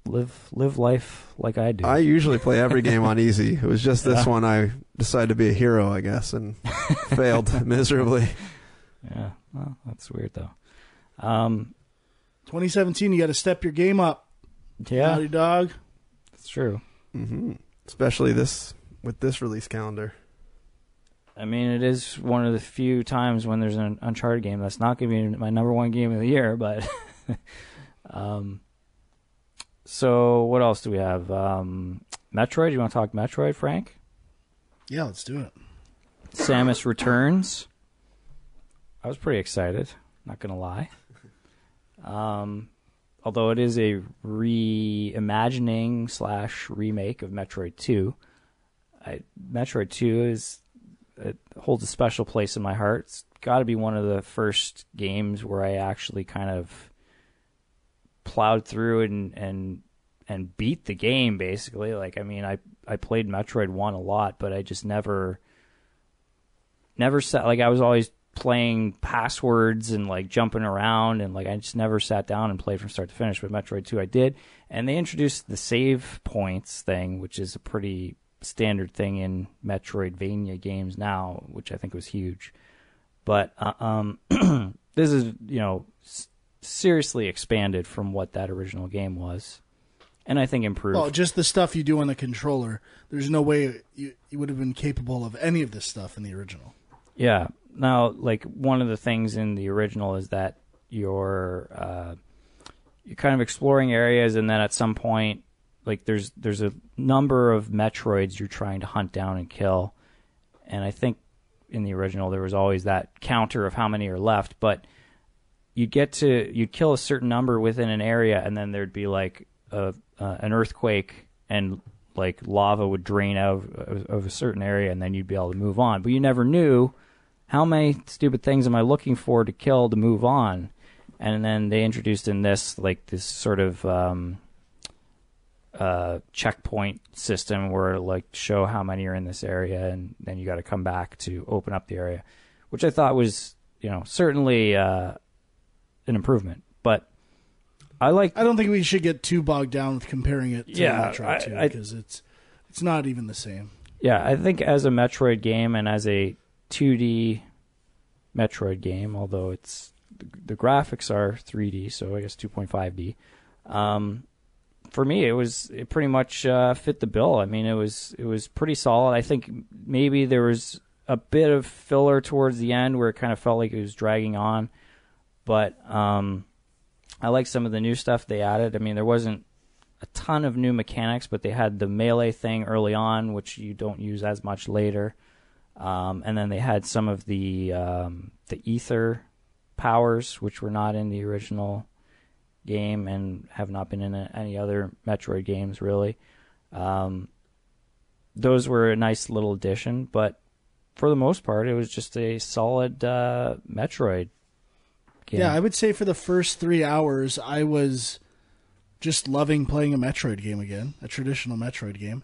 Live life like I do. I usually play every game on easy. It was just this one I decided to be a hero, I guess, and failed miserably. Yeah, well, that's weird though. 2017, you got to step your game up. Yeah, Naughty Dog. That's true. Mm-hmm. Especially with this release calendar. I mean, it is one of the few times when there's an Uncharted game that's not going to be my number one game of the year, but... So what else do we have? Metroid. You want to talk Metroid, Frank? Yeah, let's do it. Samus Returns. I was pretty excited, not going to lie. Although it is a reimagining / remake of Metroid 2. Metroid 2 holds a special place in my heart. It's got to be one of the first games where I actually kind of plowed through and beat the game, basically. Like, I mean, I played Metroid 1 a lot, but I just never sat, like, I was always playing passwords and like jumping around, and like I just never sat down and played from start to finish. But Metroid 2 I did, and they introduced the save points thing, which is a pretty standard thing in Metroidvania games now, which I think was huge. But this is, seriously expanded from what that original game was, and I think improved. Well, just the stuff you do on the controller, there's no way you would have been capable of any of this stuff in the original. Yeah. Now, like, one of the things in the original is that you're kind of exploring areas, and then at some point, like, there's a number of Metroids you're trying to hunt down and kill, and I think in the original there was always that counter of how many are left, but you'd kill a certain number within an area, and then there'd be like an earthquake, and like lava would drain out of a certain area, and then you'd be able to move on. But you never knew how many stupid things am I looking for to kill to move on. And then they introduced in this sort of checkpoint system where it like show how many are in this area, and then you got to come back to open up the area, which I thought was certainly an improvement. But I don't think we should get too bogged down with comparing it to Metroid 2, because it's not even the same. Yeah, I think as a Metroid game and as a 2D Metroid game, although the graphics are 3D, so I guess 2.5D. For me, it pretty much fit the bill. I mean, it was pretty solid. I think maybe there was a bit of filler towards the end where it kind of felt like it was dragging on. But I like some of the new stuff they added. I mean, there wasn't a ton of new mechanics, but they had the melee thing early on, which you don't use as much later. And then they had some of the ether powers, which were not in the original game and have not been in any other Metroid games, really. Those were a nice little addition, but for the most part, it was just a solid Metroid game. Yeah, I would say for the first 3 hours, I was just loving playing a Metroid game again, a traditional Metroid game.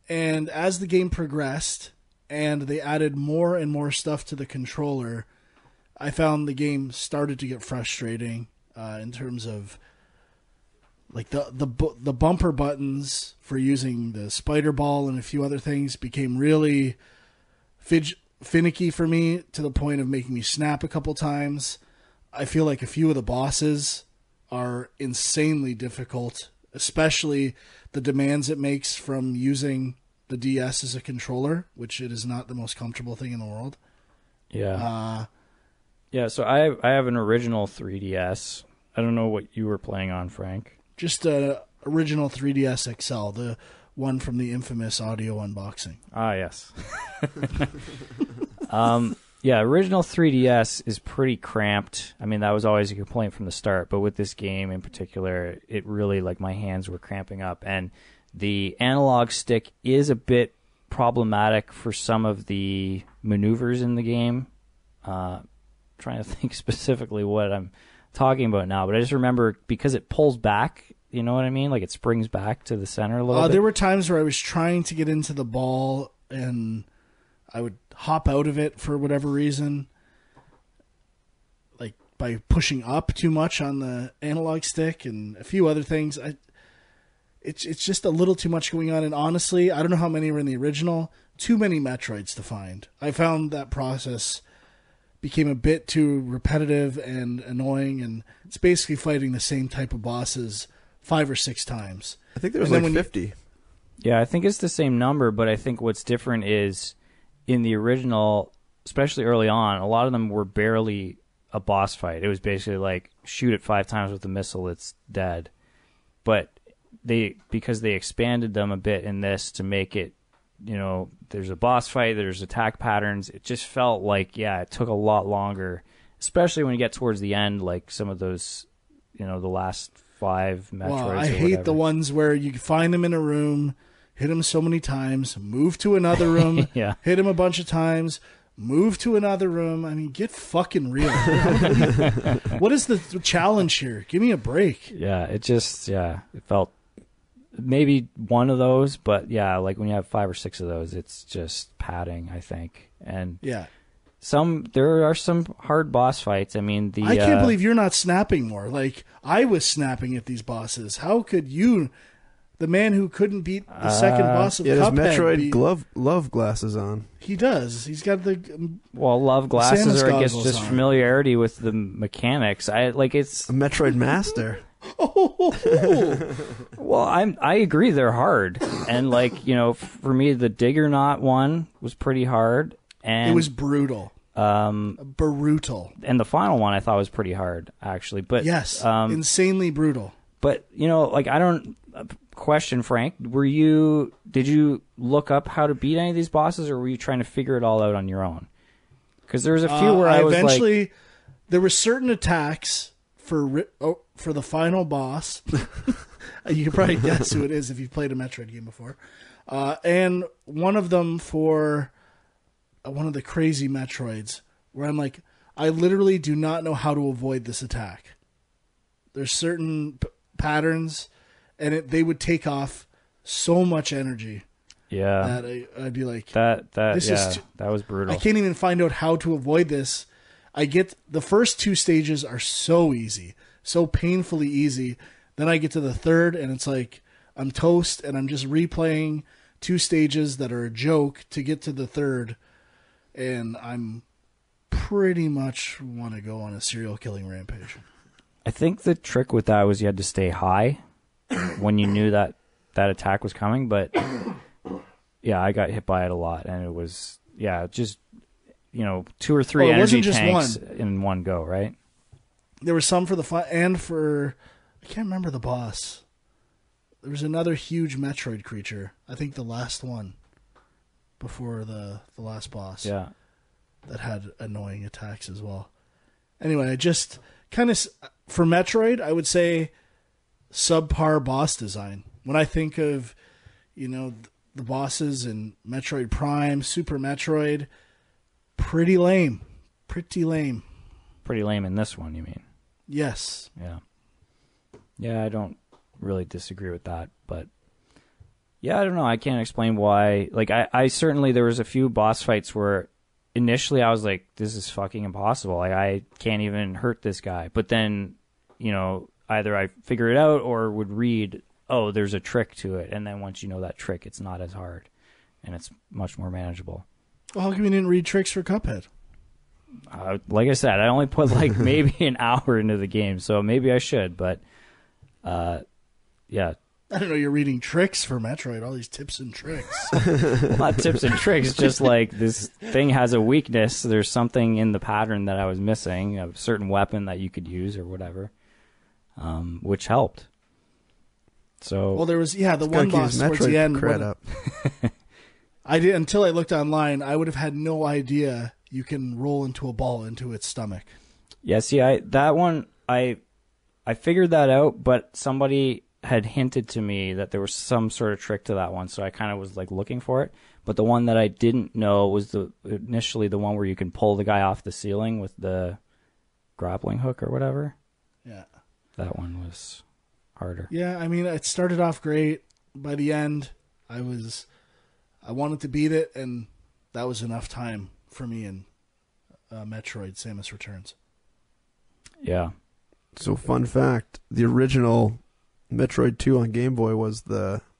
And as the game progressed and they added more and more stuff to the controller, I found the game started to get frustrating in terms of like the bumper buttons for using the spider ball and a few other things became really finicky for me to the point of making me snap a couple times. I feel like a few of the bosses are insanely difficult, especially the demands it makes from using the DS as a controller, which it is not the most comfortable thing in the world. Yeah. So I have an original 3DS. I don't know what you were playing on, Frank. Just a original 3DS XL, the one from the infamous audio unboxing. Ah, yes. Yeah, original 3DS is pretty cramped. I mean, that was always a complaint from the start, but with this game in particular, it really, like, my hands were cramping up. And the analog stick is a bit problematic for some of the maneuvers in the game. Trying to think specifically what I'm talking about now, but I just remember because it pulls back, you know what I mean? Like it springs back to the center a little bit. There were times where I was trying to get into the ball and I would hop out of it for whatever reason, like by pushing up too much on the analog stick and a few other things. It's just a little too much going on, and honestly, I don't know how many were in the original. Too many Metroids to find. I found that process became a bit too repetitive and annoying, and it's basically fighting the same type of bosses 5 or 6 times. I think there was like 50. Yeah, I think it's the same number, but I think what's different is in the original, especially early on, a lot of them were barely a boss fight. It was basically like shoot it 5 times with a missile, it's dead. But because they expanded them a bit in this to make it, you know, there's a boss fight, there's attack patterns. It just felt like, yeah, it took a lot longer, especially when you get towards the end, like some of those, you know, the last 5 Metroids. Well, I hate the ones where you find them in a room, hit them so many times, move to another room, yeah. Hit them a bunch of times, move to another room. I mean, get fucking real. What is the challenge here? Give me a break. Yeah, it felt maybe one of those, but yeah, like when you have 5 or 6 of those, it's just padding, I think. And yeah, there are some hard boss fights. I mean, I can't believe you're not snapping more. Like I was snapping at these bosses. How could you, the man who couldn't beat the second boss of Cuphead, Metroid love glasses on? He does. He's got the love glasses, Samus or I guess just on. familiarity with the mechanics. It's a Metroid master. Well, I agree they're hard, and like, you know, for me the Digger Knot one was pretty hard, and it was brutal. Brutal. And the final one I thought was pretty hard actually, but yes, insanely brutal. But you know, like I don't question, Frank, did you look up how to beat any of these bosses, or were you trying to figure it all out on your own? Because there was a few where I was eventually like, there were certain attacks for the final boss. You can probably guess who it is if you've played a Metroid game before. And one of them for one of the crazy Metroids where I'm like, I literally do not know how to avoid this attack. There's certain patterns, and they would take off so much energy. Yeah. That I'd be like, that was brutal. I can't even find out how to avoid this. I get the first 2 stages are so easy, so painfully easy. Then I get to the third, and it's like I'm toast, and I'm just replaying 2 stages that are a joke to get to the third, and I'm pretty much want to go on a serial killing rampage. I think the trick with that was you had to stay high when you knew that attack was coming, but yeah, I got hit by it a lot, and it was just 2 or 3 it energy wasn't just tanks one. in one go, right? There was some for the fun and for I can't remember the boss. There was another huge Metroid creature. I think the last one before the last boss. Yeah. That had annoying attacks as well. Anyway, I just kind of for Metroid, I would say subpar boss design. When I think of the bosses in Metroid Prime, Super Metroid, pretty lame. Pretty lame. Pretty lame in this one, you mean? Yes. Yeah. Yeah, I don't really disagree with that, but yeah, I don't know. I can't explain why. Like, I certainly, there was a few boss fights where initially I was like, this is fucking impossible. Like, I can't even hurt this guy. But then, either I figure it out or would read, oh, there's a trick to it. And then once you know that trick, it's not as hard and it's much more manageable. Well, how come you didn't read tricks for Cuphead? Like I said, I only put like maybe an hour into the game, so maybe I should, but yeah. I don't know, you're reading tricks for Metroid, all these tips and tricks. Well, not tips and tricks, just like this thing has a weakness. There's something in the pattern that I was missing, a certain weapon that you could use or whatever, which helped. So, well, there was, the one boss towards the end. I did until I looked online. I would have had no idea you can roll into a ball into its stomach. Yeah, see, that one I figured that out, but somebody had hinted to me that there was some sort of trick to that one, so I kind of was like looking for it. But the one that I didn't know was initially the one where you can pull the guy off the ceiling with the grappling hook or whatever. Yeah, that one was harder. Yeah, I mean, it started off great. By the end, I wanted to beat it, and that was enough time for me in Metroid: Samus Returns. Yeah. So, fun fact: the original Metroid 2 on Game Boy was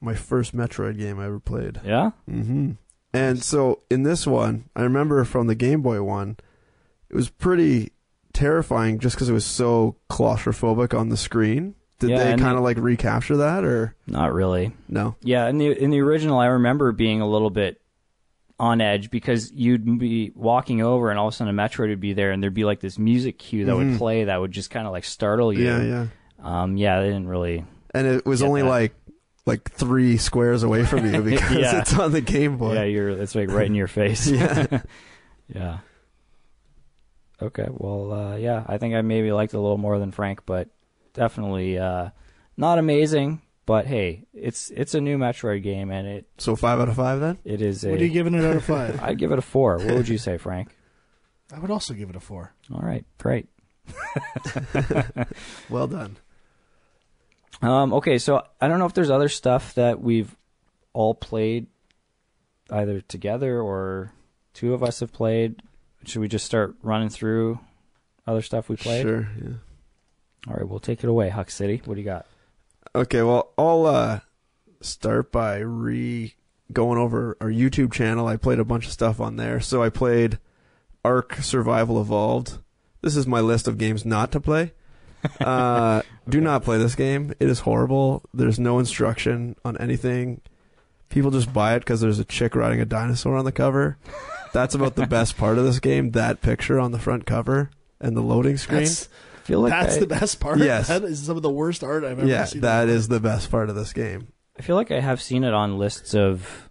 my first Metroid game I ever played. Yeah? Mm-hmm. And so, in this one, I remember from the Game Boy one, it was pretty terrifying just because it was so claustrophobic on the screen. Did they kind of like recapture that, or not really? No. Yeah, in the original, I remember being a little bit on edge because you'd be walking over and all of a sudden a Metroid would be there and there'd be like this music cue that would play that would just kind of like startle you. Yeah. Yeah, they didn't really. And it was only that. like 3 squares away from you because it's on the Game Boy. Yeah, it's like right in your face. Yeah. Yeah. Okay, well, yeah, I think I maybe liked it a little more than Frank, but definitely not amazing. But hey, it's a new Metroid game, and it. So 5 out of 5 then? It is. What are you giving it out of 5? I'd give it a 4. What would you say, Frank? I would also give it a 4. All right, great. Well done. Okay, so I don't know if there's other stuff that we've all played either together or two of us have played. Should we just start running through other stuff we played? Sure, yeah. All right, we'll take it away, Huck City. What do you got? Okay, well, I'll start by going over our YouTube channel. I played a bunch of stuff on there. So I played Ark Survival Evolved. This is my list of games not to play. Do not play this game. It is horrible. There's no instruction on anything. People just buy it because there's a chick riding a dinosaur on the cover. That's about the best part of this game, that picture on the front cover and the loading screen. That's the best part? Yes. That is some of the worst art I've ever seen. Yeah, that is the best part of this game. I feel like I have seen it on lists of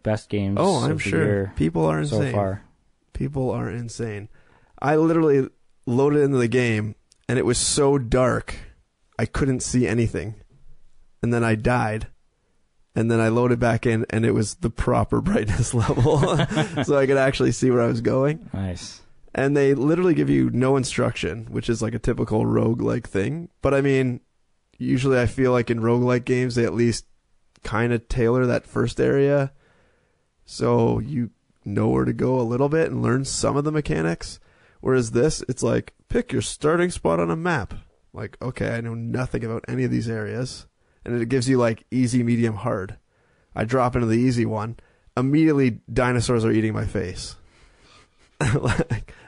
best games I'm of the sure. year People are insane. so far. People are insane. I literally loaded into the game, and it was so dark, I couldn't see anything. And then I died. And then I loaded back in, and it was the proper brightness level. So I could actually see where I was going. Nice. And they literally give you no instruction, which is like a typical roguelike thing. But I mean, usually I feel like in roguelike games, they at least kind of tailor that first area so you know where to go a little bit and learn some of the mechanics. Whereas this, it's like, pick your starting spot on a map. Like, okay, I know nothing about any of these areas. And it gives you like easy, medium, hard. I drop into the easy one. Immediately, dinosaurs are eating my face.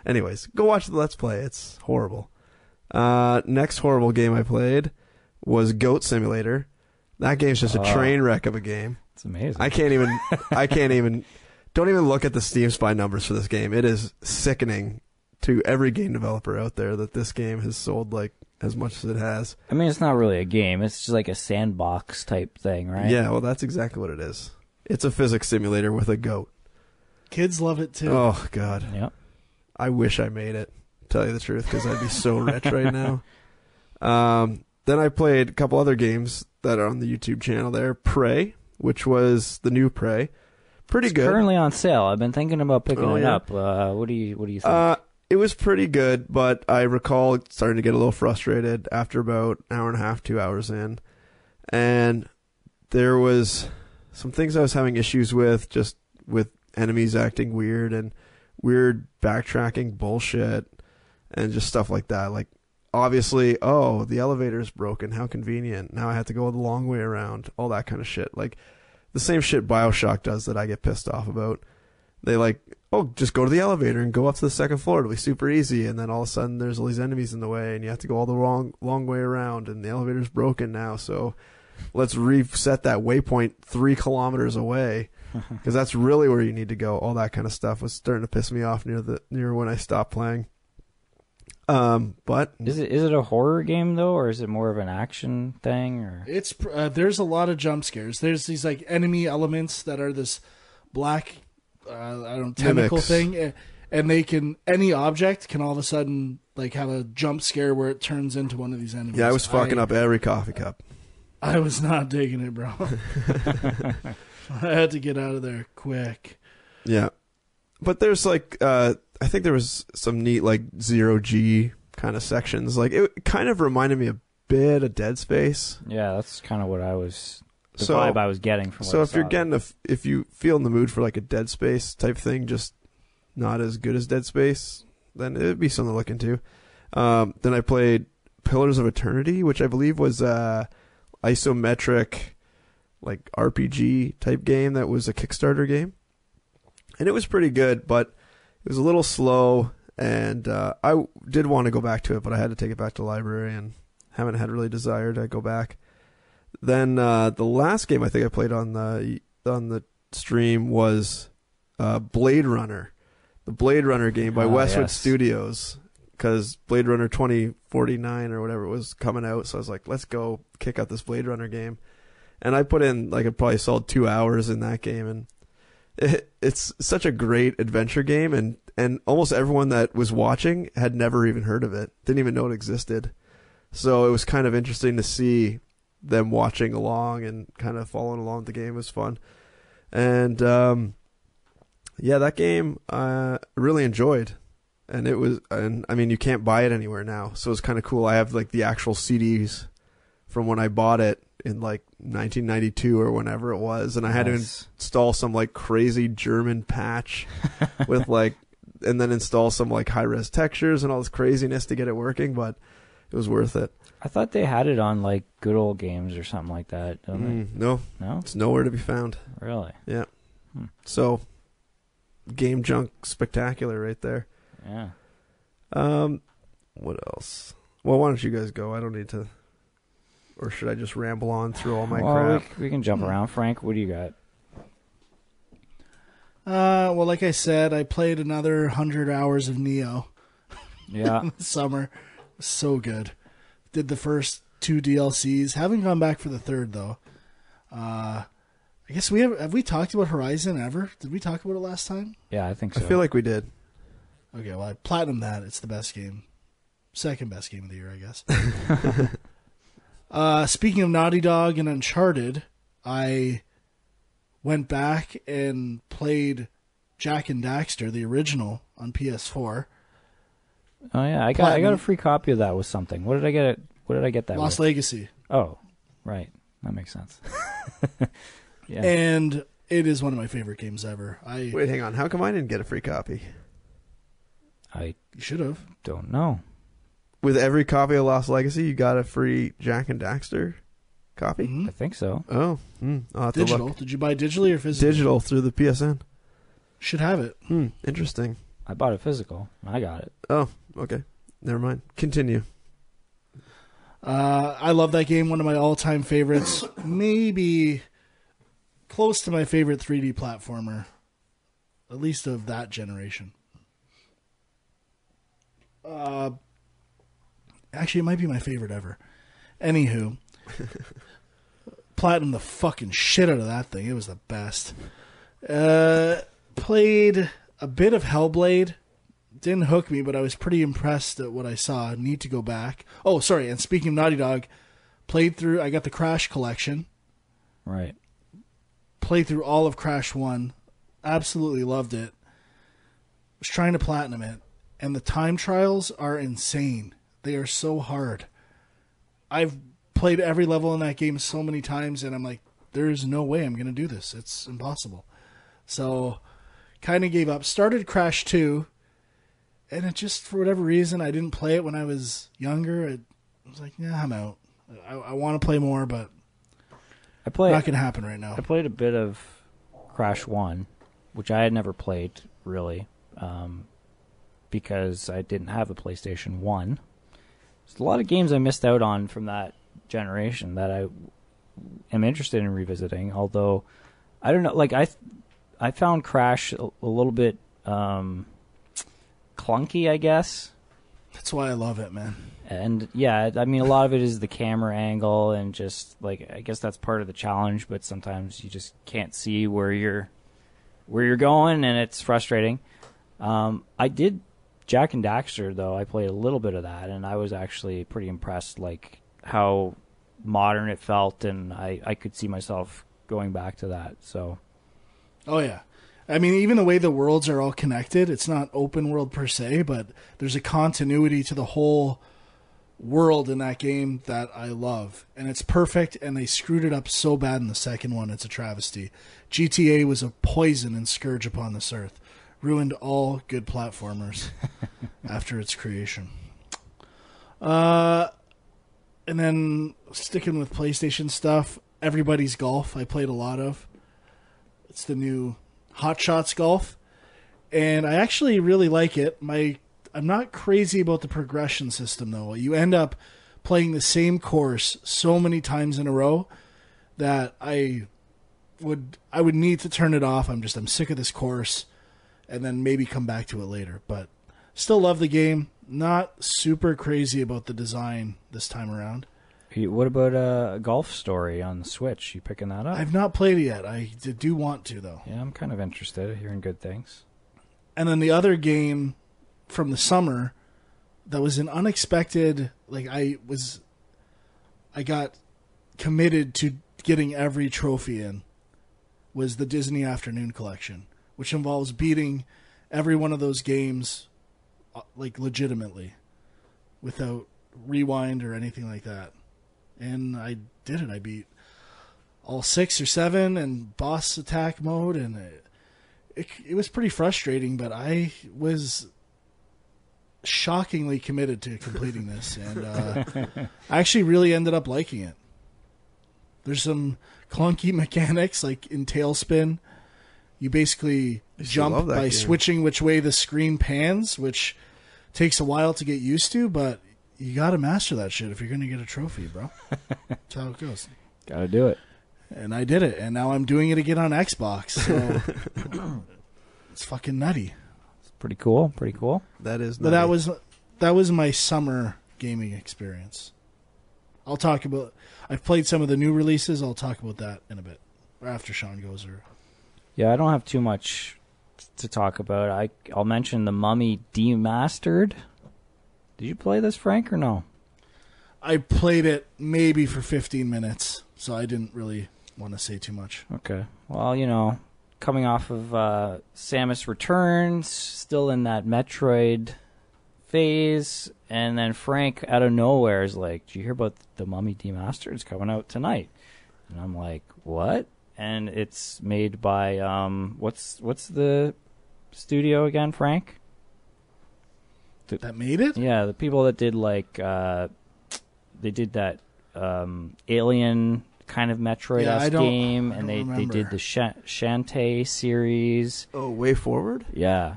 Anyways, go watch the Let's Play. It's horrible. Next horrible game I played was Goat Simulator. That game's just a train wreck of a game. It's amazing. I can't even Don't even look at the Steam Spy numbers for this game. It is sickening to every game developer out there that this game has sold like as much as it has. I mean, it's not really a game. It's just like a sandbox type thing, right? Yeah, well, that's exactly what it is. It's a physics simulator with a goat. Kids love it too. Oh, God. Yep. I wish I made it, to tell you the truth, because I'd be so rich right now. Then I played a couple other games that are on the YouTube channel there. Prey, which was the new Prey. Pretty good. Currently on sale. I've been thinking about picking it up. What do you think? It was pretty good, but I recall starting to get a little frustrated after about an hour and a half, 2 hours in. And there was some things I was having issues with, just with enemies acting weird and weird backtracking bullshit and just stuff like that. Like, obviously, oh, the elevator's broken. How convenient. Now I have to go the long way around. All that kind of shit. Like, the same shit BioShock does that I get pissed off about. They like, oh, just go to the elevator and go up to the second floor. It'll be super easy. And then all of a sudden there's all these enemies in the way and you have to go all the long way around and the elevator's broken now. So let's reset that waypoint 3 kilometers away because that's really where you need to go. All that kind of stuff was starting to piss me off near when I stopped playing. But is it a horror game though, or is it more of an action thing? Or it's there's a lot of jump scares. There's these like enemy elements that are this black, tentacle Mimics. thing, and they can any object can all of a sudden like have a jump scare where it turns into one of these enemies. yeah, I was fucking up every coffee cup. I was not digging it, bro. I had to get out of there quick. Yeah. But there's like, I think there was some neat like 0G kind of sections. Like it kind of reminded me a bit of Dead Space. yeah, that's kind of what I was. The vibe I was getting from. So what if you're getting if you feel in the mood for like a Dead Space type thing, just not as good as Dead Space, then it'd be something to look into. Then I played Pillars of Eternity, which I believe was isometric like RPG type game that was a Kickstarter game. And it was pretty good, but it was a little slow, and I did want to go back to it, but I had to take it back to the library and haven't had really desire to go back. Then the last game I think I played on the stream was Blade Runner, the Blade Runner game by Westwood Studios, because Blade Runner 2049 or whatever was coming out, so I was like, let's go kick out this Blade Runner game. And I put in like a probably solid 2 hours in that game, and it's such a great adventure game, and almost everyone that was watching had never even heard of it, didn't even know it existed. So it was kind of interesting to see them watching along and kind of following along with the game. It was fun. And yeah, that game I really enjoyed. And I mean, you can't buy it anywhere now, so it's kind of cool. I have like the actual CDs from when I bought it in like 1992 or whenever it was, and I had to install some like crazy German patch with like, and then install some like high-res textures and all this craziness to get it working, but it was worth it. I thought they had it on like Good Old Games or something like that. Don't No, no, it's nowhere to be found. really. Yeah. So, Game Junk spectacular right there. Yeah. What else? Well, why don't you guys go? I don't need to. Or should I just ramble on through all my crap? We can jump around. Frank, what do you got? Well, like I said, I played another 100 hours of Nioh. Yeah. In the summer. It was so good. Did the first 2 DLCs. Haven't gone back for the third, though. I guess have we talked about Horizon ever? Did we talk about it last time? Yeah, I think so. I feel like we did. Okay, well, I platinumed that. It's the best game. Second best game of the year, I guess. Speaking of Naughty Dog and Uncharted, I went back and played Jak and Daxter, the original, on PS4. Oh yeah, I got a free copy of that with something. What did I get? What did I get that Lost with? Legacy. Oh, right. That makes sense. Yeah. And it is one of my favorite games ever. Wait, hang on. How come I didn't get a free copy? You should have. Don't know. With every copy of Lost Legacy, you got a free Jak and Daxter copy? Mm-hmm. I think so. Oh. I'll have to Digital. look. Did you buy digitally or physically? Digital through the PSN. Should have it. Interesting. I bought it physical. I got it. Oh, okay. Never mind. Continue. I love that game. One of my all-time favorites. Maybe close to my favorite 3D platformer at least of that generation. Actually, it might be my favorite ever. Anywho, platinum the fucking shit out of that thing. It was the best. Played a bit of Hellblade. Didn't hook me, but I was pretty impressed at what I saw. Need to go back. Oh, sorry. And speaking of Naughty Dog, played through. I got the Crash collection. Right. Played through all of Crash 1. Absolutely loved it. Was trying to platinum it. And the time trials are insane. They are so hard. I've played every level in that game so many times, and I'm like, there's no way I'm going to do this. It's impossible. So, kind of gave up. Started Crash 2, and it just, for whatever reason, I didn't play it when I was younger. I was like, yeah, I'm out. I want to play more, but not going to happen right now. I played a bit of Crash 1, which I had never played, really, because I didn't have a PlayStation 1. There's a lot of games I missed out on from that generation that I am interested in revisiting, although, I don't know, like, I found Crash a little bit clunky, I guess. That's why I love it, man. And yeah, I mean, a lot of it is the camera angle, and just like, I guess that's part of the challenge. But sometimes you just can't see where you're going, and it's frustrating. I did Jack and Daxter though. I played a little bit of that, and I was actually pretty impressed, like how modern it felt, and I could see myself going back to that. So, oh yeah. I mean, even the way the worlds are all connected, it's not open world per se, but there's a continuity to the whole world in that game that I love. And it's perfect, and they screwed it up so bad in the second one, it's a travesty. GTA was a poison and scourge upon this earth. Ruined all good platformers after its creation. And then, sticking with PlayStation stuff, Everybody's Golf I played a lot of. It's the new Hot Shots Golf, and I actually really like it. I'm not crazy about the progression system, though. You end up playing the same course so many times in a row that I would need to turn it off. I'm sick of this course, and then maybe come back to it later. But still love the game. Not super crazy about the design this time around. What about a Golf Story on the Switch? You picking that up? I've not played it yet. I do want to, though. Yeah, I'm kind of interested. Hearing good things. And then the other game from the summer that was an unexpected, like I got committed to getting every trophy in, was the Disney Afternoon Collection, which involves beating every one of those games like legitimately without rewind or anything like that. And I did it. I beat all 6 or 7 and boss attack mode, and it was pretty frustrating, but I was shockingly committed to completing this, and I actually really ended up liking it. There's some clunky mechanics, like in Tailspin. You basically jump by switching which way the screen pans, which takes a while to get used to, but you got to master that shit if you're going to get a trophy, bro. That's how it goes. Got to do it. And I did it, and now I'm doing it again on Xbox. So it's fucking nutty. It's pretty cool. Pretty cool. That is nutty. But that was my summer gaming experience. I've played some of the new releases. I'll talk about that in a bit, or after Sean goes. Yeah, I don't have too much to talk about. I'll mention the Mummy Demastered. Did you play this, Frank, or no? I played it maybe for 15 minutes, so I didn't really want to say too much. Okay. Well, coming off of Samus Returns, still in that Metroid phase, and then Frank out of nowhere is like, "Did you hear about the Mummy Demastered? It's coming out tonight." And I'm like, "What?" And it's made by what's the studio again, Frank? That made it? Yeah, the people that did they did that Alien kind of Metroid-esque game, and they did the Shantae series. Oh, Way Forward? Yeah.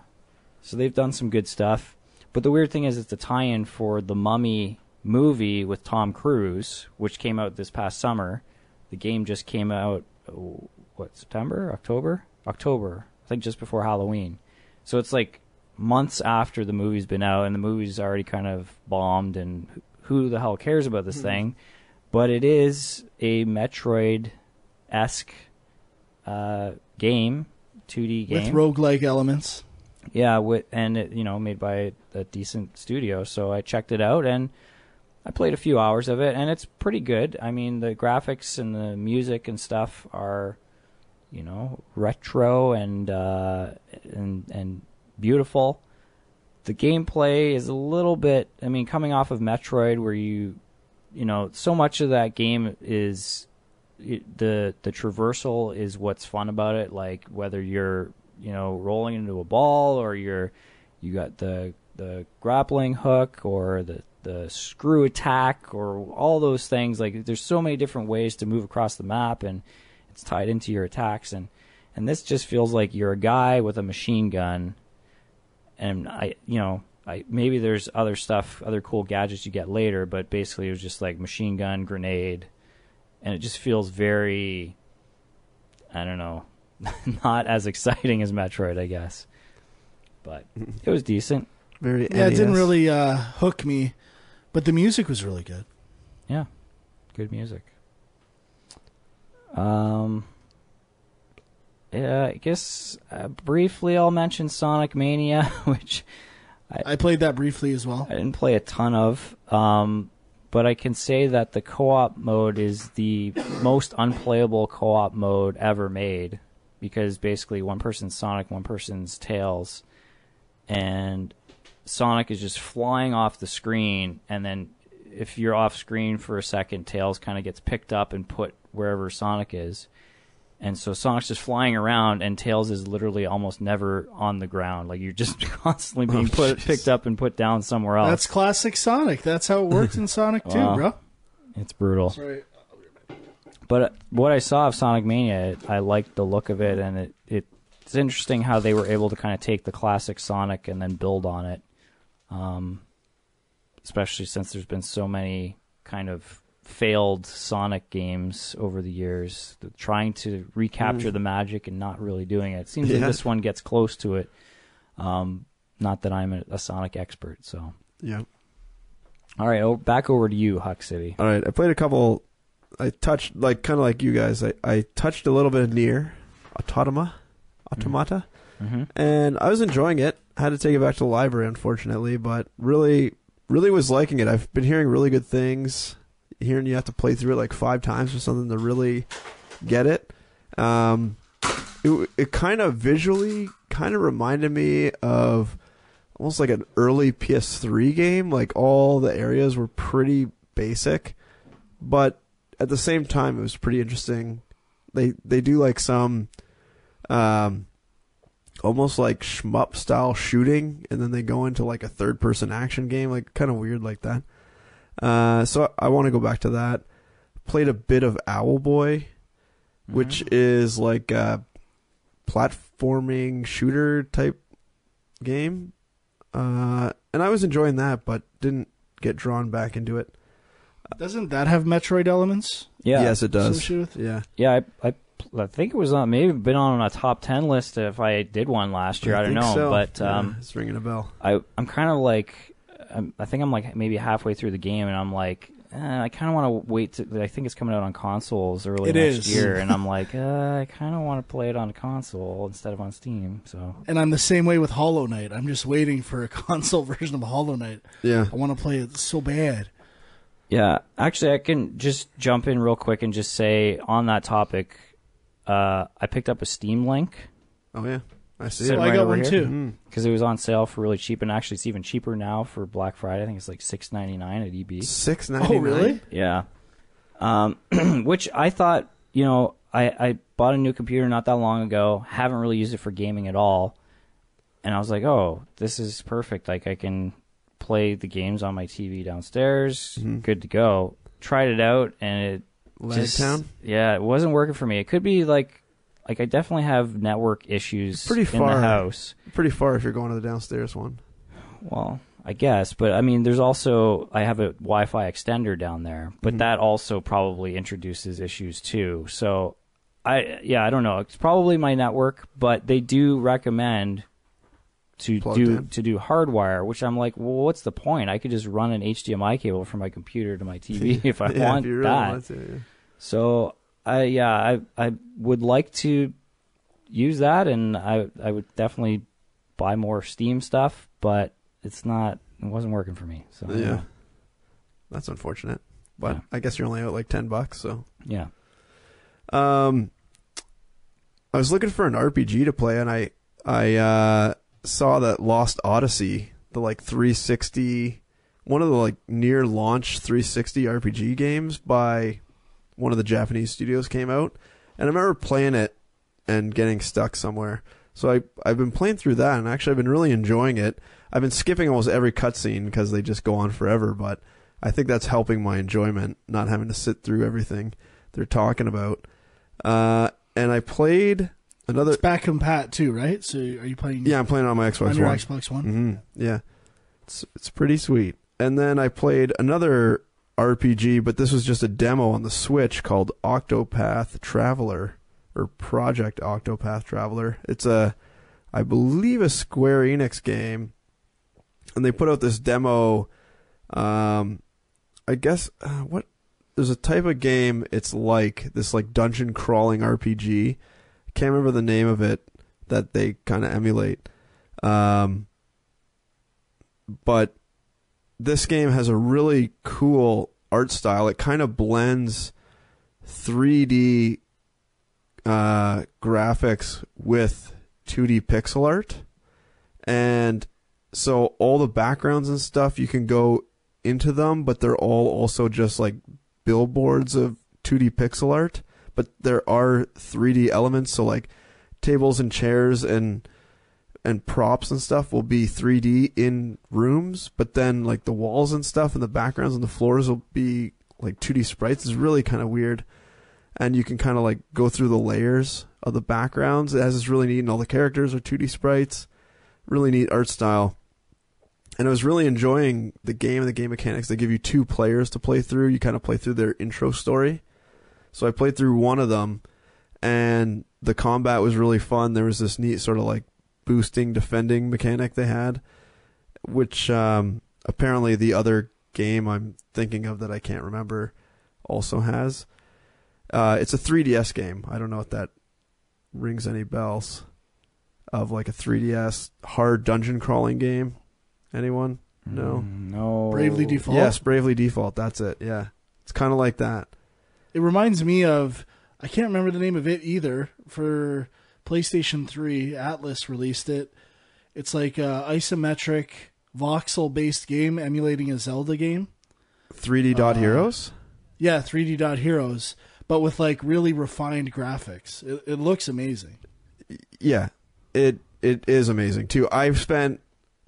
So they've done some good stuff. But the weird thing is it's a tie-in for the Mummy movie with Tom Cruise, which came out this past summer. The game just came out, September? October? October. I think just before Halloween. So it's like months after the movie's been out, and the movie's already kind of bombed, and who the hell cares about this thing? But it is a Metroid-esque game, 2D game. With roguelike elements. Yeah, and it, made by a decent studio. So I checked it out, and I played a few hours of it, and it's pretty good. I mean, the graphics and the music and stuff are, retro and beautiful. The gameplay is a little bit, coming off of Metroid, where so much of that game is the traversal is what's fun about it. Like whether you're rolling into a ball, or you got the grappling hook, or the screw attack, or all those things. Like there's so many different ways to move across the map, and it's tied into your attacks. And this just feels like you're a guy with a machine gun. And maybe there's other stuff, other cool gadgets you get later, but basically it was just like machine gun, grenade, and it just feels very, I don't know, not as exciting as Metroid, I guess. But it was decent. Very Yeah, it NES. didn't really hook me, but the music was really good. Yeah, good music. Yeah, I guess briefly I'll mention Sonic Mania, which I played that briefly as well. I didn't play a ton of, but I can say that the co-op mode is the most unplayable co-op mode ever made, because basically one person's Sonic, one person's Tails, and Sonic is just flying off the screen, and then if you're off screen for a second, Tails kind of gets picked up and put wherever Sonic is. And so Sonic's just flying around, and Tails is literally almost never on the ground. Like, you're just constantly being picked up and put down somewhere else. That's classic Sonic. That's how it worked in Sonic 2, bro. It's brutal. Sorry. But what I saw of Sonic Mania, I liked the look of it, and it's interesting how they were able to kind of take the classic Sonic and then build on it. Especially since there's been so many kind of failed Sonic games over the years, trying to recapture the magic and not really doing it. It seems like this one gets close to it. Not that I'm a Sonic expert, so. Yeah. All right, back over to you, Huck City. All right, I played a couple. I touched, kind of like you guys, I touched a little bit of Nier, Automata, Mm-hmm. and I was enjoying it. I had to take it back to the library, unfortunately, but really was liking it. I've been hearing really good things. Hearing you have to play through it like 5 times or something to really get it. It kind of visually kind of reminded me of almost like an early PS3 game. Like all the areas were pretty basic, but at the same time it was pretty interesting. They do like some almost like shmup style shooting, and then they go into like a third person action game, like kind of weird like that. So I want to go back to that. Played a bit of Owlboy, which is like a platforming shooter type game. And I was enjoying that, but didn't get drawn back into it. Doesn't that have Metroid elements? Yeah. Yes, it does. Associated with? Yeah. Yeah, I think it was maybe been on a top 10 list if I did one last year. I don't know, so. but it's ringing a bell. I'm kind of like, I think I'm like maybe halfway through the game, and I'm like, I kind of want to wait. I think it's coming out on consoles early next year, and I'm like, I kind of want to play it on a console instead of on Steam. So, and I'm the same way with Hollow Knight. I'm just waiting for a console version of Hollow Knight. Yeah, I want to play it so bad. Yeah, actually, I can just jump in real quick and just say on that topic, I picked up a Steam Link. Oh yeah, I see So it. I got one too. Because it was on sale for really cheap, and actually it's even cheaper now for Black Friday. I think it's like $6.99 at EB. $6.99. Oh really? Yeah. Which I thought, I bought a new computer not that long ago. Haven't really used it for gaming at all, and I was like, oh, this is perfect. Like I can play the games on my TV downstairs. Good to go. Tried it out, and it wasn't working for me. It could be like I definitely have network issues pretty far in the house. Pretty far if you're going to the downstairs one. Well, I guess, but I mean, there's also I have a Wi-Fi extender down there, but that also probably introduces issues too. So I don't know. It's probably my network, but they do recommend to do hardwire, which I'm like, well, what's the point? I could just run an HDMI cable from my computer to my TV if I want if you really that. want to, yeah. So I would like to use that, and I would definitely buy more Steam stuff, but it wasn't working for me. So yeah, that's unfortunate. But I guess you're only out like $10, so yeah. I was looking for an RPG to play, and I saw that Lost Odyssey, the like 360, one of the like near launch 360 RPG games by one of the Japanese studios came out, and I remember playing it and getting stuck somewhere. So I've been playing through that, and actually I've been really enjoying it. I've been skipping almost every cutscene because they just go on forever, but I think that's helping my enjoyment, not having to sit through everything they're talking about. And I played another... It's back compat too, right? So are you playing... Yeah, I'm playing on my Xbox One. On your Xbox One? Mm-hmm. Yeah. It's pretty sweet. And then I played another RPG, but this was just a demo on the Switch called Octopath Traveler, or Project Octopath Traveler. It's I believe a Square Enix game, and they put out this demo. I guess there's a type of game. It's like this like dungeon crawling RPG. I can't remember the name of it that they kind of emulate. But this game has a really cool art style. It kind of blends 3D graphics with 2D pixel art, and so all the backgrounds and stuff, you can go into them, but they're all also just like billboards of 2D pixel art, but there are 3D elements, so like tables and chairs and props and stuff will be 3D in rooms, but then like the walls and stuff and the backgrounds and the floors will be like 2D sprites. It's really kind of weird. And you can kind of like go through the layers of the backgrounds. It has this really neat, and all the characters are 2D sprites. Really neat art style. And I was really enjoying the game and the game mechanics. They give you 2 players to play through. You kind of play through their intro story. So I played through one of them, and the combat was really fun. There was this neat sort of like boosting, defending mechanic they had, which apparently the other game I'm thinking of that I can't remember also has. It's a 3DS game. I don't know if that rings any bells of like a 3DS hard dungeon crawling game. Anyone? No. No. Bravely Default? Yes, Bravely Default. That's it. Yeah. It's kind of like that. It reminds me of... I can't remember the name of it either. For PlayStation 3, Atlas released it. It's like a isometric, voxel-based game emulating a Zelda game. 3D Dot Heroes? Yeah, 3D Dot Heroes, but with like really refined graphics. It looks amazing. Yeah, it is amazing too. I've spent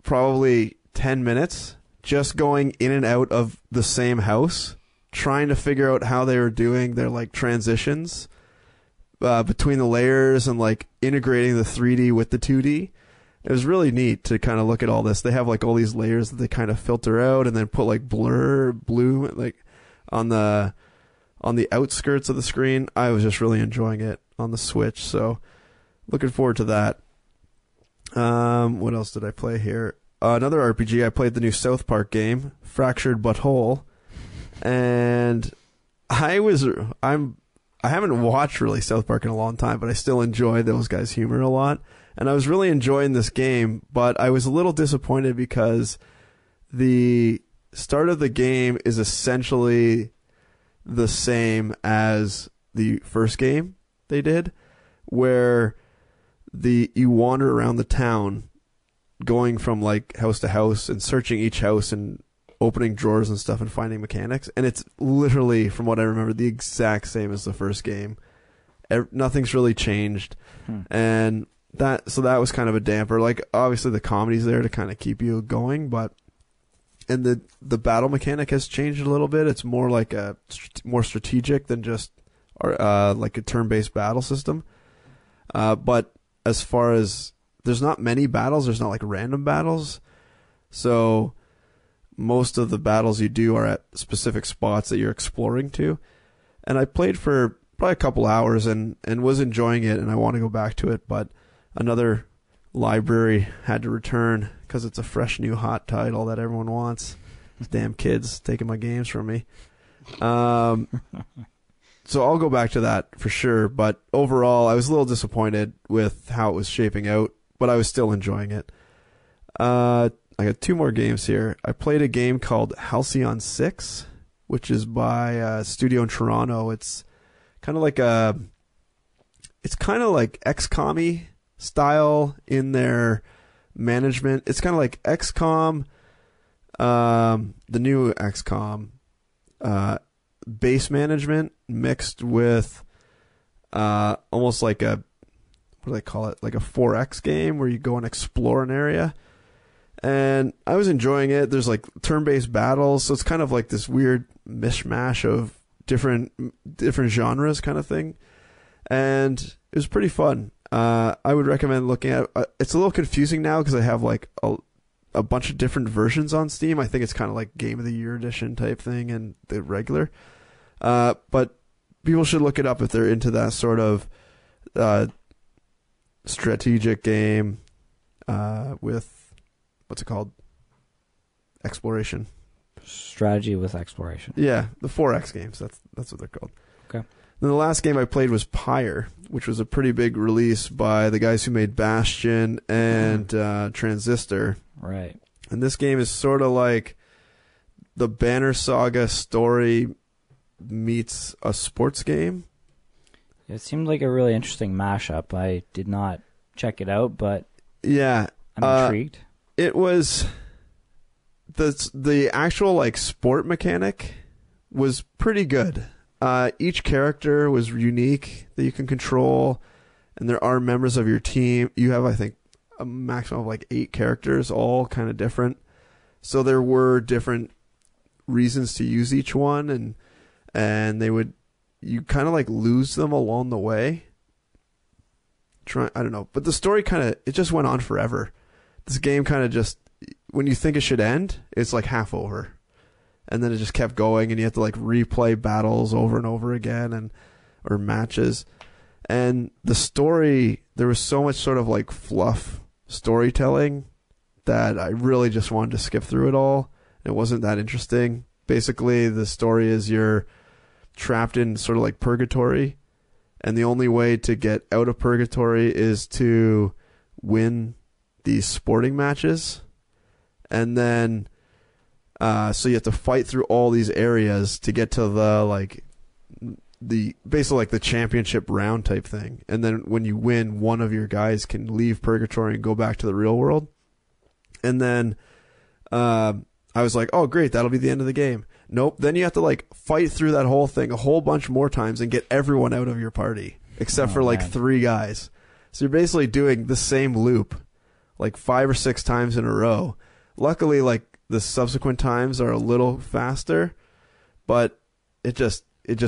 probably 10 minutes just going in and out of the same house, trying to figure out how they were doing their like transitions between the layers and like integrating the 3D with the 2D. It was really neat to kind of look at all this. They have like all these layers that they kind of filter out and then put like blue like on the outskirts of the screen. I was just really enjoying it on the Switch, so looking forward to that. What else did I play here? Another RPG. I played the new South Park game, Fractured But Whole, and I haven't watched really South Park in a long time, but I still enjoy those guys' humor a lot. And I was really enjoying this game, but I was a little disappointed because the start of the game is essentially the same as the first game they did, where you wander around the town going from like house to house and searching each house and opening drawers and stuff and finding mechanics. And it's literally, from what I remember, the exact same as the first game. Nothing's really changed. And that was kind of a damper. Like, obviously the comedy's there to kind of keep you going, but and the battle mechanic has changed a little bit. It's more like more strategic than just like a turn-based battle system. But as far as there's not many battles, there's not like random battles. So most of the battles you do are at specific spots that you're exploring to. And I played for probably a couple hours and was enjoying it, and I want to go back to it, but another library had to return because it's a fresh new hot title that everyone wants. These damn kids taking my games from me. So I'll go back to that for sure, but overall I was a little disappointed with how it was shaping out, but I was still enjoying it. I got 2 more games here. I played a game called Halcyon 6, which is by a studio in Toronto. It's kind of like XCOM-y style in their management. It's kind of like XCOM, the new XCOM, base management mixed with almost like a, what do they call it? Like a 4X game where you go and explore an area. And I was enjoying it. There's like turn-based battles, so it's kind of like this weird mishmash of different genres kind of thing. And it was pretty fun. I would recommend looking at it. It's a little confusing now because I have like a bunch of different versions on Steam. I think it's kind of like Game of the Year edition type thing and the regular. But people should look it up if they're into that sort of strategic game with, what's it called? Exploration. Strategy with exploration. Yeah, the 4X games. That's what they're called. Okay. Then the last game I played was Pyre, which was a pretty big release by the guys who made Bastion and Transistor. Right. And this game is sort of like the Banner Saga story meets a sports game. It seemed like a really interesting mashup. I did not check it out, but yeah, I'm intrigued. It was the actual like sport mechanic was pretty good. Each character was unique that you can control, and there are members of your team. You have, I think, a maximum of like 8 characters, all kind of different. So there were different reasons to use each one, and you kind of like lose them along the way. I don't know, but the story it just went on forever. This game kind of just, when you think it should end, it's like half over. And then it just kept going, and you have to like replay battles over and over again, or matches. And the story, there was so much sort of like fluff storytelling that I really just wanted to skip through it all. It wasn't that interesting. Basically, the story is you're trapped in sort of like purgatory, and the only way to get out of purgatory is to win these sporting matches. And then so you have to fight through all these areas to get to the basically like the championship round type thing. And then when you win, one of your guys can leave purgatory and go back to the real world. And then I was like, oh great, that'll be the end of the game. Nope. Then you have to like fight through that whole thing a whole bunch more times and get everyone out of your party except for like 3 guys. So you're basically doing the same loop like 5 or 6 times in a row. Luckily, like the subsequent times are a little faster, but it just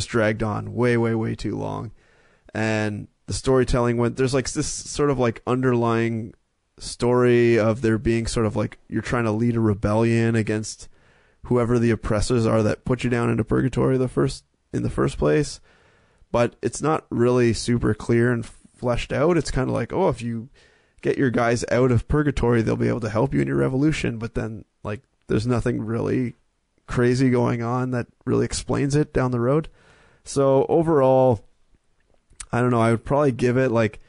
dragged on way too long. And the storytelling there's like this sort of like underlying story of there being sort of like you're trying to lead a rebellion against whoever the oppressors are that put you down into purgatory in the first place. But it's not really super clear and fleshed out. It's kind of like, oh, if you get your guys out of purgatory, they'll be able to help you in your revolution. But then like there's nothing really crazy going on that really explains it down the road. So overall, I don't know, I would probably give it like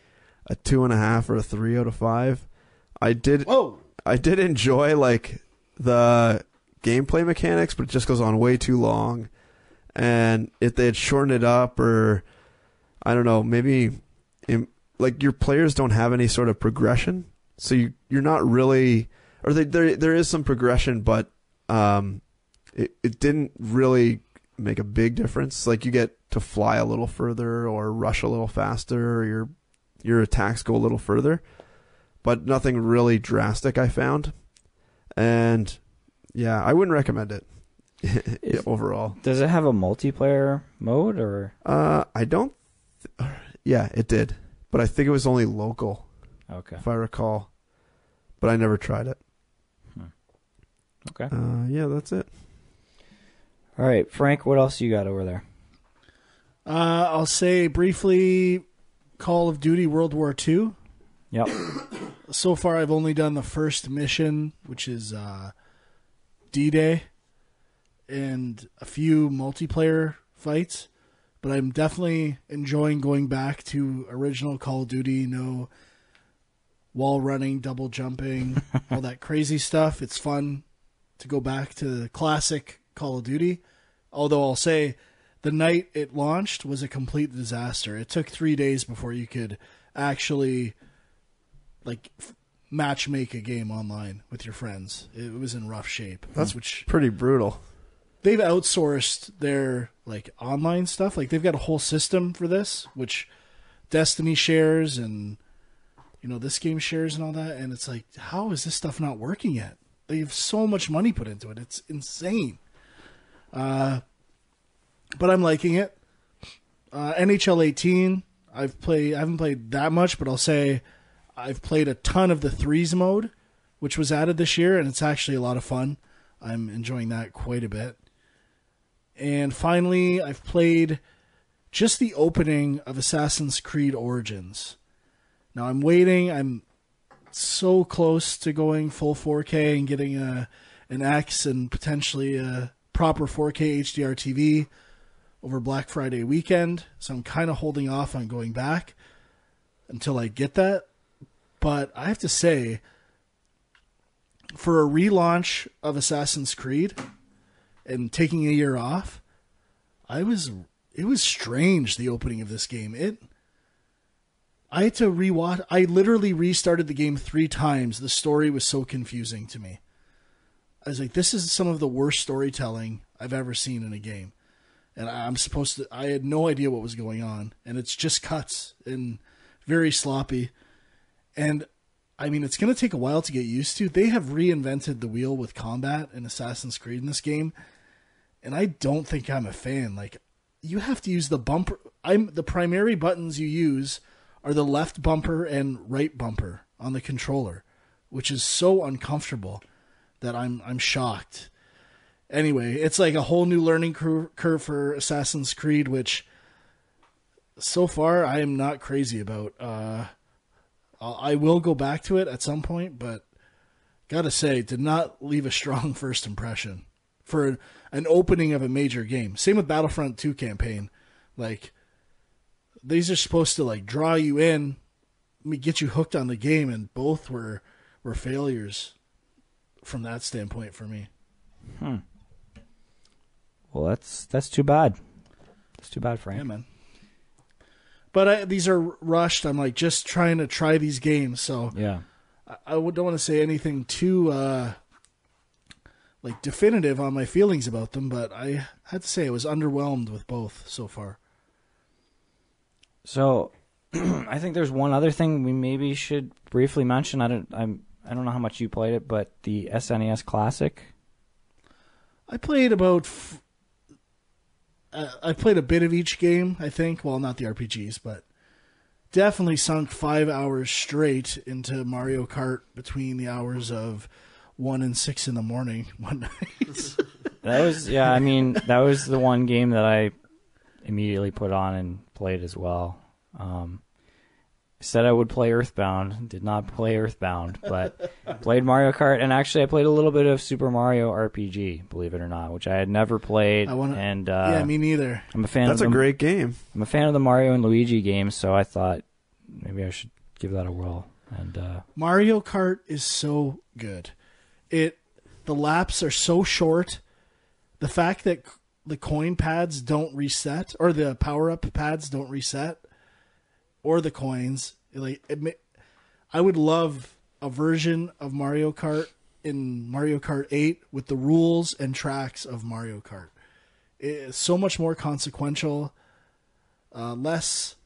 a 2.5 or a 3 out of 5. I did enjoy like the gameplay mechanics, but it just goes on way too long. And if they had shortened it up, or I don't know, maybe like your players don't have any sort of progression, so you're not really, or there is some progression, but it didn't really make a big difference. Like you get to fly a little further or rush a little faster, or your attacks go a little further, but nothing really drastic I found. And yeah, I wouldn't recommend it overall. Does it have a multiplayer mode, or? I don't. Yeah, it did, but I think it was only local. Okay. If I recall, but I never tried it. Okay. Yeah, that's it. All right, Frank, what else you got over there? I'll say briefly Call of Duty World War II. Yep. So far, I've only done the first mission, which is D-Day, and a few multiplayer fights. But I'm definitely enjoying going back to original Call of Duty, wall running, double jumping, all that crazy stuff. It's fun to go back to the classic Call of Duty. Although I'll say the night it launched was a complete disaster. It took 3 days before you could actually match make a game online with your friends. It was in rough shape. That's pretty brutal. They've outsourced their online stuff. They've got a whole system for this, which Destiny shares and this game shares and all that. And it's how is this stuff not working yet? They have so much money put into it. It's insane. But I'm liking it. NHL 18. I haven't played that much, but I'll say I've played a ton of the threes mode, which was added this year, and it's actually a lot of fun. I'm enjoying that quite a bit. And finally, I've played just the opening of Assassin's Creed Origins. Now I'm waiting. I'm so close to going full 4K and getting an X and potentially a proper 4K HDR TV over Black Friday weekend. So I'm kind of holding off on going back until I get that. But I have to say, for a relaunch of Assassin's Creed and taking a year off, it was strange, the opening of this game. I had to rewatch. I literally restarted the game 3 times. The story was so confusing to me. I was like, this is some of the worst storytelling I've ever seen in a game. And I had no idea what was going on. And it's just cuts and very sloppy. And it's going to take a while to get used to. They have reinvented the wheel with combat in Assassin's Creed in this game. And I don't think I'm a fan. You have to use the bumper. The primary buttons you use are the left bumper and right bumper on the controller, which is so uncomfortable that I'm shocked. Anyway, it's like a whole new learning curve for Assassin's Creed, which so far I am not crazy about. I will go back to it at some point, but gotta say, did not leave a strong first impression for an opening of a major game. Same with Battlefront 2 campaign. These are supposed to draw you in, get you hooked on the game, and both were failures from that standpoint for me. Well, that's too bad. That's too bad, Frank. Yeah, man. But these are rushed. I'm just trying to try these games, so yeah. I don't want to say anything too definitive on my feelings about them. But I had to say I was underwhelmed with both so far. So, I think there's one other thing we maybe should briefly mention. I don't know how much you played it, but the SNES Classic. I played I played a bit of each game, I think. Well, not the RPGs, but definitely sunk 5 hours straight into Mario Kart between the hours of 1 and 6 in the morning one night. That was the one game that I immediately put on and played as well. Said I would play Earthbound, did not play Earthbound, but played Mario Kart, and actually I played a little bit of Super Mario RPG, believe it or not, which I had never played. Yeah, me neither. I'm a fan. That's a great game. I'm a fan of the Mario and Luigi games, so I thought maybe I should give that a whirl. And Mario Kart is so good. The laps are so short. The fact that the coin pads don't reset, or the power-up pads don't reset, or the coins. I would love a version of Mario Kart in Mario Kart 8 with the rules and tracks of Mario Kart. It's so much more consequential, less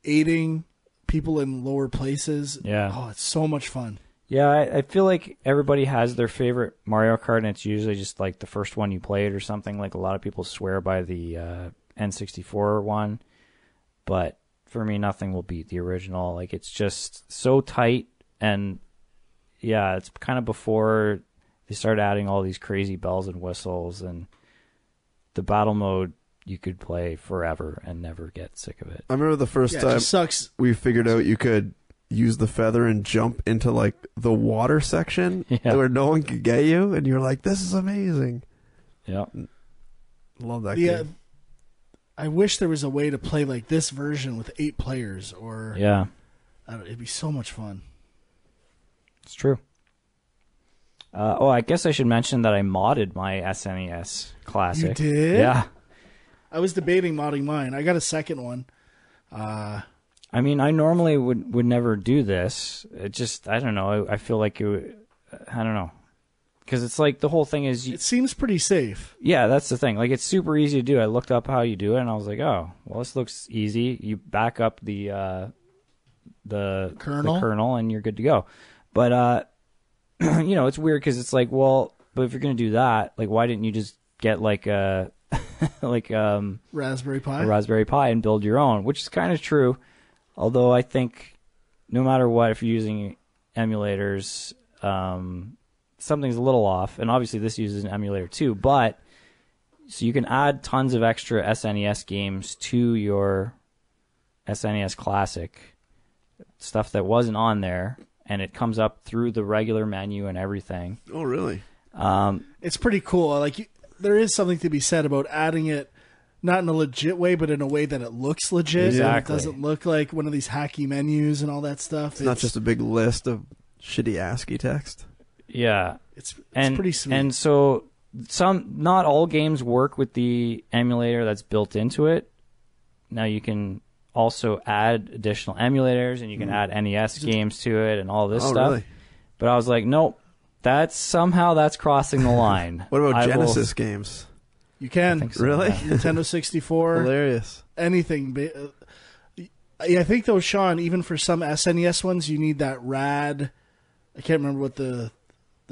aiding people in lower places. Yeah. Oh, it's so much fun. Yeah, I feel like everybody has their favorite Mario Kart, and it's usually just the first one you played or something. A lot of people swear by the N64 one, but for me, nothing will beat the original. It's just so tight, and yeah, it's kind of before they started adding all these crazy bells and whistles, and the battle mode you could play forever and never get sick of it. I remember the first It time just sucks. we figured out you could use the feather and jump into like the water section where no one could get you, and you're like, this is amazing. Yeah. Love that game. I wish there was a way to play like this version with 8 players, or Yeah. it'd be so much fun. It's true. I guess I should mention that I modded my SNES Classic. You did? Yeah. I was debating modding mine. I got a second one. I mean, I normally would never do this. It just, I don't know. I feel like I don't know. Because it's like the whole thing is... It seems pretty safe. Yeah, that's the thing. Like, it's super easy to do. I looked up how you do it, and I was like, oh, well, this looks easy. You back up the kernel, and you're good to go. But, you know, it's weird because it's like, well, but if you're going to do that, like, why didn't you just get, like, Raspberry Pi? a Raspberry Pi and build your own, which is kind of true. Although I think no matter what, if you're using emulators... something's a little off, and obviously this uses an emulator too, but so you can add tons of extra SNES games to your SNES Classic, stuff that wasn't on there, and it comes up through the regular menu and everything. Oh, really? It's pretty cool. Like, there is something to be said about adding it, not in a legit way, but in a way that it looks legit. Exactly. And it doesn't look like one of these hacky menus and all that stuff. It's not just a big list of shitty ASCII text. Yeah. It's pretty sweet. And so not all games work with the emulator that's built into it. Now you can also add additional emulators, and you can add NES games to it and all this stuff. Really? But I was like, nope, that's crossing the line. What about Genesis games? You can. I think so, Really? yeah. Nintendo 64. Hilarious. Anything. I think, though, Sean, even for some SNES ones, you need that rad... I can't remember what the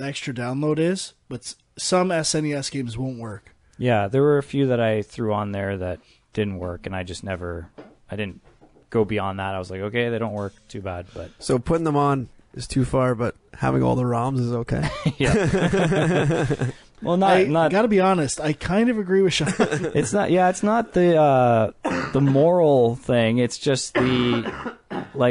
extra download is, but some SNES games won't work. Yeah, there were a few that I threw on there that didn't work, and I didn't go beyond that. I was like, okay, they don't work, too bad. But So putting them on is too far, but having all the ROMs is okay. yeah. Well, not. Gotta be honest, I kind of agree with Sean. It's not. Yeah, it's not the moral thing. It's just the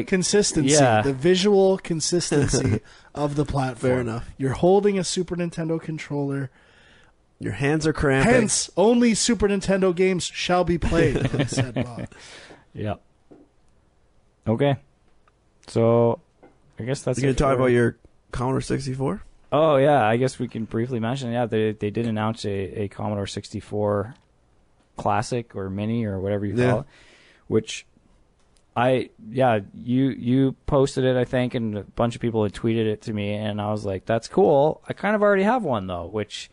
consistency, the visual consistency of the platform. Fair enough. You're holding a Super Nintendo controller. Your hands are cramping. Hence, only Super Nintendo games shall be played, said Bob. Yeah. Okay. So, I guess that's. You going to talk about your Commodore 64? Oh yeah, I guess we can briefly mention. Yeah, they did announce a Commodore 64 Classic or Mini or whatever you call it, which you posted it, I think, and a bunch of people had tweeted it to me, and I was like, that's cool. I kind of already have one though, which,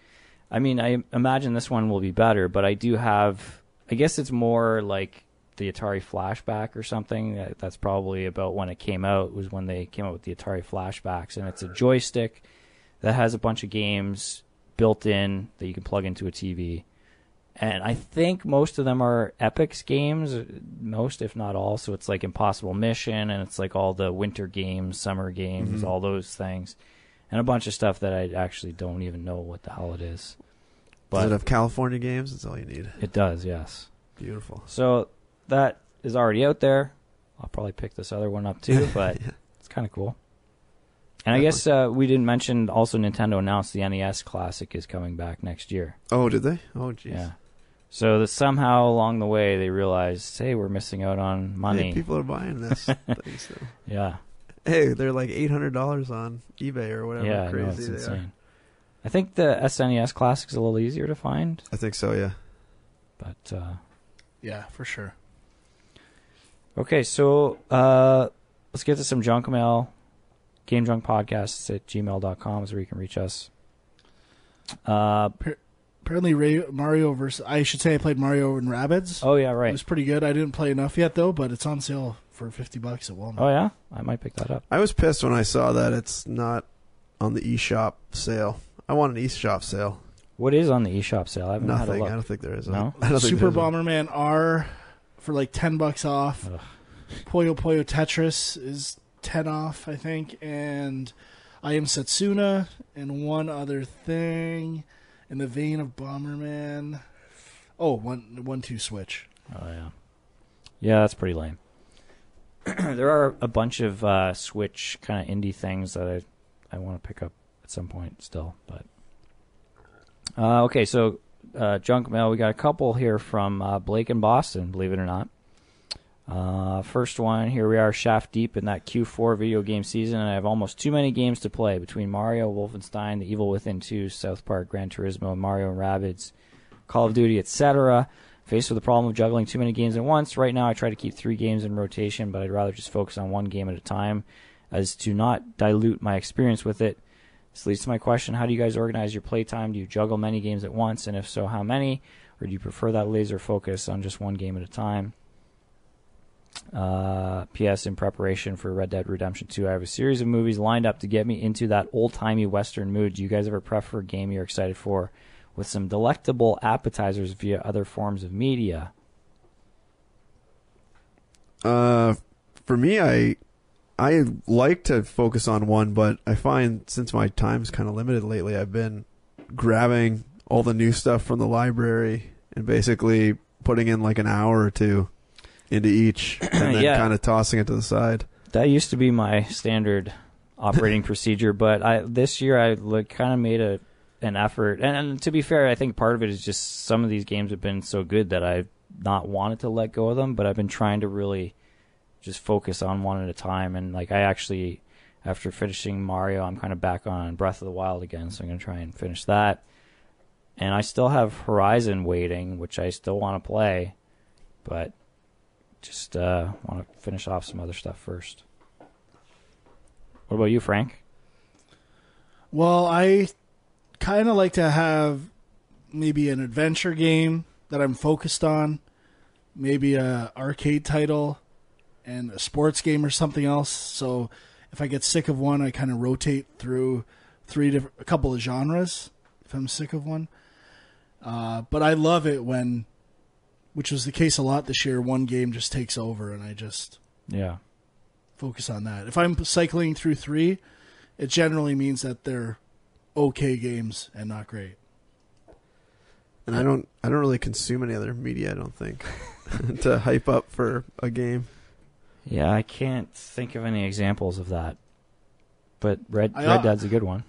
I mean, I imagine this one will be better, but I do have. I guess it's more like the Atari Flashback or something. That's probably about when it came out. Was when they came out with the Atari Flashbacks, and it's a joystick that has a bunch of games built in that you can plug into a TV. And I think most of them are Epic's games, most if not all. So it's like Impossible Mission, and it's like all the winter games, summer games, all those things. And a bunch of stuff that I actually don't even know what the hell it is. But Does it have California games? That's all you need. It does, yes. Beautiful. So that is already out there. I'll probably pick this other one up too, but it's kind of cool. And I guess we didn't mention also Nintendo announced the NES Classic is coming back next year. Oh, did they? Oh, jeez. Yeah. So that somehow along the way they realized, hey, we're missing out on money. Hey, people are buying this thing still. Yeah. Hey, they're like $800 on eBay or whatever. Yeah, crazy no, it's they insane. are. I think the SNES Classic is a little easier to find. I think so, yeah. But Yeah, for sure. okay, so let's get to some junk mail. GameJunkPodcasts at gmail.com is where you can reach us. Apparently, Mario versus... I should say I played Mario and Rabbids. Oh, yeah, It right. was pretty good. I didn't play enough yet, though, but it's on sale for $50 at Walmart. Oh, yeah? I might pick that up. I was pissed when I saw that it's not on the eShop sale. I want an eShop sale. What is on the eShop sale? I haven't had a Nothing. look. I don't think there is. No? I don't think Super there's one. Bomberman R for like $10 off. Ugh. Puyo Puyo Tetris is 10 off, I think. And I Am Setsuna and one other thing in the vein of Bomberman. Oh, 1-2 Switch. Oh, yeah. Yeah, that's pretty lame. There are a bunch of Switch kind of indie things that I want to pick up at some point still. But okay, so junk mail. We got a couple here from Blake in Boston, believe it or not. First one, here we are shaft deep in that Q4 video game season, and I have almost too many games to play between Mario, Wolfenstein, The Evil Within 2, South Park, Gran Turismo, Mario and Rabbids, Call of Duty, etc. Faced with the problem of juggling too many games at once, right now I try to keep 3 games in rotation, but I'd rather just focus on one game at a time as to not dilute my experience with it. This leads to my question, how do you guys organize your playtime? Do you juggle many games at once, and if so, how many? Or do you prefer that laser focus on just one game at a time? P.S. In preparation for Red Dead Redemption 2, I have a series of movies lined up to get me into that old-timey Western mood. Do you guys ever prefer a game you're excited for with some delectable appetizers via other forms of media? For me, I like to focus on one, but I find since my time's kind of limited lately, I've been grabbing all the new stuff from the library and basically putting in like an hour or two into each and then kind of tossing it to the side. That used to be my standard operating procedure, but this year I kind of made an effort. And to be fair, I think part of it is just some of these games have been so good that I've not wanted to let go of them, but I've been trying to really just focus on one at a time. And like I actually, after finishing Mario, I'm kind of back on Breath of the Wild again, so I'm going to try and finish that. And I still have Horizon waiting, which I still want to play, but just want to finish off some other stuff first. What about you, Frank? Well, I kind of like to have maybe an adventure game that I'm focused on, maybe a arcade title, and a sports game or something else. So if I get sick of one, I kind of rotate through a couple of genres if I'm sick of one. But I love it when, which was the case a lot this year, one game just takes over and I just focus on that. If I'm cycling through 3, it generally means that they're okay games and not great. And I don't really consume any other media, I don't think, to hype up for a game. Yeah, I can't think of any examples of that. But Red Dead's a good one.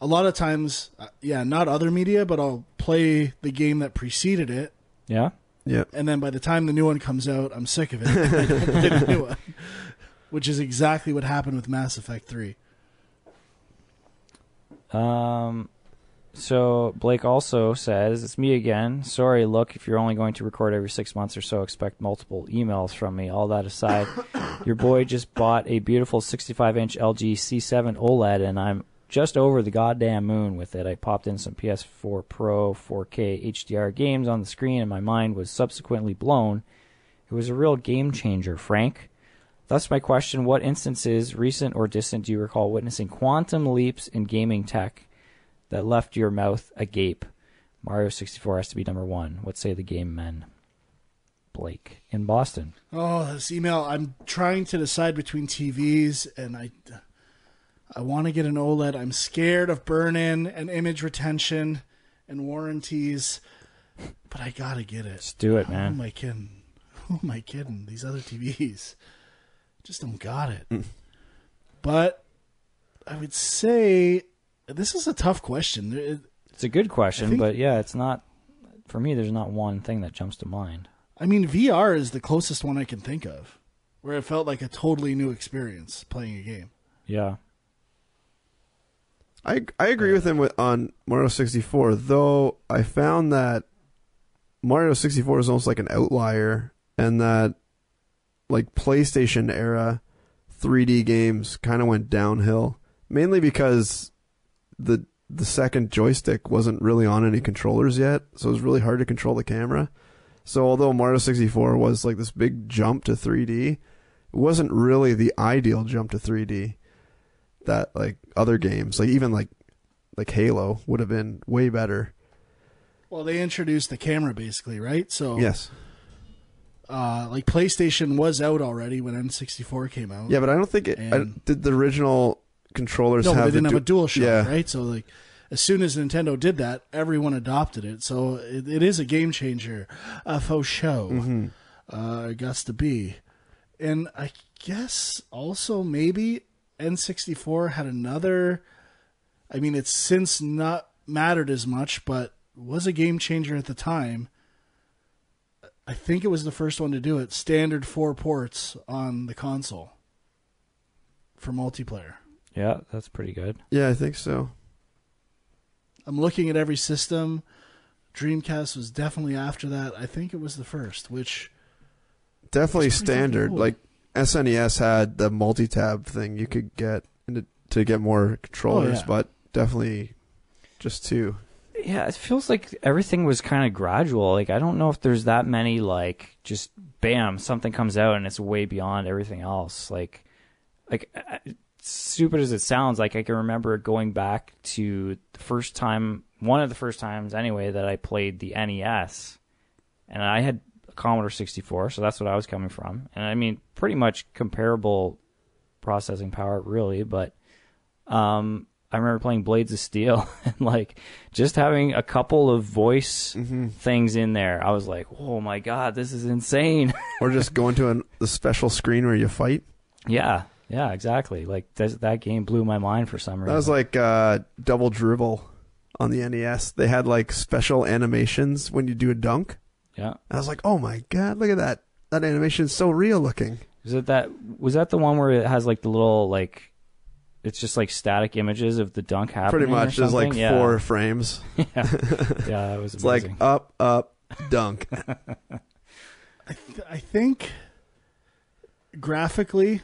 A lot of times, not other media, but I'll play the game that preceded it. Yeah? Yeah. And then by the time the new one comes out, I'm sick of it. I don't play the new one. Which is exactly what happened with Mass Effect 3. So Blake also says, it's me again. Sorry, look, if you're only going to record every 6 months or so, expect multiple emails from me. All that aside, your boy just bought a beautiful 65-inch LG C7 OLED, and I'm just over the goddamn moon with it. I popped in some PS4 Pro 4K HDR games on the screen, and my mind was subsequently blown. It was a real game changer, Frank. Thus my question, what instances, recent or distant, do you recall witnessing quantum leaps in gaming tech that left your mouth agape? Mario 64 has to be number 1. What say the game men? Blake in Boston. Oh, this email. I'm trying to decide between TVs, and I want to get an OLED. I'm scared of burn-in and image retention and warranties, but I got to get it. Just do it, man. Who am I kidding? These other TVs just don't got it. But I would say this is a tough question. It's a good question, but yeah, it's not, for me, there's not one thing that jumps to mind. I mean, VR is the closest one I can think of, where it felt like a totally new experience playing a game. Yeah. I agree with him on Mario 64, though I found that Mario 64 is almost like an outlier, and that like PlayStation era 3D games kind of went downhill, mainly because the second joystick wasn't really on any controllers yet, so it was really hard to control the camera. So although Mario 64 was like this big jump to 3D, it wasn't really the ideal jump to 3D that like other games, like even like Halo would have been way better. Well, they introduced the camera basically, right? So yes. Like PlayStation was out already when N64 came out. Yeah, but I don't think did the original controllers have they didn't have a DualShock, right? So like, as soon as Nintendo did that, everyone adopted it. So it is a game changer, for show. It got to be. And I guess also maybe N64 had another... I mean, it's since not mattered as much, but was a game changer at the time. I think it was the first one to do it. Standard 4 ports on the console for multiplayer. Yeah, that's pretty good. Yeah, I think so. I'm looking at every system. Dreamcast was definitely after that. I think it was the first, which... Definitely standard. cool. Like, SNES had the multi-tab thing you could get to get more controllers, but definitely just 2. Yeah, it feels like everything was kind of gradual. Like, I don't know if there's that many, like, just bam, something comes out and it's way beyond everything else. Like stupid as it sounds, like, I can remember going back to the first time, one of the first times anyway, that I played the NES. And I had a Commodore 64, so that's what I was coming from. And I mean, pretty much comparable processing power, really, but I remember playing Blades of Steel and like just having a couple of voice things in there. I was like, oh my God, this is insane. Or just going to the special screen where you fight. Yeah, exactly. Like that game blew my mind for some reason. That was like Double Dribble on the NES. They had like special animations when you do a dunk. Yeah. I was like, oh my God, look at that. That animation is so real looking. Was that the one where it has like the little like, it's just like static images of the dunk happening? Pretty much. There's like 4 frames. Yeah, that was it's amazing. like up, dunk. I think graphically,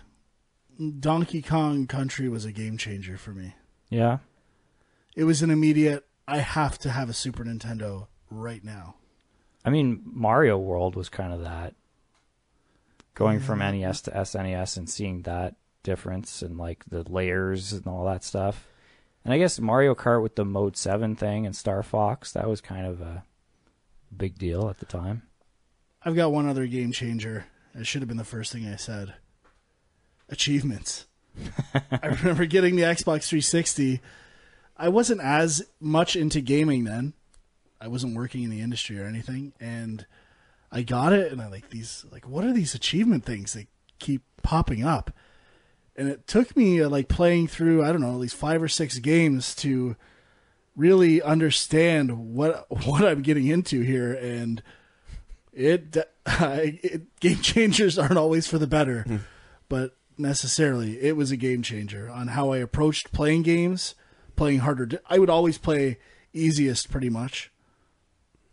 Donkey Kong Country was a game changer for me. Yeah. It was an immediate, I have to have a Super Nintendo right now. I mean, Mario World was kind of that. Going from NES to SNES and seeing that difference and like the layers and all that stuff. And I guess Mario Kart with the Mode 7 thing and Star Fox, that was kind of a big deal at the time. I've got one other game changer. It should have been the first thing I said. Achievements. I remember getting the Xbox 360. I wasn't as much into gaming then. I wasn't working in the industry or anything. And I got it and I like these, like, what are these achievement things that keep popping up? And it took me like playing through, I don't know, at least 5 or 6 games to really understand what I'm getting into here. And game changers aren't always for the better, but necessarily it was a game changer on how I approached playing games, playing harder. I would always play easiest pretty much.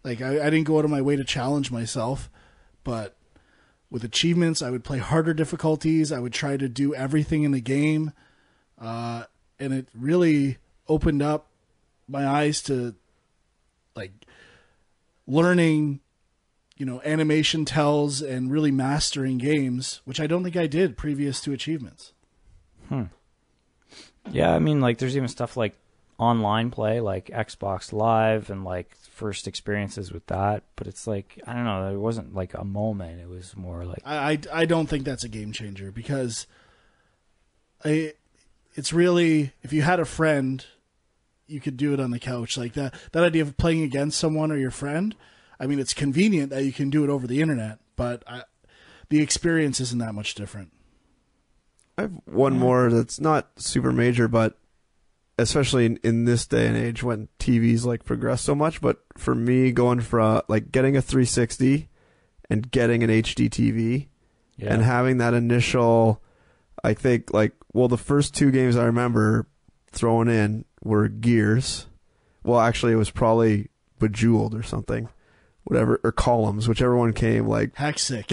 Like I didn't go out of my way to challenge myself, but with achievements, I would play harder difficulties. I would try to do everything in the game. And it really opened up my eyes to like learning, animation tells and really mastering games, which I don't think I did previous to achievements. Yeah, I mean, like there's even stuff like online play, like Xbox Live and like first experiences with that. But it's like, I don't know, it wasn't like a moment. It was more like... I don't think that's a game changer because it's really, if you had a friend, you could do it on the couch. Like that idea of playing against someone or your friend, I mean, it's convenient that you can do it over the internet, but the experience isn't that much different. I have one more that's not super major, but especially in this day and age when TVs like progress so much. But for me, going from like getting a 360 and getting an HD TV and having that initial, I think like, well, the first 2 games I remember throwing in were Gears. Well, actually, it was probably Bejeweled or something. Whatever, or Columns, whichever one came, like... Hexic,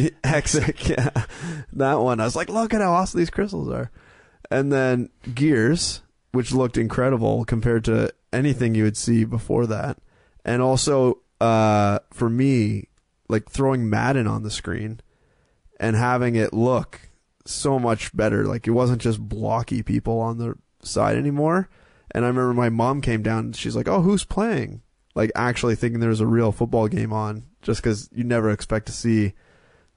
yeah. That one. I was like, look at how awesome these crystals are. And then Gears, which looked incredible compared to anything you would see before that. And also, for me, like throwing Madden on the screen and having it look so much better. Like, it wasn't just blocky people on the side anymore. And I remember my mom came down and she's like, oh, who's playing? Like actually thinking there was a real football game on, just because you never expect to see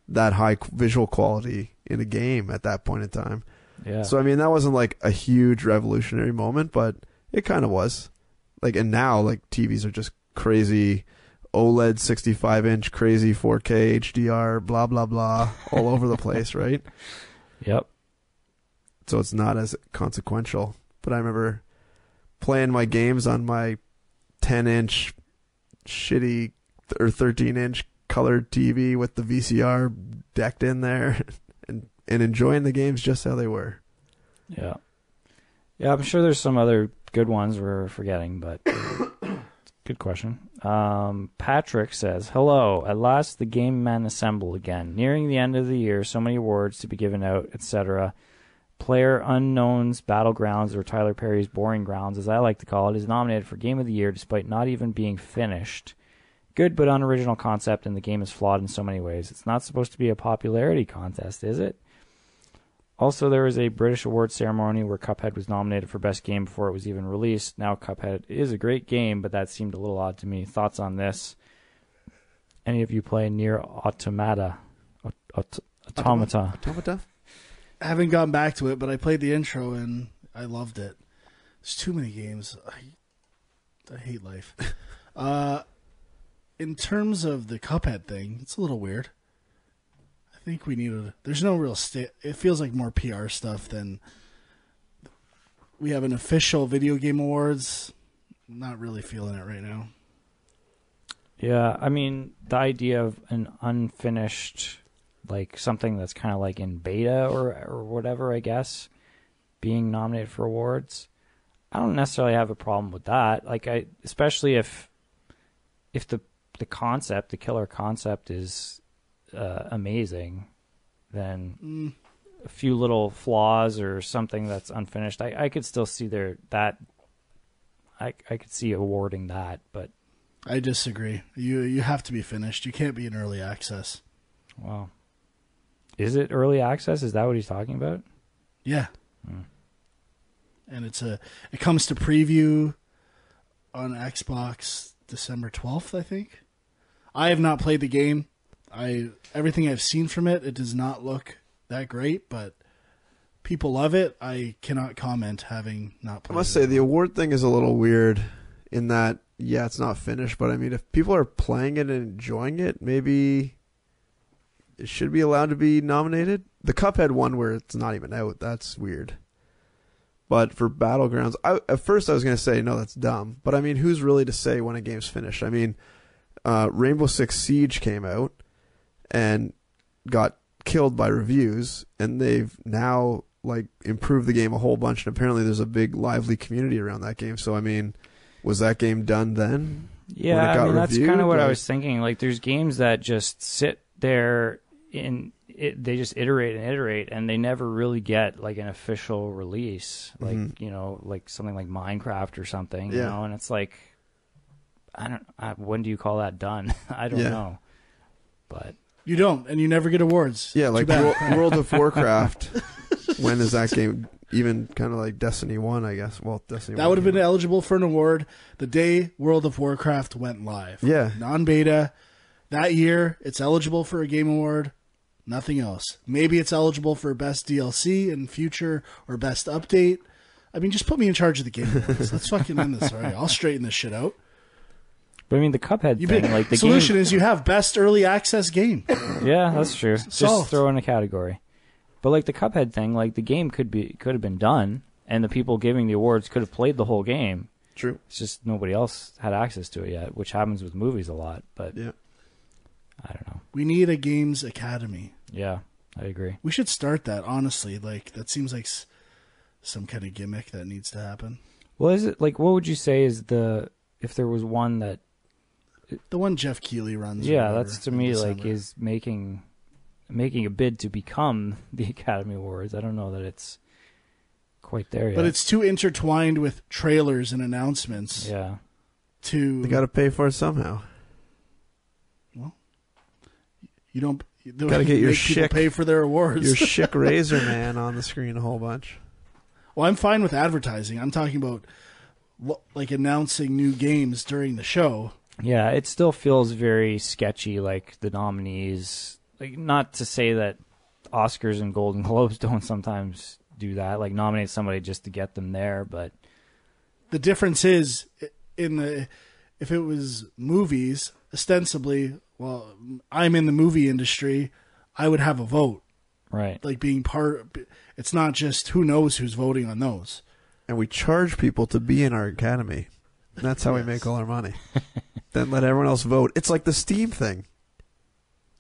that high visual quality in a game at that point in time. Yeah. So I mean, that wasn't like a huge revolutionary moment, but it kind of was. Like, and now, like, TVs are just crazy OLED 65-inch, crazy 4K HDR, blah, blah, blah, all over the place, right? Yep. So it's not as consequential. But I remember playing my games on my 10-inch shitty or 13-inch colored TV with the VCR decked in there and enjoying the games just how they were. Yeah. Yeah, I'm sure there's some other good ones we're forgetting, but good question. Patrick says, hello, at last the game men assemble again. Nearing the end of the year, so many awards to be given out, etc. Player Unknown's Battlegrounds, or Tyler Perry's Boring Grounds, as I like to call it, is nominated for Game of the Year despite not even being finished. Good but unoriginal concept, and the game is flawed in so many ways. It's not supposed to be a popularity contest, is it? Also, there was a British awards ceremony where Cuphead was nominated for Best Game before it was even released. Now, Cuphead is a great game, but that seemed a little odd to me. Thoughts on this? Any of you play Nier Automata? Automata? I haven't gone back to it, but I played the intro and I loved it. There's too many games. I hate life. In terms of the Cuphead thing, it's a little weird. I think we need there's no real it feels like more PR stuff than we have an official video game awards. Not really feeling it right now. Yeah, I mean, the idea of an unfinished, like something that's kind of like in beta or whatever, I guess, being nominated for awards, I don't necessarily have a problem with that. Like, especially if the concept, the killer concept, is amazing, then a few little flaws or something that's unfinished, I could still see I could see awarding that, but I disagree. You have to be finished. You can't be in early access. Wow. Is it early access? Is that what he's talking about? Yeah. And it comes to preview on Xbox December 12th, I think. I have not played the game. Everything I've seen from it does not look that great, but people love it. I cannot comment having not played it. I must say, the award thing is a little weird in that, yeah, it's not finished, but I mean, if people are playing it and enjoying it, maybe it should be allowed to be nominated. The Cuphead one where it's not even out, that's weird. But for Battlegrounds, at first I was going to say, no, that's dumb. But I mean, who's really to say when a game's finished? I mean, Rainbow Six Siege came out and got killed by reviews, and they've now like improved the game a whole bunch, and apparently there's a big lively community around that game. So I mean, was that game done then? Yeah, I mean, that's kind of what I was thinking. Like, there's games that just sit there they just iterate, and they never really get like an official release, like like something like Minecraft or something, you know. And it's like, when do you call that done? I don't know, but you don't, and you never get awards. Yeah, like World of Warcraft. When is that game? Even kind of like Destiny 1, I guess. Well, Destiny 1. That would have been eligible for an award the day World of Warcraft went live. Yeah. Non-beta. That year, it's eligible for a game award. Nothing else. Maybe it's eligible for best DLC in future or best update. I mean, just put me in charge of the game awards. Let's fucking end this already. I'll straighten this shit out. But I mean, the Cuphead thing, like the solution is you have best early access game. Yeah, that's true. Solved. Just throw in a category. But like the Cuphead thing, like the game could have been done, and the people giving the awards could have played the whole game. True. It's just nobody else had access to it yet, which happens with movies a lot. But yeah, I don't know. We need a games academy. Yeah, I agree. We should start that, honestly. Like, that seems like some kind of gimmick that needs to happen. Well, is it like, what would you say is if there was one that the one Jeff Keighley runs? Yeah, that's to me like is making a bid to become the Academy Awards. I don't know that it's quite there yet. But it's too intertwined with trailers and announcements. Yeah. They got to pay for it somehow. Well, you don't. Got to get your Schick pay for their awards. Your Schick Razor Man on the screen a whole bunch. Well, I'm fine with advertising. I'm talking about like announcing new games during the show. Yeah, it still feels very sketchy. Like the nominees. Like, not to say that Oscars and Golden Globes don't sometimes do that, like nominate somebody just to get them there, but the difference is if it was movies, ostensibly, well, I'm in the movie industry, I would have a vote. Right. Like being part, it's not just who knows who's voting on those. And we charge people to be in our academy. That's how we make all our money. Then let everyone else vote. It's like the Steam thing.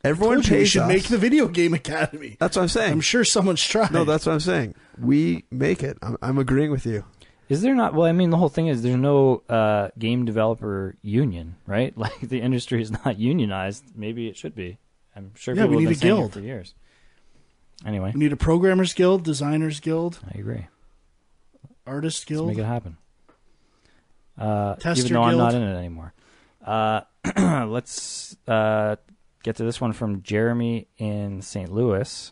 Everyone pays you should us. make the video game academy. That's what I'm saying. I'm sure someone's tried. No, that's what I'm saying. We make it. I'm agreeing with you. Is there not? Well, I mean, the whole thing is there's no game developer union, right? Like the industry is not unionized. Maybe it should be. I'm sure people we have need been a saying guild it for years. Anyway, we need a programmers guild, designers guild, I agree. artist guild. Let's make it happen. Tester even though I'm guild. not in it anymore. Let's get to this one from Jeremy in St. Louis.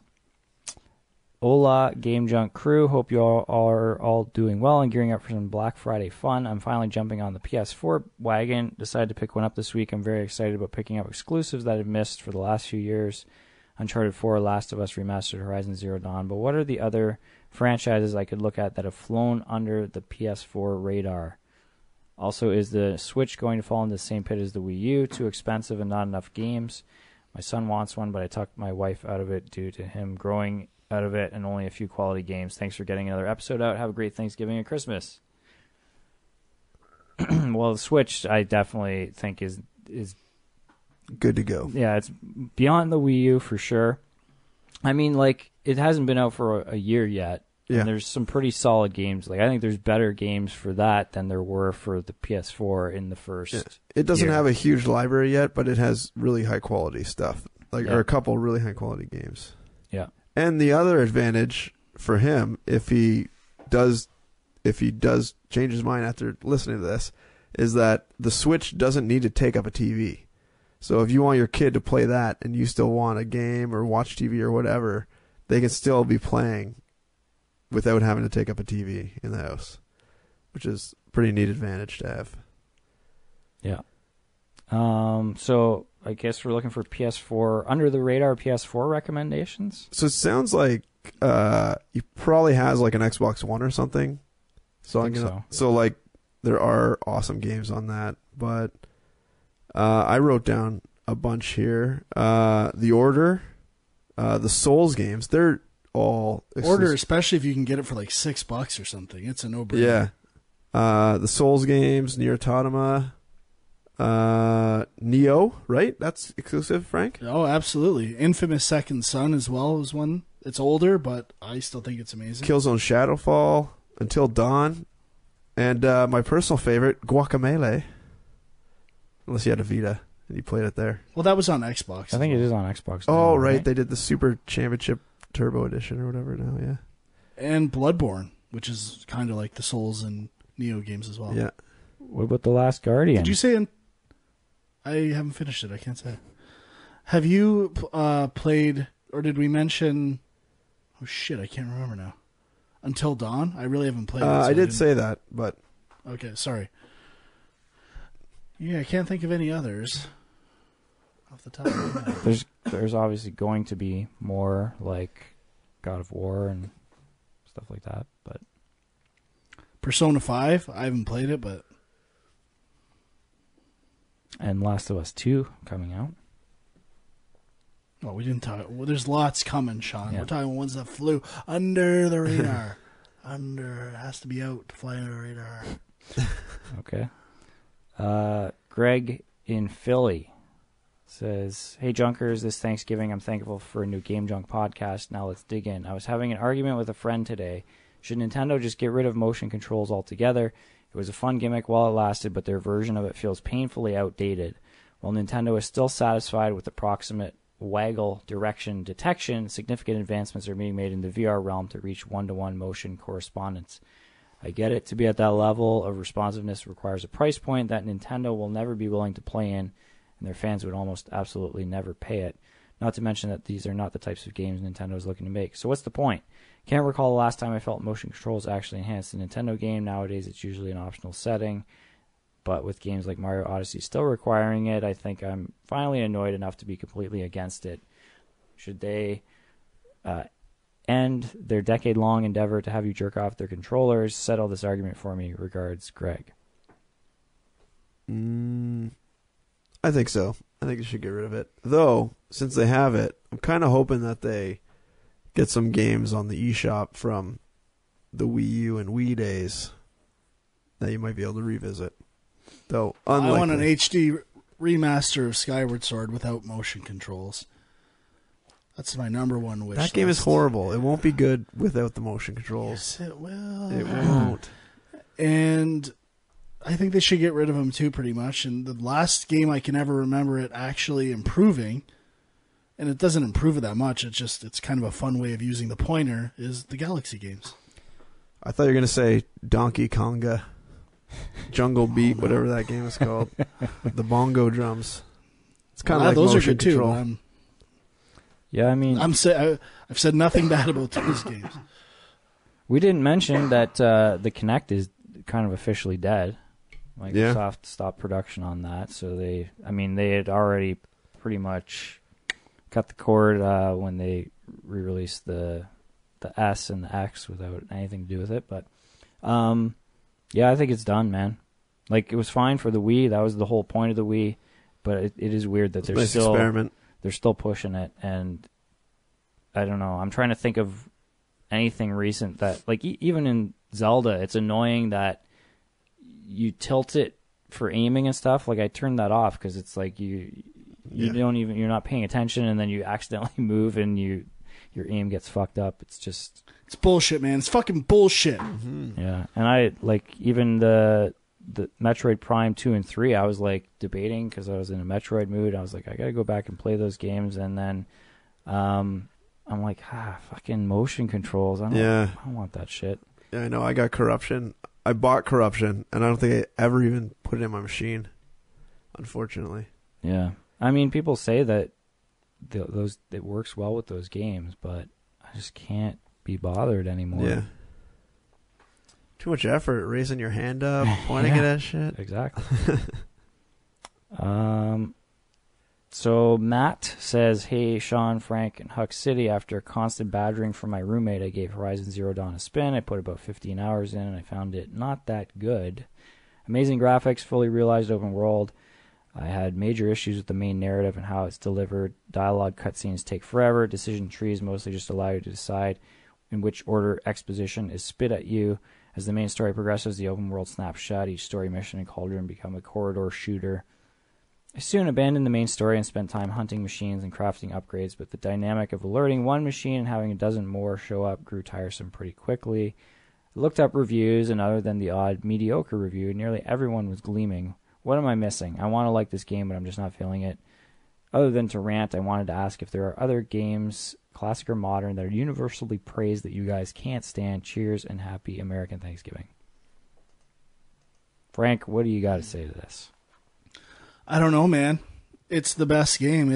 Hola, Game Junk crew. Hope you all are all doing well and gearing up for some Black Friday fun. I'm finally jumping on the PS4 wagon. Decided to pick one up this week. I'm very excited about picking up exclusives that I've missed for the last few years. Uncharted 4, Last of Us Remastered, Horizon Zero Dawn. But what are the other franchises I could look at that have flown under the PS4 radar? Also, is the Switch going to fall into the same pit as the Wii U? Too expensive and not enough games. My son wants one, but I tucked my wife out of it due to him growing out of it and only a few quality games. Thanks for getting another episode out. Have a great Thanksgiving and Christmas. Well, the Switch, I definitely think is good to go. Yeah, it's beyond the Wii U for sure. I mean, like, it hasn't been out for a year yet. Yeah. And there's some pretty solid games. Like, I think there's better games for that than there were for the PS4 in the first. Yeah. It doesn't year. have a huge library yet, but it has really high quality stuff. Like, or a couple really high quality games. Yeah. And the other advantage for him, if he does change his mind after listening to this, is that the Switch doesn't need to take up a TV. So if you want your kid to play that and you still want a game or watch TV or whatever, they can still be playing without having to take up a TV in the house, which is a pretty neat advantage to have. Yeah. So I guess we're looking for PS4 under the radar PS4 recommendations. So it sounds like he probably has like an Xbox One or something. So like there are awesome games on that, but I wrote down a bunch here. The Order, the Souls games, they're all Order, especially if you can get it for like $6 or something. It's a no-brainer. Yeah. The Souls games, Nier Automata, Nioh, right? That's exclusive, Frank? Oh, absolutely. Infamous Second Son as well is one. It's older, but I still think it's amazing. Killzone Shadowfall, Until Dawn, and my personal favorite, Guacamelee. Unless you had a Vita and you played it there. Well, that was on Xbox. I think it is on Xbox now, Oh, right. They did the Super Championship Turbo Edition or whatever now, yeah. And Bloodborne, which is kind of like the Souls and Nioh games as well. Yeah. What about The Last Guardian? Did you say... I haven't finished it. I can't say. Have you played... Or did we mention... Oh, shit. I can't remember now. Until Dawn? I really haven't played it. So I did say that, but... Okay, sorry. Yeah, I can't think of any others off the top of my head. There's obviously going to be more like God of War and stuff like that, but Persona 5, I haven't played it, but... And Last of Us 2 coming out. Oh, we didn't talk... Well, there's lots coming, Sean. Yeah. We're talking ones that flew under the radar. It has to be out to fly under the radar. Okay. Greg in Philly says, "Hey Junkers, this Thanksgiving I'm thankful for a new Game Junk podcast. Now let's dig in. I was having an argument with a friend today. Should Nintendo just get rid of motion controls altogether? It was a fun gimmick while it lasted, but their version of it feels painfully outdated. While Nintendo is still satisfied with approximate waggle direction detection, significant advancements are being made in the VR realm to reach one-to-one motion correspondence. I get it. To be at that level of responsiveness requires a price point that Nintendo will never be willing to play in, and their fans would almost absolutely never pay it. Not to mention that these are not the types of games Nintendo is looking to make. So what's the point? Can't recall the last time I felt motion controls actually enhanced a Nintendo game. Nowadays it's usually an optional setting, but with games like Mario Odyssey still requiring it, I think I'm finally annoyed enough to be completely against it. Should they end their decade-long endeavor to have you jerk off their controllers? Settle this argument for me. Regards, Greg." I think so. I think they should get rid of it. Though, since they have it, I'm kind of hoping that they get some games on the eShop from the Wii U and Wii days that you might be able to revisit. Though, unlikely. I want an HD remaster of Skyward Sword without motion controls. That's my number one wish. That game is horrible. It won't be good without the motion controls. Yes, it will. It won't. And I think they should get rid of them too, pretty much. And the last game I can ever remember it actually improving, and it doesn't improve it that much, it's kind of a fun way of using the pointer, is the Galaxy games. I thought you were going to say Donkey Konga, Jungle Beat, whatever that game is called. The bongo drums. It's kind of like those motion are good control. too. Yeah, I mean, I've said nothing bad about those games. we didn't mention that the Kinect is kind of officially dead. Microsoft stopped production on that, so they had already pretty much cut the cord when they re-released the S and the X without anything to do with it. But yeah, I think it's done, man. Like, it was fine for the Wii. That was the whole point of the Wii. But it is weird that they're still pushing it, and I don't know. I'm trying to think of anything recent that, like, even in Zelda, it's annoying that you tilt it for aiming and stuff. Like, I turned that off because it's like you're not paying attention, and then you accidentally move and your aim gets fucked up. It's bullshit, man. It's fucking bullshit. Mm-hmm. Yeah, and I like even the Metroid Prime 2 and 3, I was like debating because I was in a Metroid mood. I was like, I gotta go back and play those games, and then I'm like, fucking motion controls. I don't want that shit. Yeah, I know. I got Corruption. I bought Corruption, and I don't think I ever even put it in my machine, unfortunately. Yeah, I mean, people say that it works well with those games, but I just can't be bothered anymore. Yeah. Too much effort, raising your hand up, pointing it at shit. Exactly. So Matt says, hey, Sean, Frank, and Huck City, after a constant badgering from my roommate, I gave Horizon Zero Dawn a spin. I put about 15 hours in, and I found it not that good. Amazing graphics, fully realized open world. I had major issues with the main narrative and how it's delivered. Dialogue cutscenes take forever. Decision trees mostly just allow you to decide in which order exposition is spit at you. As the main story progresses, the open world snaps shut. Each story mission and cauldron become a corridor shooter. I soon abandoned the main story and spent time hunting machines and crafting upgrades, but the dynamic of alerting one machine and having a dozen more show up grew tiresome pretty quickly. I looked up reviews, and other than the odd mediocre review, nearly everyone was gleaming. What am I missing? I want to like this game, but I'm just not feeling it. Other than to rant, I wanted to ask if there are other games, classic or modern, that are universally praised that you guys can't stand. Cheers and happy American Thanksgiving. Frank, what do you got to say to this? I don't know, man. It's the best game.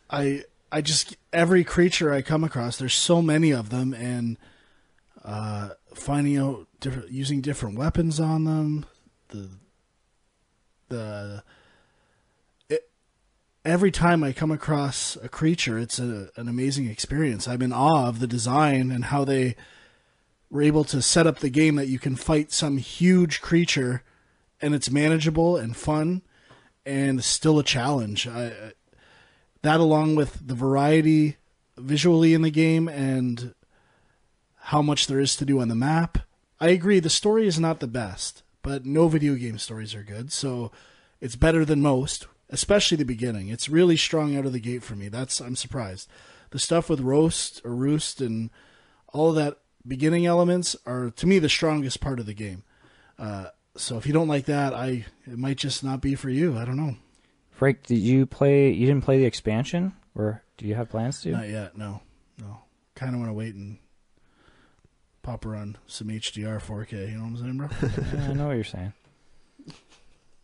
I just, every creature I come across, there's so many of them, and finding out using different weapons on them, every time I come across a creature, it's an amazing experience. I'm in awe of the design and how they were able to set up the game that you can fight some huge creature and it's manageable and fun and still a challenge. That, along with the variety visually in the game and how much there is to do on the map. I agree, the story is not the best, but no video game stories are good, so it's better than most, especially the beginning. It's really strong out of the gate for me. I'm surprised. The stuff with Roost and all of that beginning elements are, to me, the strongest part of the game. So if you don't like that, it might just not be for you. I don't know. Frank, you didn't play the expansion? Or do you have plans to? Not yet, no. Kind of want to wait and pop her on some HDR 4K, you know what I'm saying, bro? Yeah, I know what you're saying.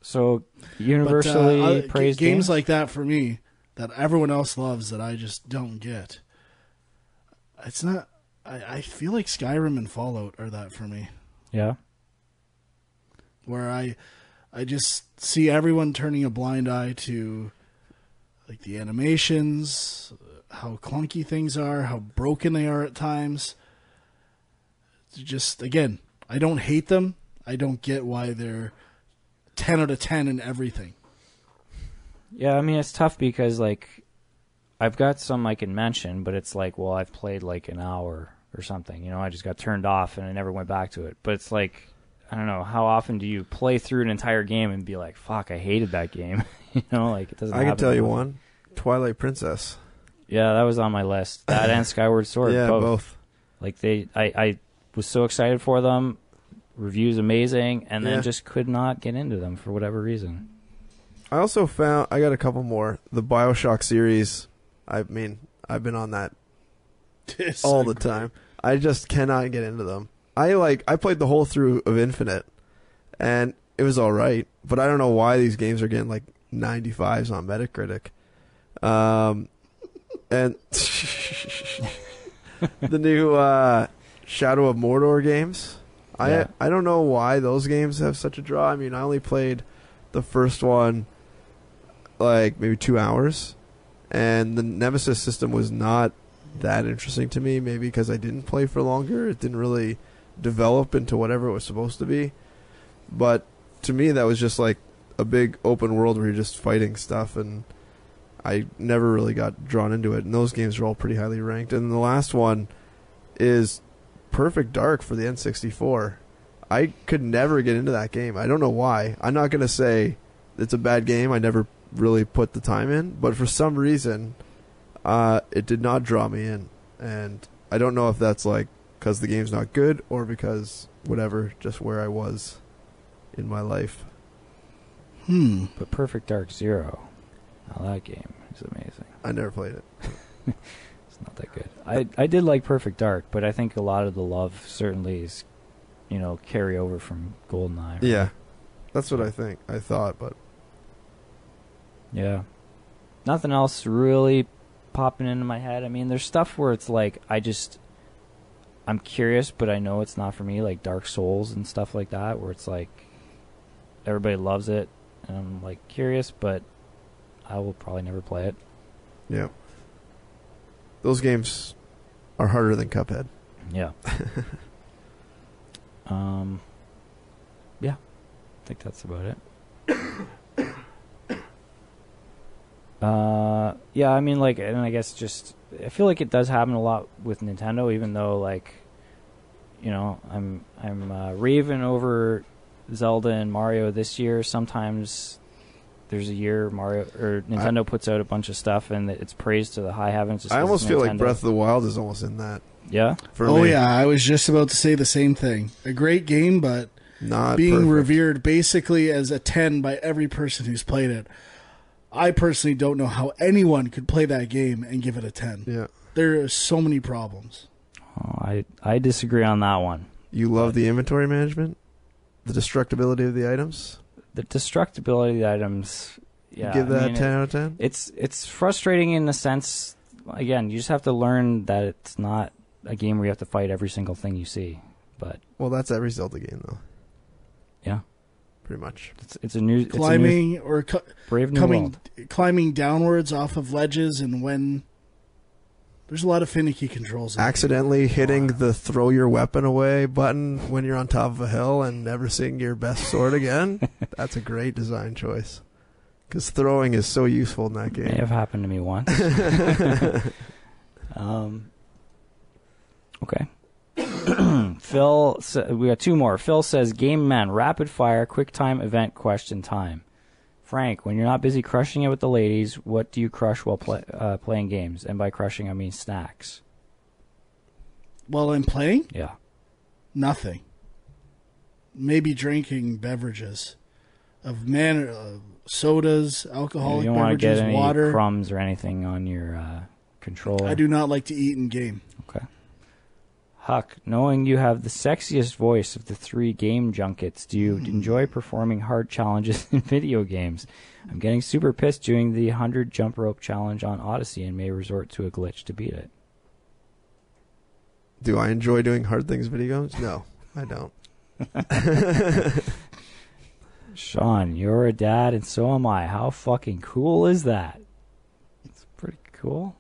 So, universally praised games like that for me, that everyone else loves, that I just don't get. It's not... I feel like Skyrim and Fallout are that for me. Yeah. Where I just see everyone turning a blind eye to, like, the animations, how clunky things are, how broken they are at times. Just, again, I don't hate them. I don't get why they're 10 out of 10 in everything. Yeah, I mean, it's tough because, like, I've got some I can mention, but it's like, well, I've played like an hour or something. You know, I just got turned off and I never went back to it. But it's like, I don't know, how often do you play through an entire game and be like, fuck, I hated that game? You know, like, it doesn't happen. I can tell you one. Twilight Princess. Yeah, that was on my list. That and Skyward Sword. Yeah, both. Like, I was so excited for them. Reviews amazing, and then just could not get into them for whatever reason. I also found, I got a couple more. The BioShock series, I mean, I've been on that all the time. I just cannot get into them. I played the whole through of Infinite, and it was all right, but I don't know why these games are getting like 95s on Metacritic. And the new Shadow of Mordor games, I don't know why those games have such a draw. I mean, I only played the first one like maybe 2 hours, and the Nemesis system was not that interesting to me, maybe because I didn't play for longer. It didn't really develop into whatever it was supposed to be. But to me, that was just like a big open world where you're just fighting stuff, and I never really got drawn into it. And those games are all pretty highly ranked. And the last one is Perfect Dark for the N64. I could never get into that game. I don't know why. I'm not going to say it's a bad game. I never really put the time in. But for some reason, it did not draw me in. And I don't know if that's like because the game's not good or because whatever, just where I was in my life. But Perfect Dark Zero, now that game is amazing. I never played it. It's not that good. I did like Perfect Dark, but I think a lot of the love certainly is, you know, carry over from GoldenEye. Right? Yeah, that's what I think. I thought, but yeah, nothing else really popping into my head. I mean, there's stuff where it's like I'm curious, but I know it's not for me, like Dark Souls and stuff like that, where it's like everybody loves it, and I'm like curious, but I will probably never play it. Yeah. Those games are harder than Cuphead. Yeah. Yeah. I think that's about it. Yeah, I mean, like, and I guess just, I feel like it does happen a lot with Nintendo, even though, like, you know, I'm raving over Zelda and Mario this year. Sometimes there's a year Nintendo puts out a bunch of stuff and it's praised to the high heavens. I almost feel like Breath of the Wild is almost in that. Yeah? For me. Yeah, I was just about to say the same thing. A great game, but not being perfect. revered basically as a 10 by every person who's played it. I personally don't know how anyone could play that game and give it a 10. Yeah. There are so many problems. Oh, I disagree on that one. You love the inventory management? The destructibility of the items? The destructibility of the items, yeah. You give that 10 out of 10? It's frustrating in the sense, again, you just have to learn that it's not a game where you have to fight every single thing you see. But well, that's every Zelda game, though. Yeah. Pretty much. Climbing or brave new world. Climbing downwards off of ledges, and when there's a lot of finicky controls. Accidentally hitting the throw your weapon away button when you're on top of a hill and never seeing your best sword again. That's a great design choice. Because throwing is so useful in that game. May have happened to me once. Okay. Phil, we got two more. Phil says, Game Man, rapid fire, quick time event question time. Frank, when you're not busy crushing it with the ladies, what do you crush while playing games? And by crushing, I mean snacks. While I'm playing? Yeah. Nothing. Maybe drinking beverages. Sodas, alcoholic you don't beverages, want to get any water. crumbs or anything on your controller. I do not like to eat in game. Okay. Huck, knowing you have the sexiest voice of the three game junkets, do you enjoy performing hard challenges in video games? I'm getting super pissed doing the 100 jump rope challenge on Odyssey and may resort to a glitch to beat it. Do I enjoy doing hard things in video games? No, I don't. Sean, you're a dad and so am I. How fucking cool is that? It's pretty cool.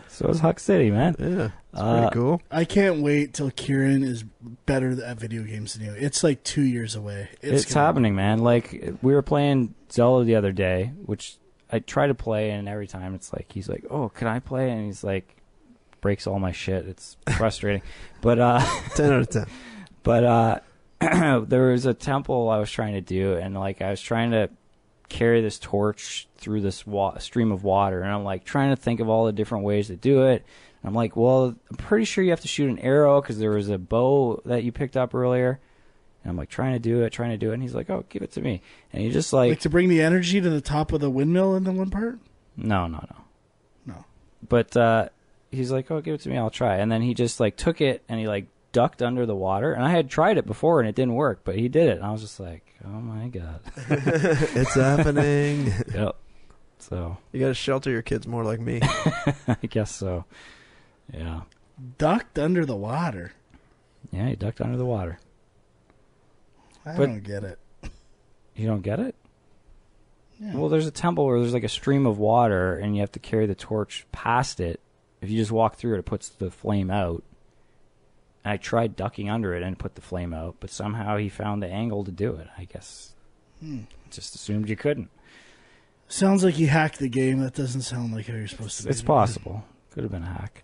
So is Huck City, man. Yeah, it's pretty cool. I can't wait till Kieran is better at video games than you. It's like 2 years away. It's happening, man. Like, we were playing Zelda the other day, which I try to play, and every time it's like, he's like, oh, can I play? And he's like, breaks all my shit. It's frustrating. But 10 out of 10. But there was a temple I was trying to do, and like I was trying to carry this torch through this stream of water, and I'm like trying to think of all the different ways to do it. And I'm like, well, I'm pretty sure you have to shoot an arrow because there was a bow that you picked up earlier. And I'm like trying to do it, and he's like, oh, give it to me. And he just like to bring the energy to the top of the windmill in the one part? No. But he's like, oh, give it to me, I'll try. And then he just like took it and he like ducked under the water. And I had tried it before and it didn't work, but he did it. And I was just like, oh my God. It's happening. Yep. So you got to shelter your kids more like me. I guess so. Yeah. Ducked under the water. Yeah, he ducked under the water. I don't get it. You don't get it? Yeah. Well, there's a temple where there's like a stream of water and you have to carry the torch past it. If you just walk through it, it puts the flame out. And I tried ducking under it and put the flame out, but somehow he found the angle to do it. I guess just assumed you couldn't. Sounds like he hacked the game. That doesn't sound like how you're supposed to do it. It's possible. Could have been a hack.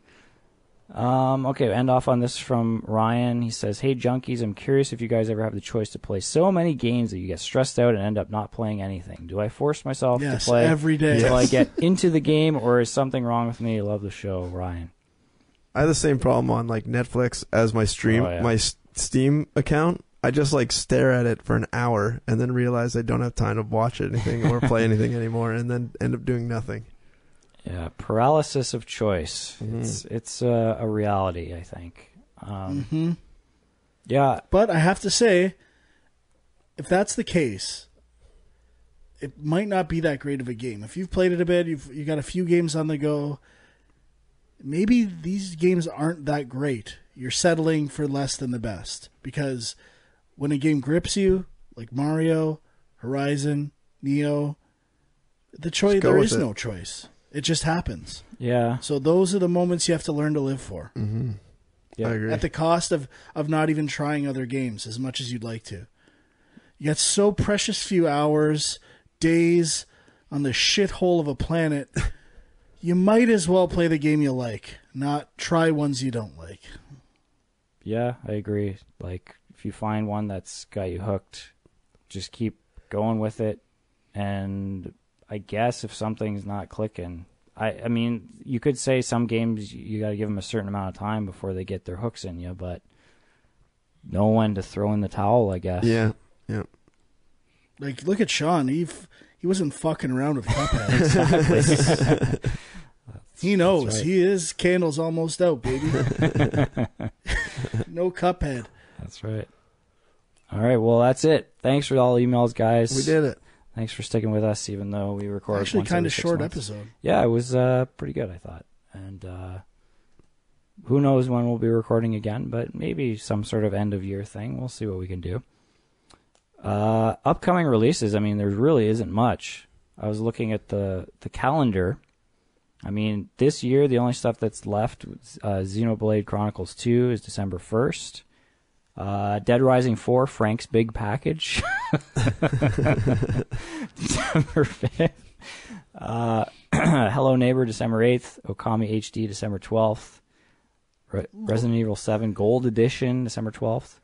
Okay, end off on this from Ryan. He says, hey, junkies, I'm curious if you guys ever have the choice to play so many games that you get stressed out and end up not playing anything. Do I force myself to play every day until I get into the game, or is something wrong with me? Love the show, Ryan. I have the same problem on like Netflix as my stream, my Steam account. I just like stare at it for an hour and then realize I don't have time to watch anything or play anything anymore, and then end up doing nothing. Yeah, paralysis of choice. Mm-hmm. It's a reality, I think. Yeah. But I have to say, if that's the case, it might not be that great of a game. If you've played it a bit, you got a few games on the go, maybe these games aren't that great. You're settling for less than the best. Because when a game grips you, like Mario, Horizon, Nioh, there is no choice. It just happens. Yeah. So those are the moments you have to learn to live for. Mm-hmm. Yeah. I agree. At the cost of not even trying other games as much as you'd like to. You got so precious few hours, days on the shithole of a planet. You might as well play the game you like, not try ones you don't like. Yeah, I agree. Like, if you find one that's got you hooked, just keep going with it. And I guess if something's not clicking, I mean, you could say some games you got to give them a certain amount of time before they get their hooks in you, but know when to throw in the towel, I guess. Yeah. Like, look at Sean. He wasn't fucking around with Cuphead. He knows. Right. His candle's almost out, baby. No Cuphead. That's right. All right, well, that's it. Thanks for all the emails, guys. We did it. Thanks for sticking with us, even though we recorded actually once kind of every 6 short months. episode. Yeah, it was pretty good, I thought. And who knows when we'll be recording again, but maybe some sort of end-of-year thing. We'll see what we can do. Upcoming releases, I mean, there really isn't much. I was looking at the calendar. I mean, this year, the only stuff that's left, Xenoblade Chronicles 2 is December 1st. Dead Rising 4, Frank's Big Package, December 5th. Hello Neighbor, December 8th. Okami HD, December 12th. Resident Evil 7 Gold Edition, December 12th.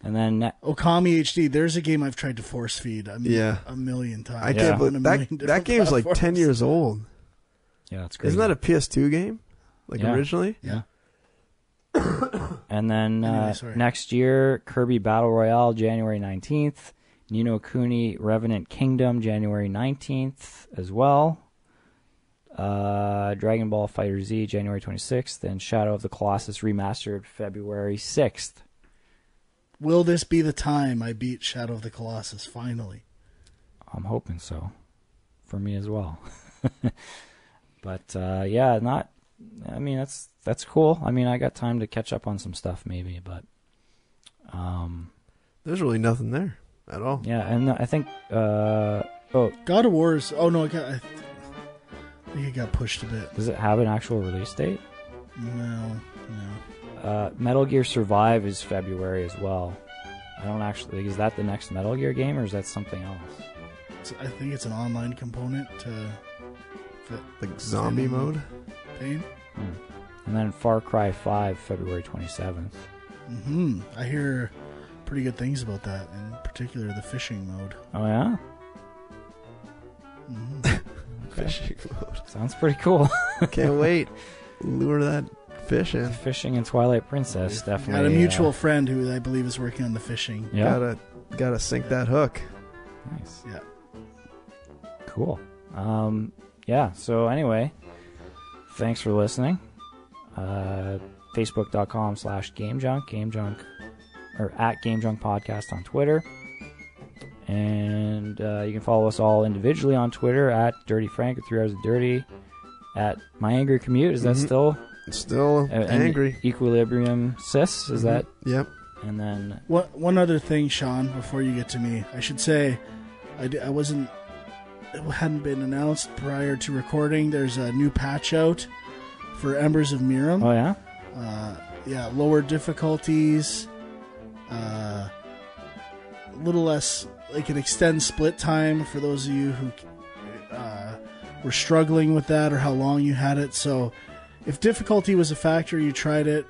And then Okami HD, there's a game I've tried to force feed a million times. I can't believe that game's like 10 years old. Yeah, that's crazy. Isn't that a PS2 game? Originally? Yeah. And then next year, Kirby Battle Royale, January 19th. Ni no Kuni Revenant Kingdom, January 19th as well. Dragon Ball FighterZ, January 26th. And Shadow of the Colossus Remastered, February 6th. Will this be the time I beat Shadow of the Colossus, finally? I'm hoping so. For me as well. But, yeah, I mean, that's cool. I mean, I got time to catch up on some stuff maybe, but there's really nothing there at all. Yeah, and I think God of War's. Oh no, I think it got pushed a bit. Does it have an actual release date? No. Metal Gear Survive is February as well. I don't actually... Is that the next Metal Gear game, or is that something else? I think it's an online component to... Like zombie mode? Pain. And then Far Cry 5, February 27th. I hear pretty good things about that, in particular the fishing mode. Oh, yeah? Fishing mode. Sounds pretty cool. Can't wait. Lure that fish in. Fishing and Twilight Princess, definitely. Got a mutual friend who I believe is working on the fishing. Yeah. Gotta sink that hook. Nice. Yeah. Cool. Yeah, so anyway, thanks for listening. Facebook.com/GameJunk, or at GameJunk Podcast on Twitter. And you can follow us all individually on Twitter at Dirty Frank at 3 Hours of Dirty, at My Angry Commute. Is that still angry? Equilibrium Sis, is that? Yep. And then one other thing, Sean, before you get to me, I should say I wasn't. It hadn't been announced prior to recording. There's a new patch out for Embers of Miram. Oh yeah. Yeah, lower difficulties, a little less. It can extend split time for those of you who were struggling with that or how long you had it. So, if difficulty was a factor, you tried it.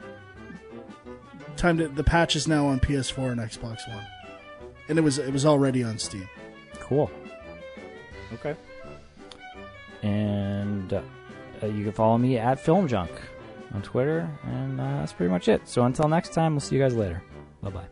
The patch is now on PS4 and Xbox One, and it was already on Steam. Cool. Okay. And you can follow me at Film Junk on Twitter, and that's pretty much it. So until next time, we'll see you guys later. Bye-bye.